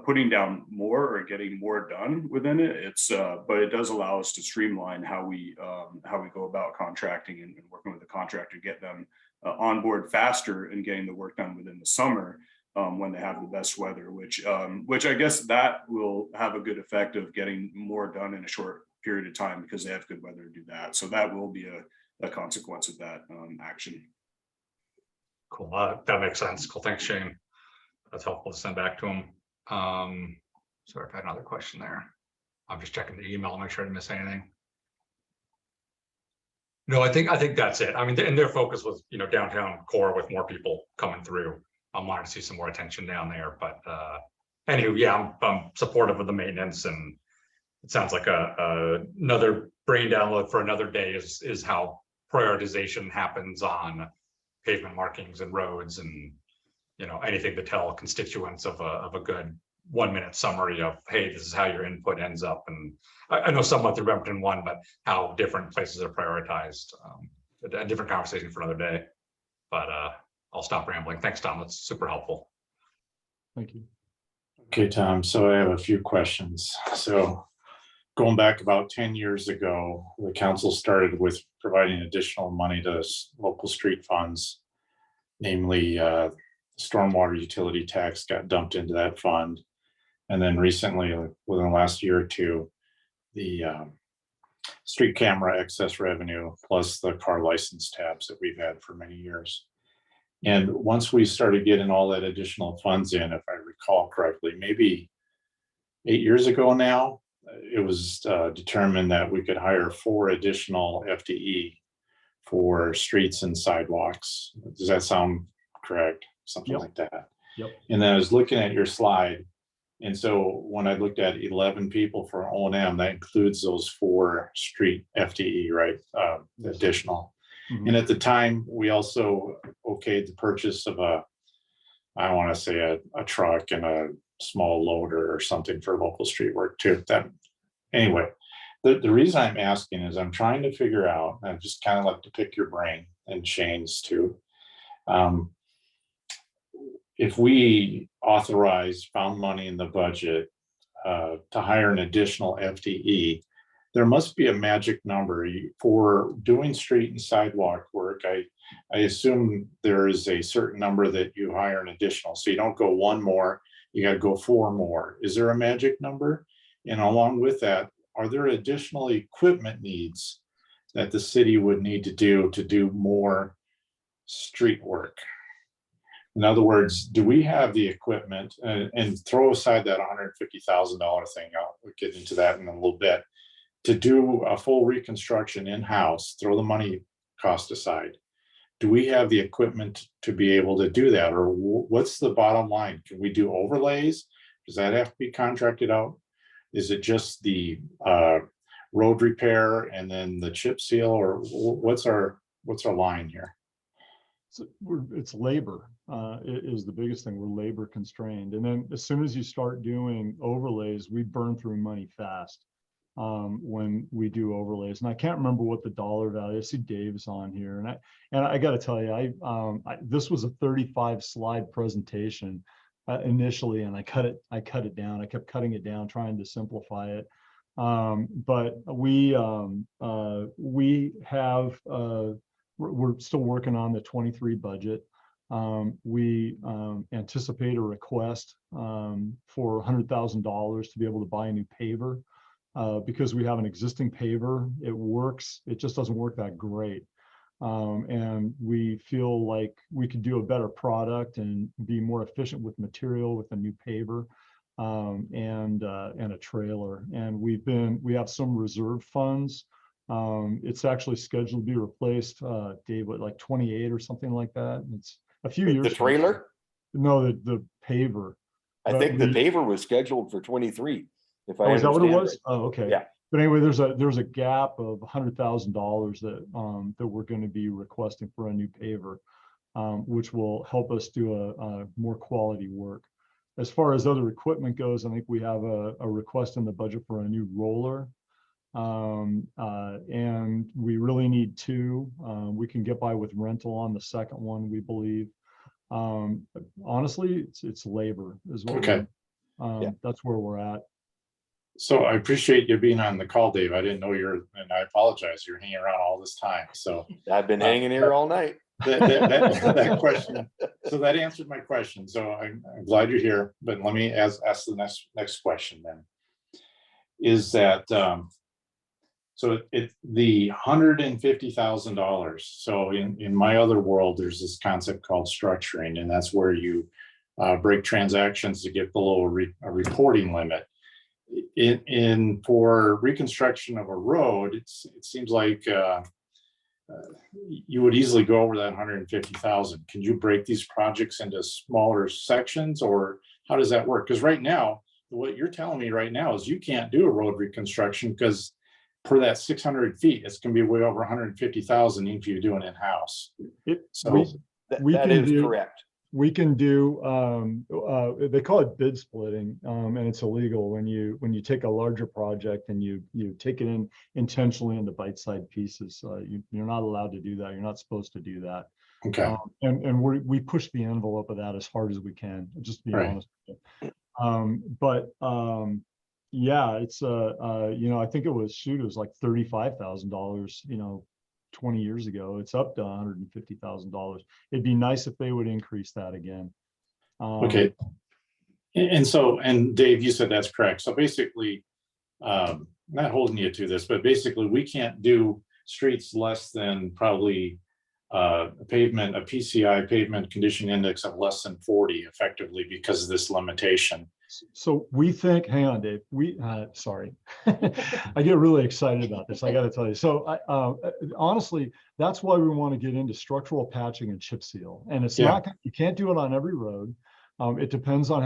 putting down more or getting more done within it. It's but it does allow us to streamline how we go about contracting and working with the contractor, get them on board faster and getting the work done within the summer when they have the best weather, which I guess that will have a good effect of getting more done in a short period of time because they have good weather to do that. So that will be a consequence of that action. Cool. That makes sense. Cool. Thanks, Shane. That's helpful to send back to him. Sorry, I had another question there. I'm just checking the email to make sure I didn't miss anything. No, I think that's it. I mean, and their focus was, downtown core with more people coming through. I wanted to see some more attention down there, but anyway, yeah, I'm supportive of the maintenance, and it sounds like another brain download for another day is how prioritization happens on pavement markings and roads, and anything to tell constituents of a good 1-minute summary of, hey, this is how your input ends up. And I know somewhat through Brampton 1, but how different places are prioritized. A different conversation for another day. But I'll stop rambling. Thanks, Tom. That's super helpful. Thank you. Okay, Tom. So I have a few questions. So going back about 10 years ago, the council started with providing additional money to local street funds, namely stormwater utility tax got dumped into that fund. And then recently, within the last year or two, the street camera excess revenue plus the car license tabs that we've had for many years. And once we started getting all that additional funds in, if I recall correctly, maybe 8 years ago now, it was determined that we could hire 4 additional FTE for streets and sidewalks. Does that sound correct? Something Yep. like that. Yep. And then I was looking at your slide. And so when I looked at 11 people for O&M, that includes those 4 street FTE, right? Additional. Mhm. And at the time, we also okayed the purchase of I want to say a truck and a small loader or something for local street work too. Anyway, the reason I'm asking is I'm trying to figure out, and I just kind of like to pick your brain and Shane's too. If we found money in the budget to hire an additional FTE, there must be a magic number for doing street and sidewalk work. I assume there is a certain number that you hire an additional. So you don't go 1 more, you got to go 4 more. Is there a magic number? And along with that, are there additional equipment needs that the city would need to do more street work? In other words, do we have the equipment, and throw aside that $150,000 thing, we'll get into that in a little bit, to do a full reconstruction in-house, throw the money cost aside. Do we have the equipment to be able to do that? Or what's the bottom line? Can we do overlays? Does that have to be contracted out? Is it just the road repair and then the chip seal, or what's our line here? it's labor is the biggest thing. We're labor constrained. And then as soon as you start doing overlays, we burn through money fast when we do overlays. And I can't remember what the dollar value. I see Dave's on here, and I got to tell you, this was a 35 slide presentation initially, and I cut it down. I kept cutting it down, trying to simplify it. But we have we're still working on the 23 budget. We anticipate a request for $100,000 to be able to buy a new paver because we have an existing paver. It works, it just doesn't work that great. And we feel like we could do a better product and be more efficient with material with a new paver and a trailer. And we have some reserve funds. It's actually scheduled to be replaced, Dave, what, like 28 or something like that. It's a few years. The trailer? No, the paver. I think the paver was scheduled for 23. If I is that what it was? right. Oh, okay. Yeah. But anyway, there's a gap of $100,000 that we're going to be requesting for a new paver, which will help us do a more quality work. As far as other equipment goes, I think we have a request in the budget for a new roller. And we really need two. We can get by with rental on the second one, we believe. Honestly, it's labor is what Okay. That's where we're at. So I appreciate you being on the call, Dave. I didn't know and I apologize, you're hanging around all this time. So I've been hanging here all night. that question, so that answered my question. So I'm glad you're here, but let me ask the next question then. Is that, so the $150,000. So in my other world, there's this concept called structuring, and that's where you break transactions to get below a reporting limit. For reconstruction of a road, it seems like you would easily go over that 150,000. Can you break these projects into smaller sections, or how does that work? Because right now, what you're telling me right now is you can't do a road reconstruction because for that 600 feet, it's going to be way over 150,000 if you do it in-house. So that is correct. We can do they call it bid splitting, and it's illegal when you take a larger project and you take it in intentionally into bite-sized pieces. You're not allowed to do that. You're not supposed to do that. Okay. And we push the envelope of that as hard as we can, just to be honest with you. Yeah, it's I think it was like $35,000, 20 years ago. It's up to $150,000. It'd be nice if they would increase that again. Okay. And Dave, you said that's correct. So basically, not holding you to this, but basically we can't do streets less than probably a PCI pavement condition index of less than 40 effectively because of this limitation. So we think, hang on, Dave, sorry, I get really excited about this. I got to tell you. So honestly, that's why we want to get into structural patching and chip seal. And it's not, you can't do it on every road. It depends on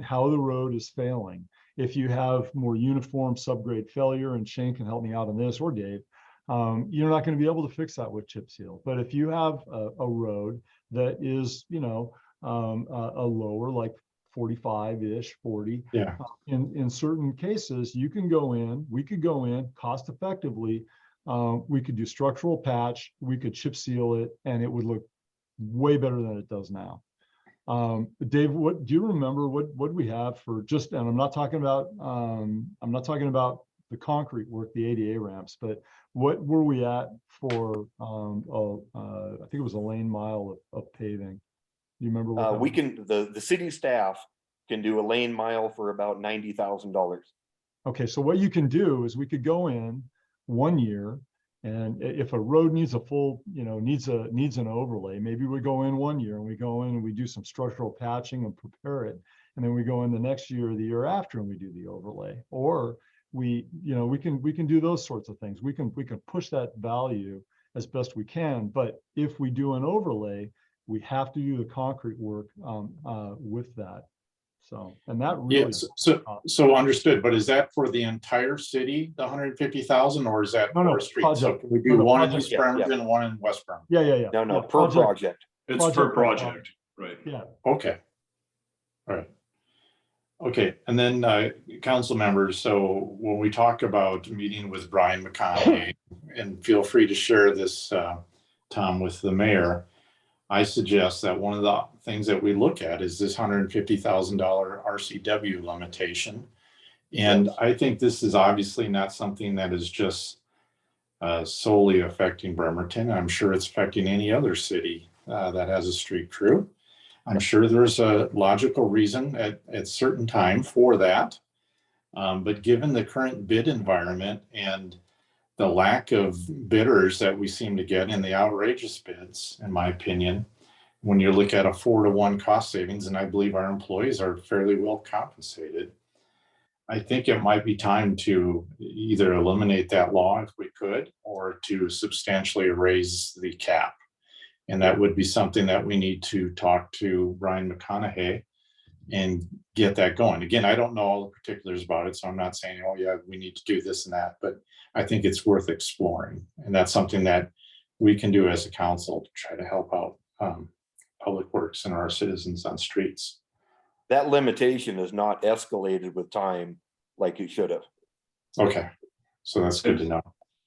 how the road is failing. If you have more uniform subgrade failure, and Shane can help me out on this, or Dave, you're not going to be able to fix that with chip seal. But if you have a road that is, a lower, like 45-ish, 40. Yeah. In certain cases, we could go in cost effectively. We could do structural patch, we could chip seal it, and it would look way better than it does now. Dave, what do you remember what we have for just, and I'm not talking about the concrete work, the ADA ramps, but what were we at for I think it was a lane mile of paving? Do you remember what we can, the city staff can do a lane mile for about $90,000. Okay, so what you can do is we could go in 1 year, and if a road needs a full, needs an overlay, maybe we go in 1 year and we go in and we do some structural patching and prepare it, and then we go in the next year or the year after and we do the overlay. Or we can do those sorts of things. We can push that value as best we can, but if we do an overlay, we have to do the concrete work with that. So, and that Yeah, really. so understood, but is that for the entire city, the 150,000, or is that No, no, per street? So project. can we No, do no, one in project. East Yeah, yeah. Bremerton, one in West Bremerton? Yeah. No, Yeah, per project. It's per by project, right? Yeah. Okay. All right. Okay, and then council members, so when we talk about meeting with Brian McConaughey, and feel free to share this, Tom, with the mayor, I suggest that one of the things that we look at is this $150,000 RCW limitation. And Yes. I think this is obviously not something that is just solely affecting Bremerton. I'm sure it's affecting any other city that has a street crew. I'm sure there's a logical reason at certain time for that. But given the current bid environment and the lack of bidders that we seem to get in the outrageous bids, in my opinion, when you look at a 4-to-1 cost savings, and I believe our employees are fairly well compensated, I think it might be time to either eliminate that law if we could, or to substantially raise the cap. And that would be something that we need to talk to Brian McConaughey and get that going. Again, I don't know all the particulars about it, so I'm not saying, oh yeah, we need to do this and that, but I think it's worth exploring. And that's something that we can do as a council to try to help out public works and our citizens on streets. That limitation is not escalated with time like it should have. Okay, so that's good to know.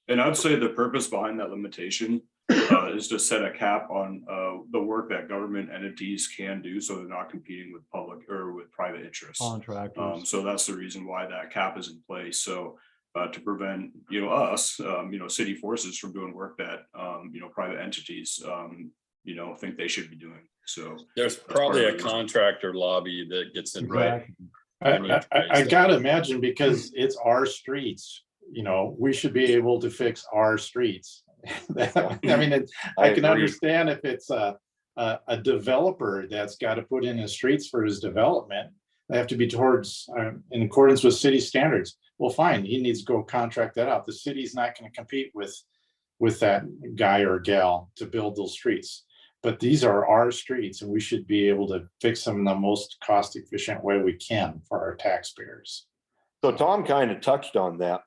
And I'd say the purpose behind that limitation is to set a cap on the work that government entities can do, so they're not competing with public or with private interests. Contractors. So that's the reason why that cap is in place. So to prevent, us, city forces from doing work that, private entities, think they should be doing. So There's part probably of a the reason. contractor lobby that gets involved. Exactly. I gotta imagine, because it's our streets, we should be able to fix our streets. I mean, I can agree. understand if it's a developer that's got to put in his streets for his development. They have to be towards in accordance with city standards. Well, fine, he needs to go contract that out. The city's not going to compete with that guy or gal to build those streets. But these are our streets, and we should be able to fix them in the most cost efficient way we can for our taxpayers. So Tom kind of touched on that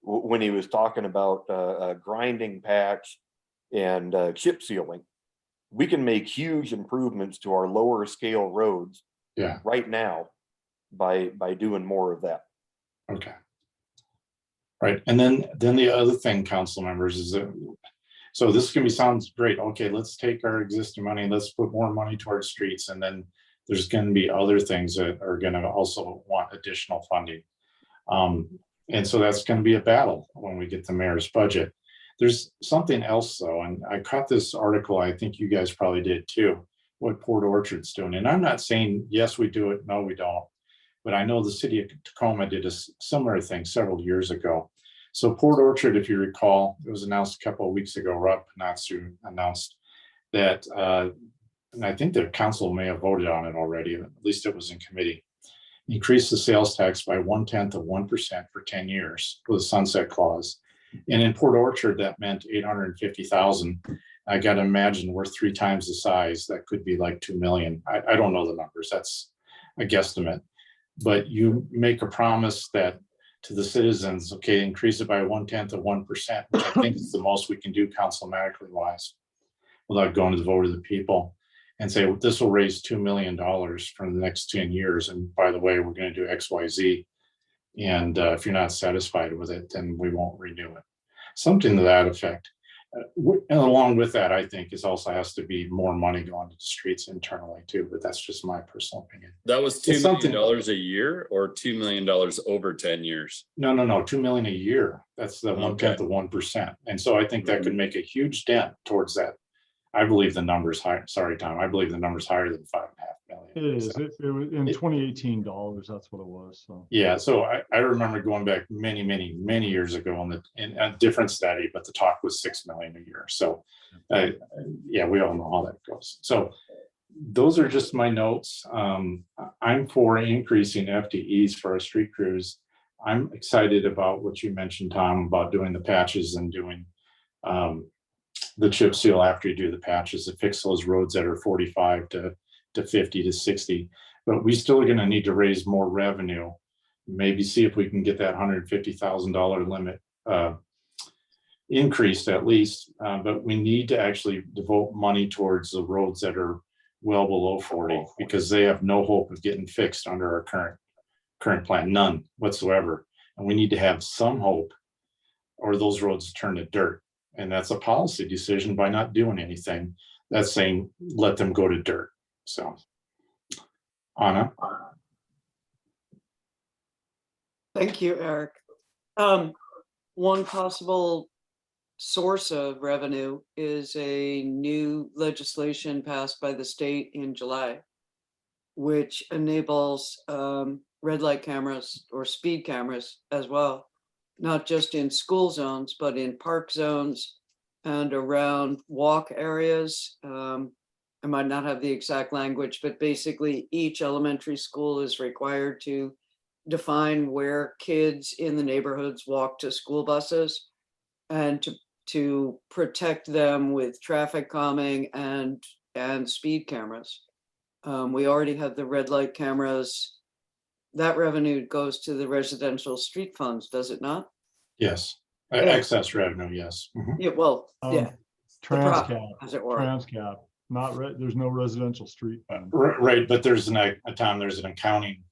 when he was talking about grinding patch and chip sealing. We can make huge improvements to our lower scale roads right now by doing more of that. Okay. Right. And then the other thing, council members, is that, so this can be, sounds great. Okay, let's take our existing money, let's put more money towards streets. And then there's going to be other things that are going to also want additional funding. And so that's going to be a battle when we get the mayor's budget. There's something else though, and I caught this article, I think you guys probably did too, what Port Orchard's doing. And I'm not saying, yes, we do it, no, we don't. But I know the city of Tacoma did a similar thing several years ago. So Port Orchard, if you recall, it was announced a couple of weeks ago, Rob Panatsu announced that, and I think the council may have voted on it already, at least it was in committee, increase the sales tax by 0.1% for 10 years with a sunset clause. And in Port Orchard, that meant 850,000. I got to imagine we're 3 times the size. That could be like 2 million. I don't know the numbers. That's a guesstimate. But you make a promise that to the citizens, okay, increase it by 0.1%, which I think is the most we can do councilmatically wise, without going to the vote of the people, and say, well, this will raise $2 million for the next 10 years. And by the way, we're going to do X, Y, Z. And if you're not satisfied with it, then we won't renew it. Something to that effect. And along with that, I think is also has to be more money going to the streets internally too, but that's just my personal opinion. That was It's $2 million a year or $2 million over 10 years? No, 2 million a year. That's the Okay. 0.1%. And so I think that could make a huge dent towards that. I believe the number's high. Sorry, Tom. I believe the number's higher than 5.5 million. It is. So, It was in 2018 dollars. That's what it was. So yeah. So I remember going back many years ago in a different study, but the talk was 6 million a year. So yeah, we all know how that goes. So those are just my notes. I'm for increasing FTEs for our street crews. I'm excited about what you mentioned, Tom, about doing the patches and doing the chip seal after you do the patches to fix those roads that are 45 to to 50 to 60, but we still are going to need to raise more revenue. Maybe see if we can get that $150,000 limit increased at least, but we need to actually devote money towards the roads that are well below 40, because they have no hope of getting fixed under our current plan, none whatsoever. And we need to have some hope, or those roads turn to dirt. And that's a policy decision by not doing anything. That's saying, let them go to dirt. So, Anna? Thank you, Eric. One possible source of revenue is a new legislation passed by the state in July, which enables red light cameras or speed cameras as well, not just in school zones, but in park zones and around walk areas. I might not have the exact language, but basically each elementary school is required to define where kids in the neighborhoods walk to school buses, and to protect them with traffic calming and speed cameras. We already have the red light cameras. That revenue goes to the residential street funds, does it not? Yes. Yeah. Excess revenue, yes. Mhm. Yeah, well, yeah, the profit, Transcap, as it were. Transcap, there's no residential street fund. Right, but there's an accounting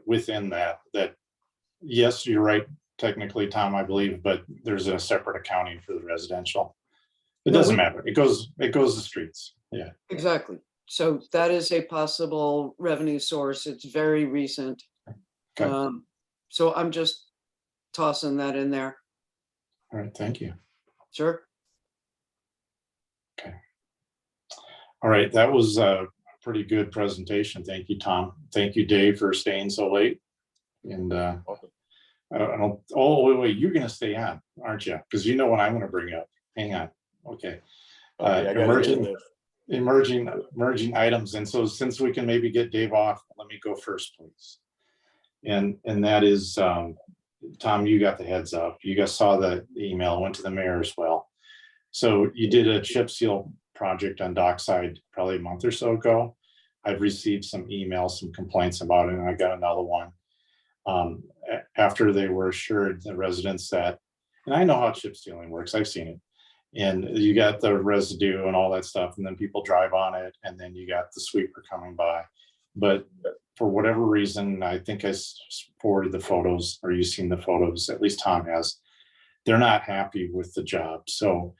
within that, yes, you're right, technically, Tom, I believe, but there's a separate accounting for the residential. It No, doesn't we- matter. It goes to streets. Yeah. Exactly. So that is a possible revenue source. It's very recent. Okay. So I'm just tossing that in there. All right. Thank you. Sure. All right. That was a pretty good presentation. Thank you, Tom. Thank you, Dave, for staying so late. And I don't, oh, wait, you're going to stay on, aren't you? Because you know what I'm going to bring up. Hang on. Okay. Okay, I gotta get Emerging items. And so since we can maybe get Dave off, let me go first, please. And that is, Tom, you got the heads up. You guys saw the email, went to the mayor as well. So you did a chip seal project on Dockside probably a month or so ago. I've received some emails, some complaints about it, and I got another one. After they were assured, the residents, that, and I know how chip sealing works, I've seen it. And you got the residue and all that stuff, and then people drive on it, and then you got the sweeper coming by. But for whatever reason, I think I forwarded the photos, or you've seen the photos, at least Tom has. They're not happy with the job. So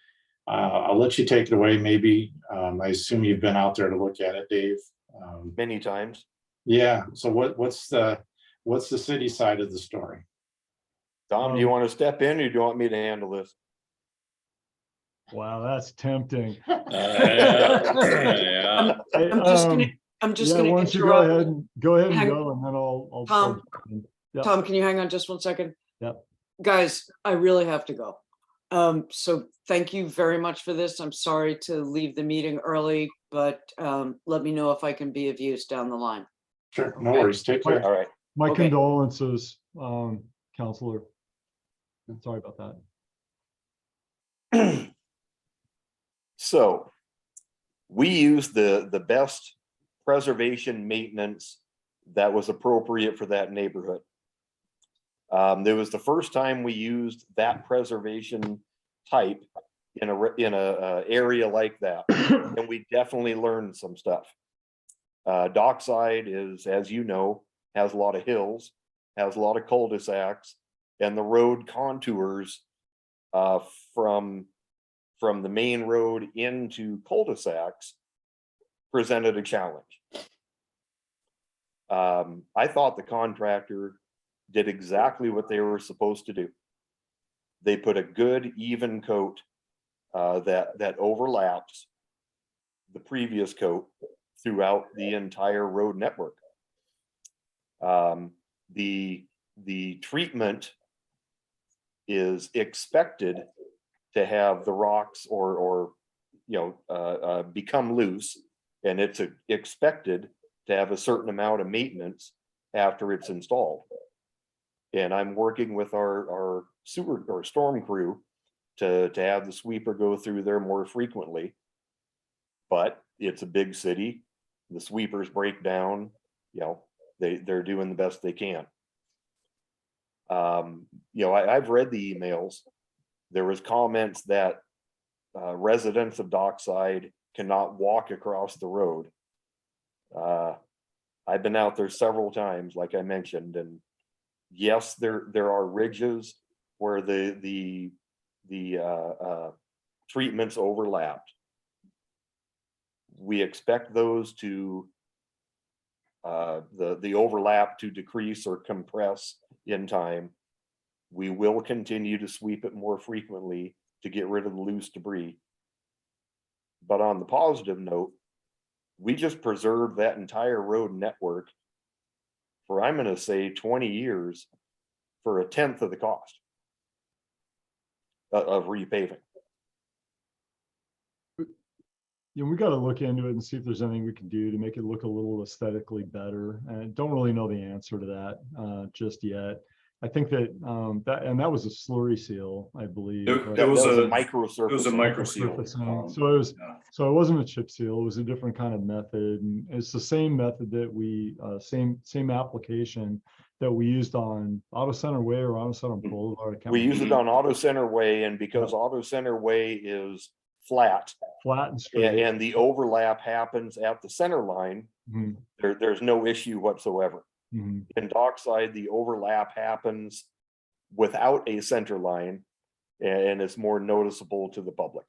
I'll let you take it away. Maybe, I assume you've been out there to look at it, Dave. many times. Yeah, so what's the city side of the story? Tom, do you want to step in, or do you want me to handle this? Wow, that's tempting. Yeah. I'm just Yeah, gonna why don't you go interrupt. ahead and go, and Hang- then I'll. Tom. Yep. Tom, can you hang on just 1 second? Yep. Guys, I really have to go. So thank you very much for this. I'm sorry to leave the meeting early, but let me know if I can be of use down the line. Sure, no Okay. worries, take care. All right. My Okay. condolences, Counselor. Sorry about that. So we used the best preservation maintenance that was appropriate for that neighborhood. There was the first time we used that preservation type in a area like that, and we definitely learned some stuff. Dockside is, as you know, has a lot of hills, has a lot of cul-de-sacs, and the road contours from the main road into cul-de-sacs presented a challenge. I thought the contractor did exactly what they were supposed to do. They put a good even coat that overlaps the previous coat throughout the entire road network. The treatment is expected to have the rocks or become loose, and it's expected to have a certain amount of maintenance after it's installed. And I'm working with our sewer or storm crew to have the sweeper go through there more frequently. But it's a big city. the sweepers break down, you know, they're doing the best they can. You know, I've read the emails. There was comments that residents of Dockside cannot walk across the road. I've been out there several times, like I mentioned, and yes, there are ridges where the treatments overlapped. We expect those to the overlap to decrease or compress in time. We will continue to sweep it more frequently to get rid of the loose debris. But on the positive note, we just preserved that entire road network for, I'm going to say, 20 years for a tenth of the cost of repaving. Yeah, we got to look into it and see if there's anything we can do to make it look a little aesthetically better. And don't really know the answer to that just yet. I think that that was a slurry seal, I believe. It was a micro surface. It was a micro seal. So it wasn't a chip seal. It was a different kind of method, and it's the same method that we same application that we used on Auto Center Way or Auto Center Boulevard. We use it on Auto Center Way, and because Auto Center Way is flat and straight, and the overlap happens at the center line, there's no issue whatsoever. In Dockside, the overlap happens without a center line, and it's more noticeable to the public.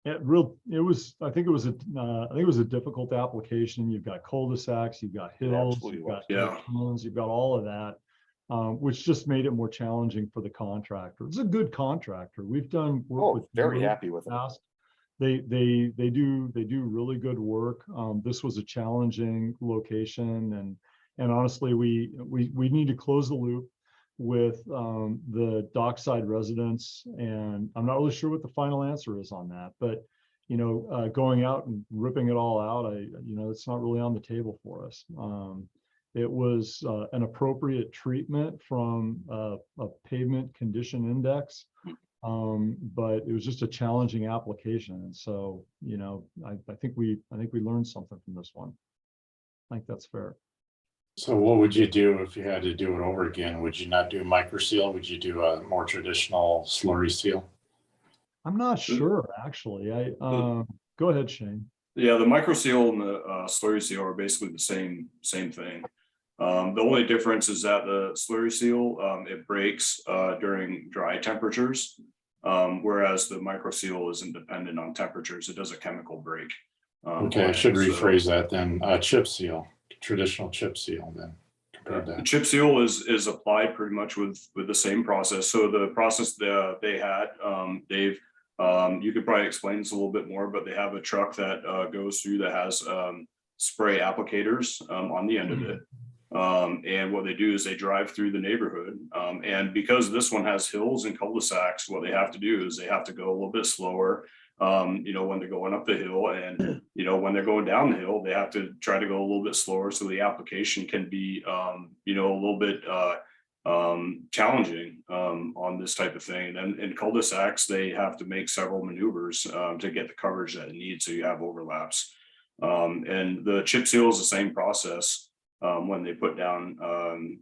I think it was a difficult application. You've got cul-de-sacs, you've got hills, you've got tunnels, you've got all of that, which just made it more challenging for the contractor. It's a good contractor. We've done work with. Very happy with it. They do really good work. This was a challenging location, and honestly, we need to close the loop with the Dockside residents, and I'm not really sure what the final answer is on that, but you know, going out and ripping it all out, it's not really on the table for us. It was an appropriate treatment from a pavement condition index, but it was just a challenging application, and so I think we learned something from this one. I think that's fair. So what would you do if you had to do it over again? Would you not do micro seal? Would you do a more traditional slurry seal? I'm not sure, actually. Go ahead, Shane. Yeah, the micro seal and the slurry seal are basically the same thing. The only difference is that the slurry seal, it breaks during dry temperatures, whereas the micro seal isn't dependent on temperatures. It does a chemical break. Okay, I should rephrase that then. Chip seal. Traditional chip seal then. The chip seal is applied pretty much with the same process. So the process they had, Dave, you could probably explain this a little bit more, but they have a truck that goes through that has spray applicators on the end of it. And what they do is they drive through the neighborhood. And because this one has hills and cul-de-sacs, what they have to do is they have to go a little bit slower. When they're going up the hill, and when they're going down the hill, they have to try to go a little bit slower so the application can be a little bit challenging on this type of thing. And in cul-de-sacs, they have to make several maneuvers to get the coverage that it needs, so you have overlaps. And the chip seal is the same process when they put down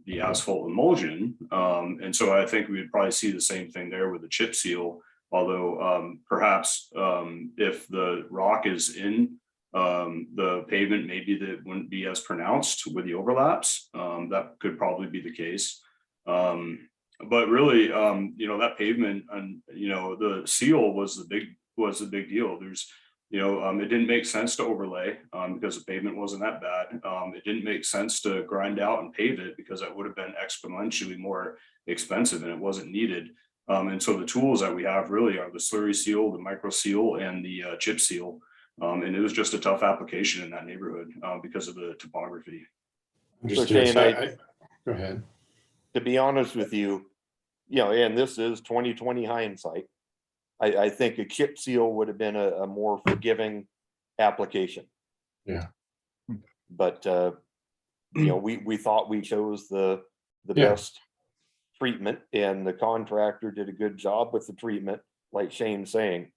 the asphalt emulsion. And so I think we would probably see the same thing there with the chip seal. Although perhaps if the rock is in the pavement, maybe that wouldn't be as pronounced with the overlaps. That could probably be the case. But really, that pavement and the seal was the big deal. There's it didn't make sense to overlay because the pavement wasn't that bad. It didn't make sense to grind out and pave it because that would have been exponentially more expensive and it wasn't needed. And so the tools that we have really are the slurry seal, the micro seal, and the chip seal. And it was just a tough application in that neighborhood because of the topography. So Shane, go ahead. To be honest with you, and this is 2020 hindsight, I think a chip seal would have been a more forgiving application. Yeah. But we thought we chose the best treatment, and the contractor did a good job with the treatment, like Shane's saying.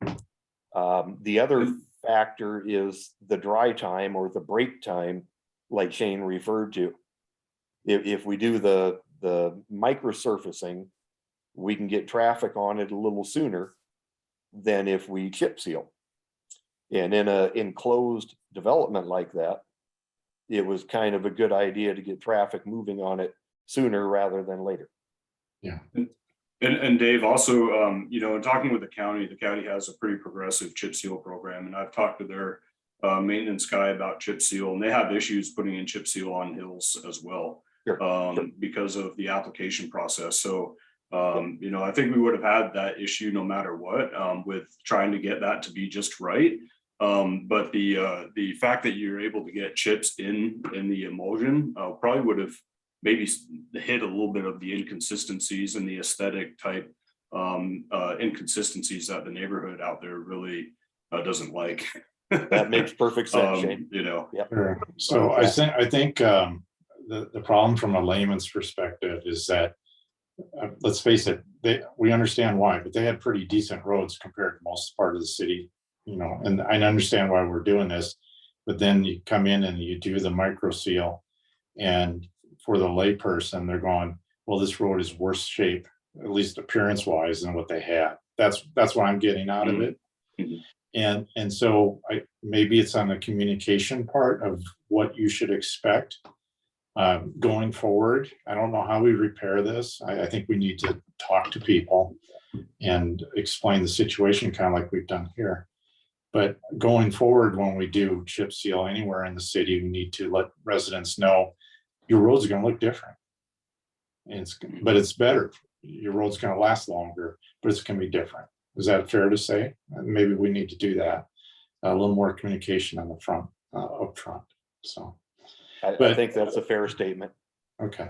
The other factor is the dry time or the break time, like Shane referred to. If we do the micro surfacing, we can get traffic on it a little sooner than if we chip seal. And in a enclosed development like that, it was kind of a good idea to get traffic moving on it sooner rather than later. Yeah. And Dave, also, you know, in talking with the county has a pretty progressive chip seal program, and I've talked to their maintenance guy about chip seal, and they have issues putting in chip seal on hills as well. Sure. Because of the application process. So, you know, I think we would have had that issue no matter what, with trying to get that to be just right. But the fact that you're able to get chips in the emulsion probably would have maybe hit a little bit of the inconsistencies and the aesthetic type inconsistencies that the neighborhood out there really doesn't like. That makes perfect sense, Shane. You know, Sure. So I think the problem from a layman's perspective is that, let's face it, we understand why, but they had pretty decent roads compared to most part of the city, you know, and I understand why we're doing this, but then you come in and you do the micro seal, and for the layperson, they're going, well, this road is worse shape, at least appearance wise, than what they had. That's what I'm getting out of it. And so maybe it's on the communication part of what you should expect going forward. I don't know how we repair this. I think we need to talk to people and explain the situation kind of like we've done here. But going forward, when we do chip seal anywhere in the city, we need to let residents know your roads are going to look different. But it's better. Your road's going to last longer, but it's going to be different. Is that fair to say? Maybe we need to do that. A little more communication on the front, up front. So I think that's a fair statement. Okay.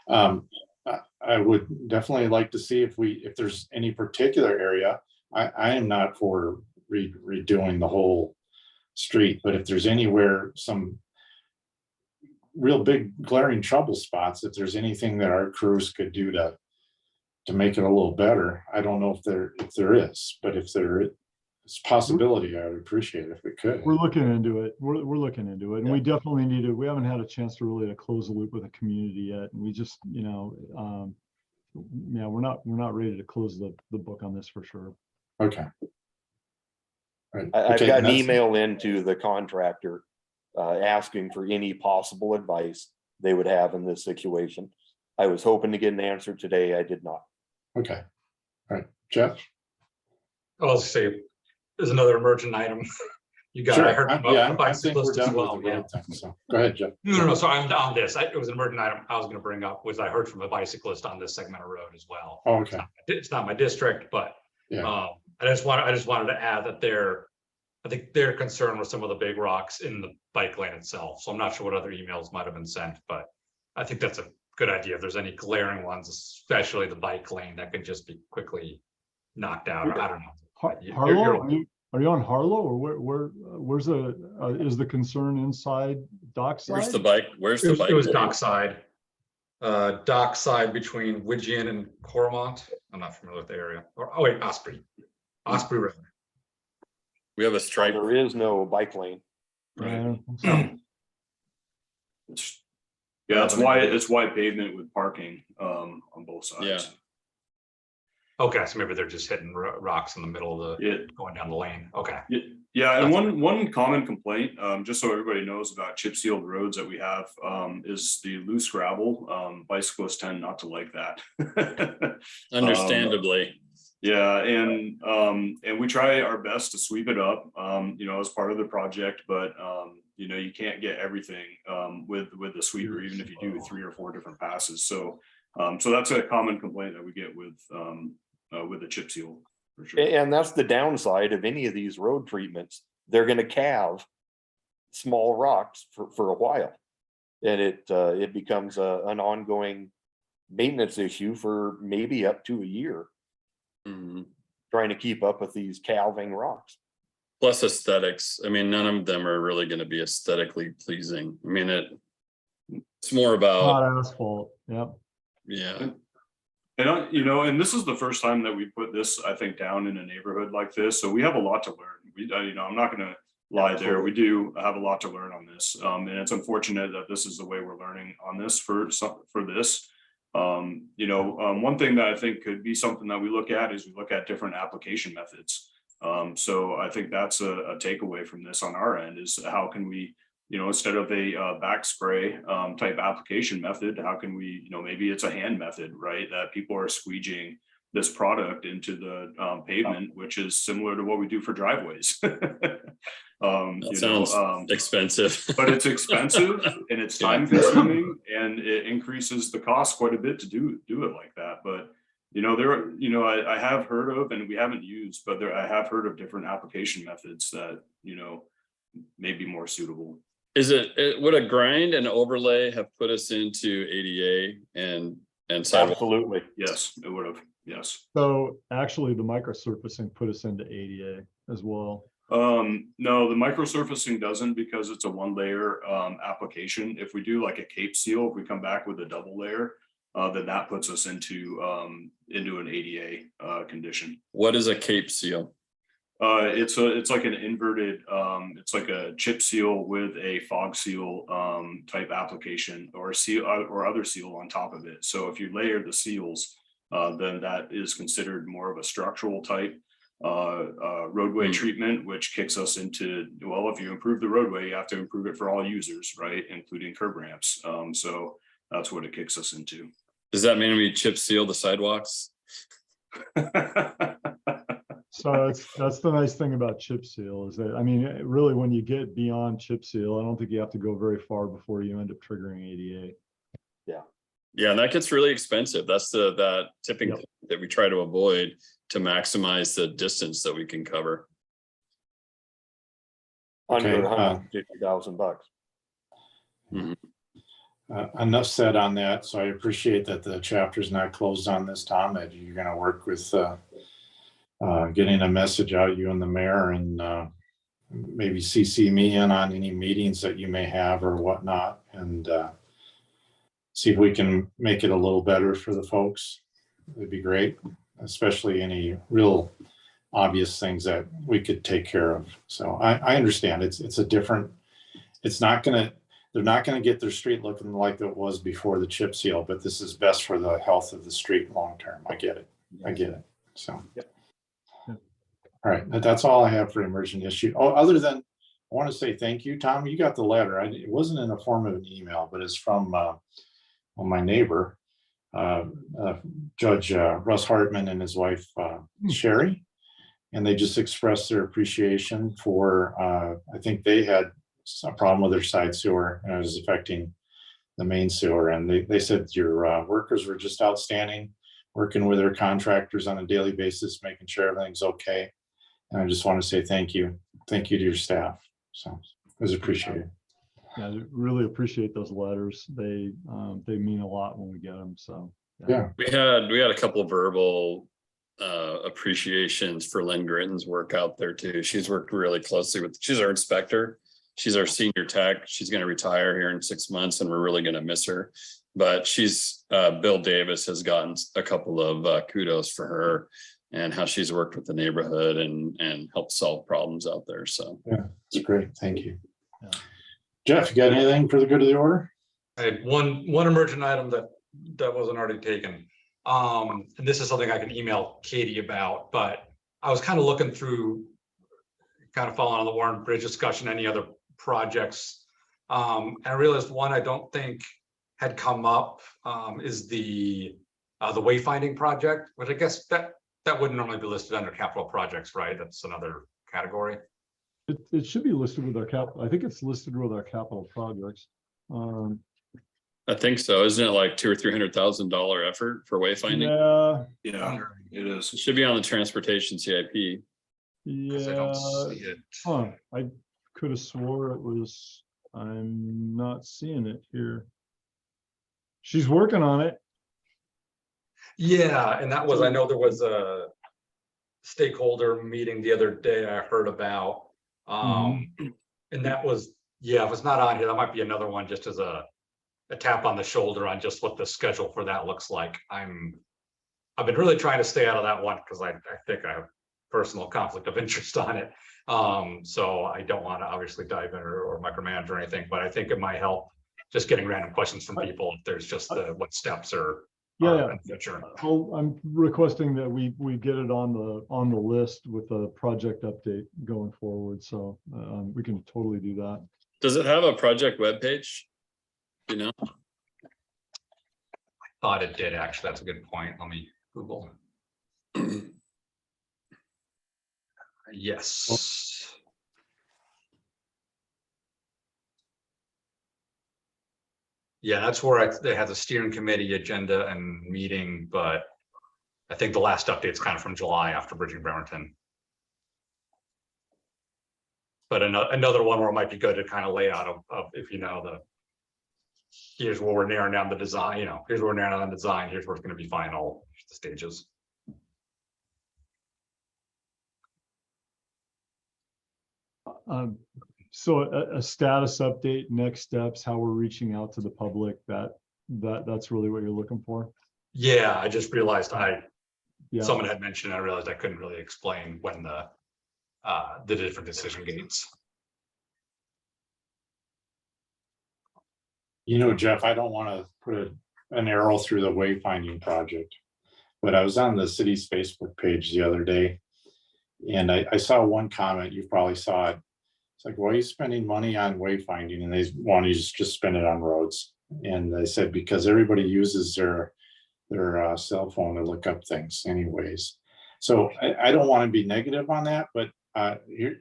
I would definitely like to see if there's any particular area. I am not for redoing the whole street, but if there's anywhere some real big glaring trouble spots, if there's anything that our crews could do to make it a little better, I don't know if there is, but if there is a possibility, I would appreciate it if we could. We're looking into it. We're looking into it, and we definitely need to. We haven't had a chance to really close the loop with the community yet, and we just, you know, yeah, we're not ready to close the book on this for sure. Okay. Right. I've Okay, got an that's- email into the contractor asking for any possible advice they would have in this situation. I was hoping to get an answer today. I did not. Okay. All right, Jeff. I'll say there's another emergent item. You got, Sure. I heard Yeah, about the I think we're bicyclist as done well. with the Yeah. road thing. So go ahead, Jeff. No. So I'm on this. It was an emergent item I was going to bring up, was I heard from a bicyclist on this segment of road as well. Oh, okay. It's not my district, but Yeah. I just wanted to add that I think they're concerned with some of the big rocks in the bike lane itself. So I'm not sure what other emails might have been sent, but I think that's a good idea. If there's any glaring ones, especially the bike lane, that could just be quickly knocked out. I don't know. Harlow, are you on Harlow, or where's is the concern inside dockside? Where's the bike? Where's the bike? It was lane? dockside between Widgeon and Cormont. I'm not familiar with the area. Oh wait, Osprey Road. We have a stripe. There is no bike lane. Yeah. yeah, it's wide pavement with parking on both sides. Yeah. Okay, so maybe they're just hitting rocks in the middle of the going down the lane. Okay. Yeah, and one common complaint, just so everybody knows about chip sealed roads that we have, is the loose gravel. Bicyclists tend not to like that. Understandably. Yeah, and we try our best to sweep it up, you know, as part of the project, but you know, you can't get everything with the sweeper, even if you do 3 or 4 different passes. So that's a common complaint that we get with the chip seal, for sure. And that's the downside of any of these road treatments. They're going to calve small rocks for a while, and it becomes an ongoing maintenance issue for maybe up to a year. Trying to keep up with these calving rocks. Plus aesthetics. I mean, none of them are really going to be aesthetically pleasing. I mean, it's more about Not asphalt. Yep. Yeah. And you know, and this is the first time that we put this, I think, down in a neighborhood like this. So we have a lot to learn. You know, I'm not going to lie there. We do have a lot to learn on this. And it's unfortunate that this is the way we're learning on this for this. One thing that I think could be something that we look at is we look at different application methods. So I think that's a takeaway from this on our end is how can we, instead of a back spray type application method, how can we, maybe it's a hand method, right? That people are squeegeeing this product into the pavement, which is similar to what we do for driveways. That sounds expensive. But it's expensive and it's time consuming and it increases the cost quite a bit to do it like that. But I have heard of, and we haven't used, but I have heard of different application methods that may be more suitable. Would a grind and overlay have put us into ADA and sidewalk? Absolutely. Yes, it would have. Yes. So actually the microsurfacing put us into ADA as well. No, the microsurfacing doesn't because it's a 1-layer application. If we do like a cape seal, if we come back with a double layer, then that puts us into an ADA condition. What is a cape seal? It's like an inverted, it's like a chip seal with a fog seal type application or seal or other seal on top of it. So if you layer the seals, then that is considered more of a structural type roadway treatment, which kicks us into, well, if you improve the roadway, you have to improve it for all users, right? Including curb ramps. So that's what it kicks us into. Does that mean we chip seal the sidewalks? So that's the nice thing about chip seal is that, I mean, really, when you get beyond chip seal, I don't think you have to go very far before you end up triggering ADA. Yeah, and that gets really expensive. That's that tipping point that we try to avoid to maximize the distance that we can cover. Under Okay, $150,000. Enough said on that. So I appreciate that the chapter's not closed on this, Tom, that you're going to work with getting a message out, you and the mayor, and maybe CC me in on any meetings that you may have or whatnot, and see if we can make it a little better for the folks. It'd be great, especially any real obvious things that we could take care of. So I understand it's a different, they're not gonna get their street looking like it was before the chip seal, but this is best for the health of the street long-term. I get it. So. All right, that's all I have for emergent issue. Oh, other than, I want to say thank you, Tom. You got the letter. It wasn't in the form of an email, but it's from my neighbor, Judge Russ Hartman and his wife, Sherry. And they just expressed their appreciation for, I think they had a problem with their side sewer and it was affecting the main sewer. And they said your workers were just outstanding, working with their contractors on a daily basis, making sure everything's okay. And I just want to say thank you. Thank you to your staff. So it was appreciated. Yeah, I really appreciate those letters. They mean a lot when we get them. So Yeah. We had a couple of verbal appreciations for Lynn Gritton's work out there too. She's worked really closely she's our inspector. She's our senior tech. She's going to retire here in 6 months and we're really going to miss her. But Bill Davis has gotten a couple of kudos for her and how she's worked with the neighborhood and helped solve problems out there. So Yeah, it's great. Thank you. Yeah. Jeff, you got anything for the good of the order? I had one emergent item that wasn't already taken. And this is something I can email Katie about, but I was kind of looking through, kind of following on the Warren Bridge discussion, any other projects. And I realized one I don't think had come up is the wayfinding project, which I guess that wouldn't normally be listed under capital projects, right? That's another category. it should be listed with our I think it's listed with our capital projects. I think so. Isn't it like $200,000 or $300,000 effort for wayfinding? Yeah, it is. It should be on the transportation CIP. I don't see it. I could have swore it was, I'm not seeing it here. She's working on it. Yeah, and I know there was a stakeholder meeting the other day I heard about. And that was, yeah, if it's not on here, that might be another one just as a tap on the shoulder on just what the schedule for that looks like. I've been really trying to stay out of that one because I think I have personal conflict of interest on it. So I don't want to obviously dive in or micromanage or anything, but I think it might help just getting random questions from people. If there's just what steps are Yeah, in the future. I'm requesting that we get it on the list with a project update going forward. So we can totally do that. Does it have a project webpage? You know? Thought it did, actually. That's a good point. Let me Google. Yes. Yeah, that's where they had the steering committee agenda and meeting, but I think the last update's kind of from July after Bridging Bremerton. But another one where it might be good to kind of lay out of if you know here's where we're narrowing down the design, you know, here's where we're narrowing down the design, here's where it's going to be final, the stages. So a status update, next steps, how we're reaching out to the public, that's really what you're looking for? Yeah, I just realized Yeah. someone had mentioned, I realized I couldn't really explain when the different decision gates. You know, Jeff, I don't want to put an arrow through the wayfinding project, but I was on the city's Facebook page the other day, and I saw one comment, you probably saw it. It's like, why are you spending money on wayfinding? And they want to just spend it on roads. And they said, because everybody uses their cell phone to look up things anyways. So I don't want to be negative on that, but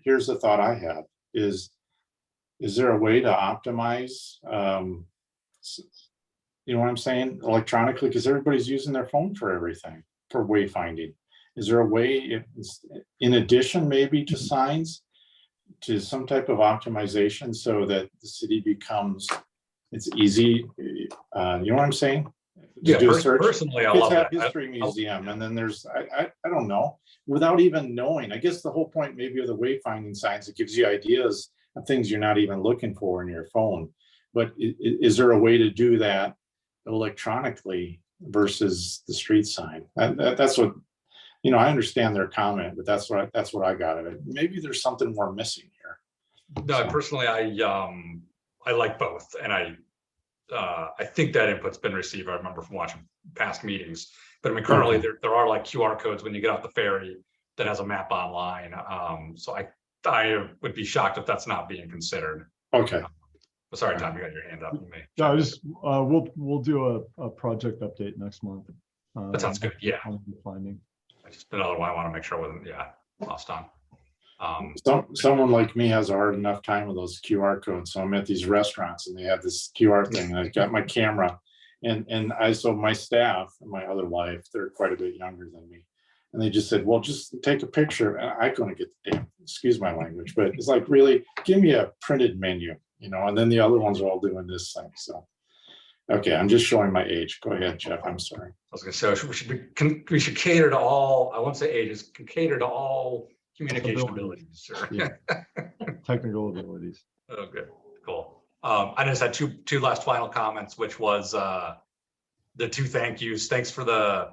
here's the thought I have is there a way to optimize, you know what I'm saying, electronically, because everybody's using their phone for everything, for wayfinding. Is there a way, in addition maybe to signs, to some type of optimization so that the city becomes, it's easy, you know what I'm saying? Yeah, do a search. personally, I Kids love have that. history museum, and then there's I don't know, without even knowing. I guess the whole point maybe of the wayfinding signs, it gives you ideas of things you're not even looking for in your phone. But is there a way to do that electronically versus the street sign? That's what, you know, I understand their comment, but that's what I got of it. Maybe there's something we're missing here. No, So. personally, I like both, and I think that input's been received. I remember from watching past meetings, but I mean, currently there are like QR codes when you get off the ferry that has a map online. So I would be shocked if that's not being considered. Okay. Sorry, Tom, you got your hand up. You may No, we'll do a project update next month. That sounds good. Yeah. Finding. Just another one I want to make sure I wasn't lost on. Someone like me has a hard enough time with those QR codes. So I'm at these restaurants and they have this QR thing, and I've got my camera, and so my staff and my other wife, they're quite a bit younger than me, and they just said, well, just take a picture. And I couldn't get the damn, excuse my language, but it's like, really, give me a printed menu, you know. And then the other ones are all doing this thing. So okay, I'm just showing my age. Go ahead, Jeff. I'm sorry. I was going to say we should cater to all. I won't say ages. Can cater to all communication abilities. Sure. Yeah. Technical abilities. Oh, good. Cool. I just had two last final comments, which was the two thank yous. Thanks for the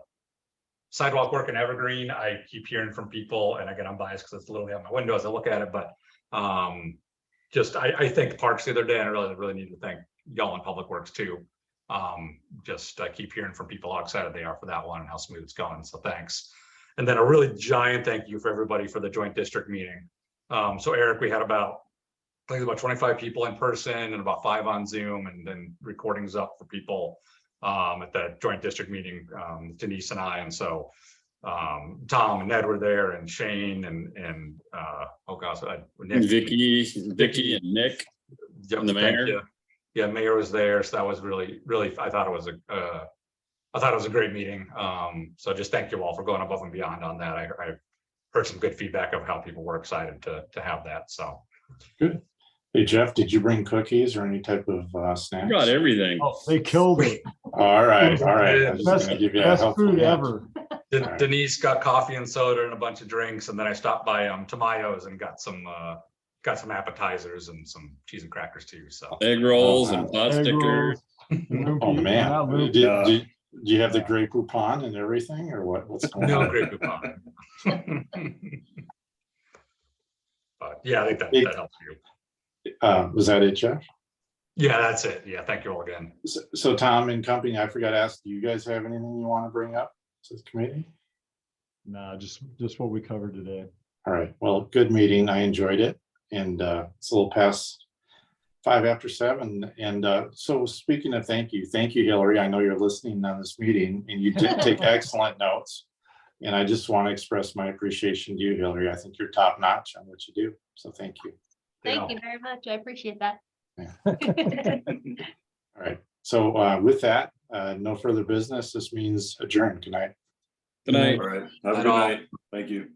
sidewalk work in Evergreen. I keep hearing from people, and again, I'm biased because it's literally out my window as I look at it, but I thanked Parks the other day, and I really need to thank y'all in Public Works too. I keep hearing from people how excited they are for that one and how smooth it's going. So thanks. And then a really giant thank you for everybody for the joint district meeting. So Eric, we had I think about 25 people in person and about 5 on Zoom, and then recordings up for people at the joint district meeting, Denise and I. And so Tom and Ned were there, and Shane and oh gosh, Nick. Vicky and Nick. Yep, and the mayor. Yeah, mayor was there. So that was really, I thought it was a great meeting. So just thank you all for going above and beyond on that. I heard some good feedback of how people were excited to have that. So good. Hey, Jeff, did you bring cookies or any type of snacks? Got everything. Oh, they killed it. All right. I was just gonna give you a Best helpful food hint. ever. Denise got coffee and soda and a bunch of drinks, and then I stopped by Tamayo's and got some appetizers and some cheese and crackers too. So Egg rolls and pot Egg stickers. rolls. Oh man, Loopy. do you have the Grey Poupon and everything, or what's going no on? great coupon. But yeah, I think that, It- that helps you. Was that it, Jeff? Yeah, that's it. Yeah, thank you all again. So Tom and company, I forgot to ask, do you guys have anything you want to bring up to the committee? Nah, just what we covered today. All right, well, good meeting. I enjoyed it. And it's a little past 7:05. And so speaking of thank you, Hillary. I know you're listening on this meeting and you did take excellent notes. And I just want to express my appreciation to you, Hillary. I think you're top notch on what you do. So thank you. Thank you very much. I appreciate that. All right. So with that, no further business. This means adjourn. Good night. Good night. All right. Have a At good all. night. Thank you.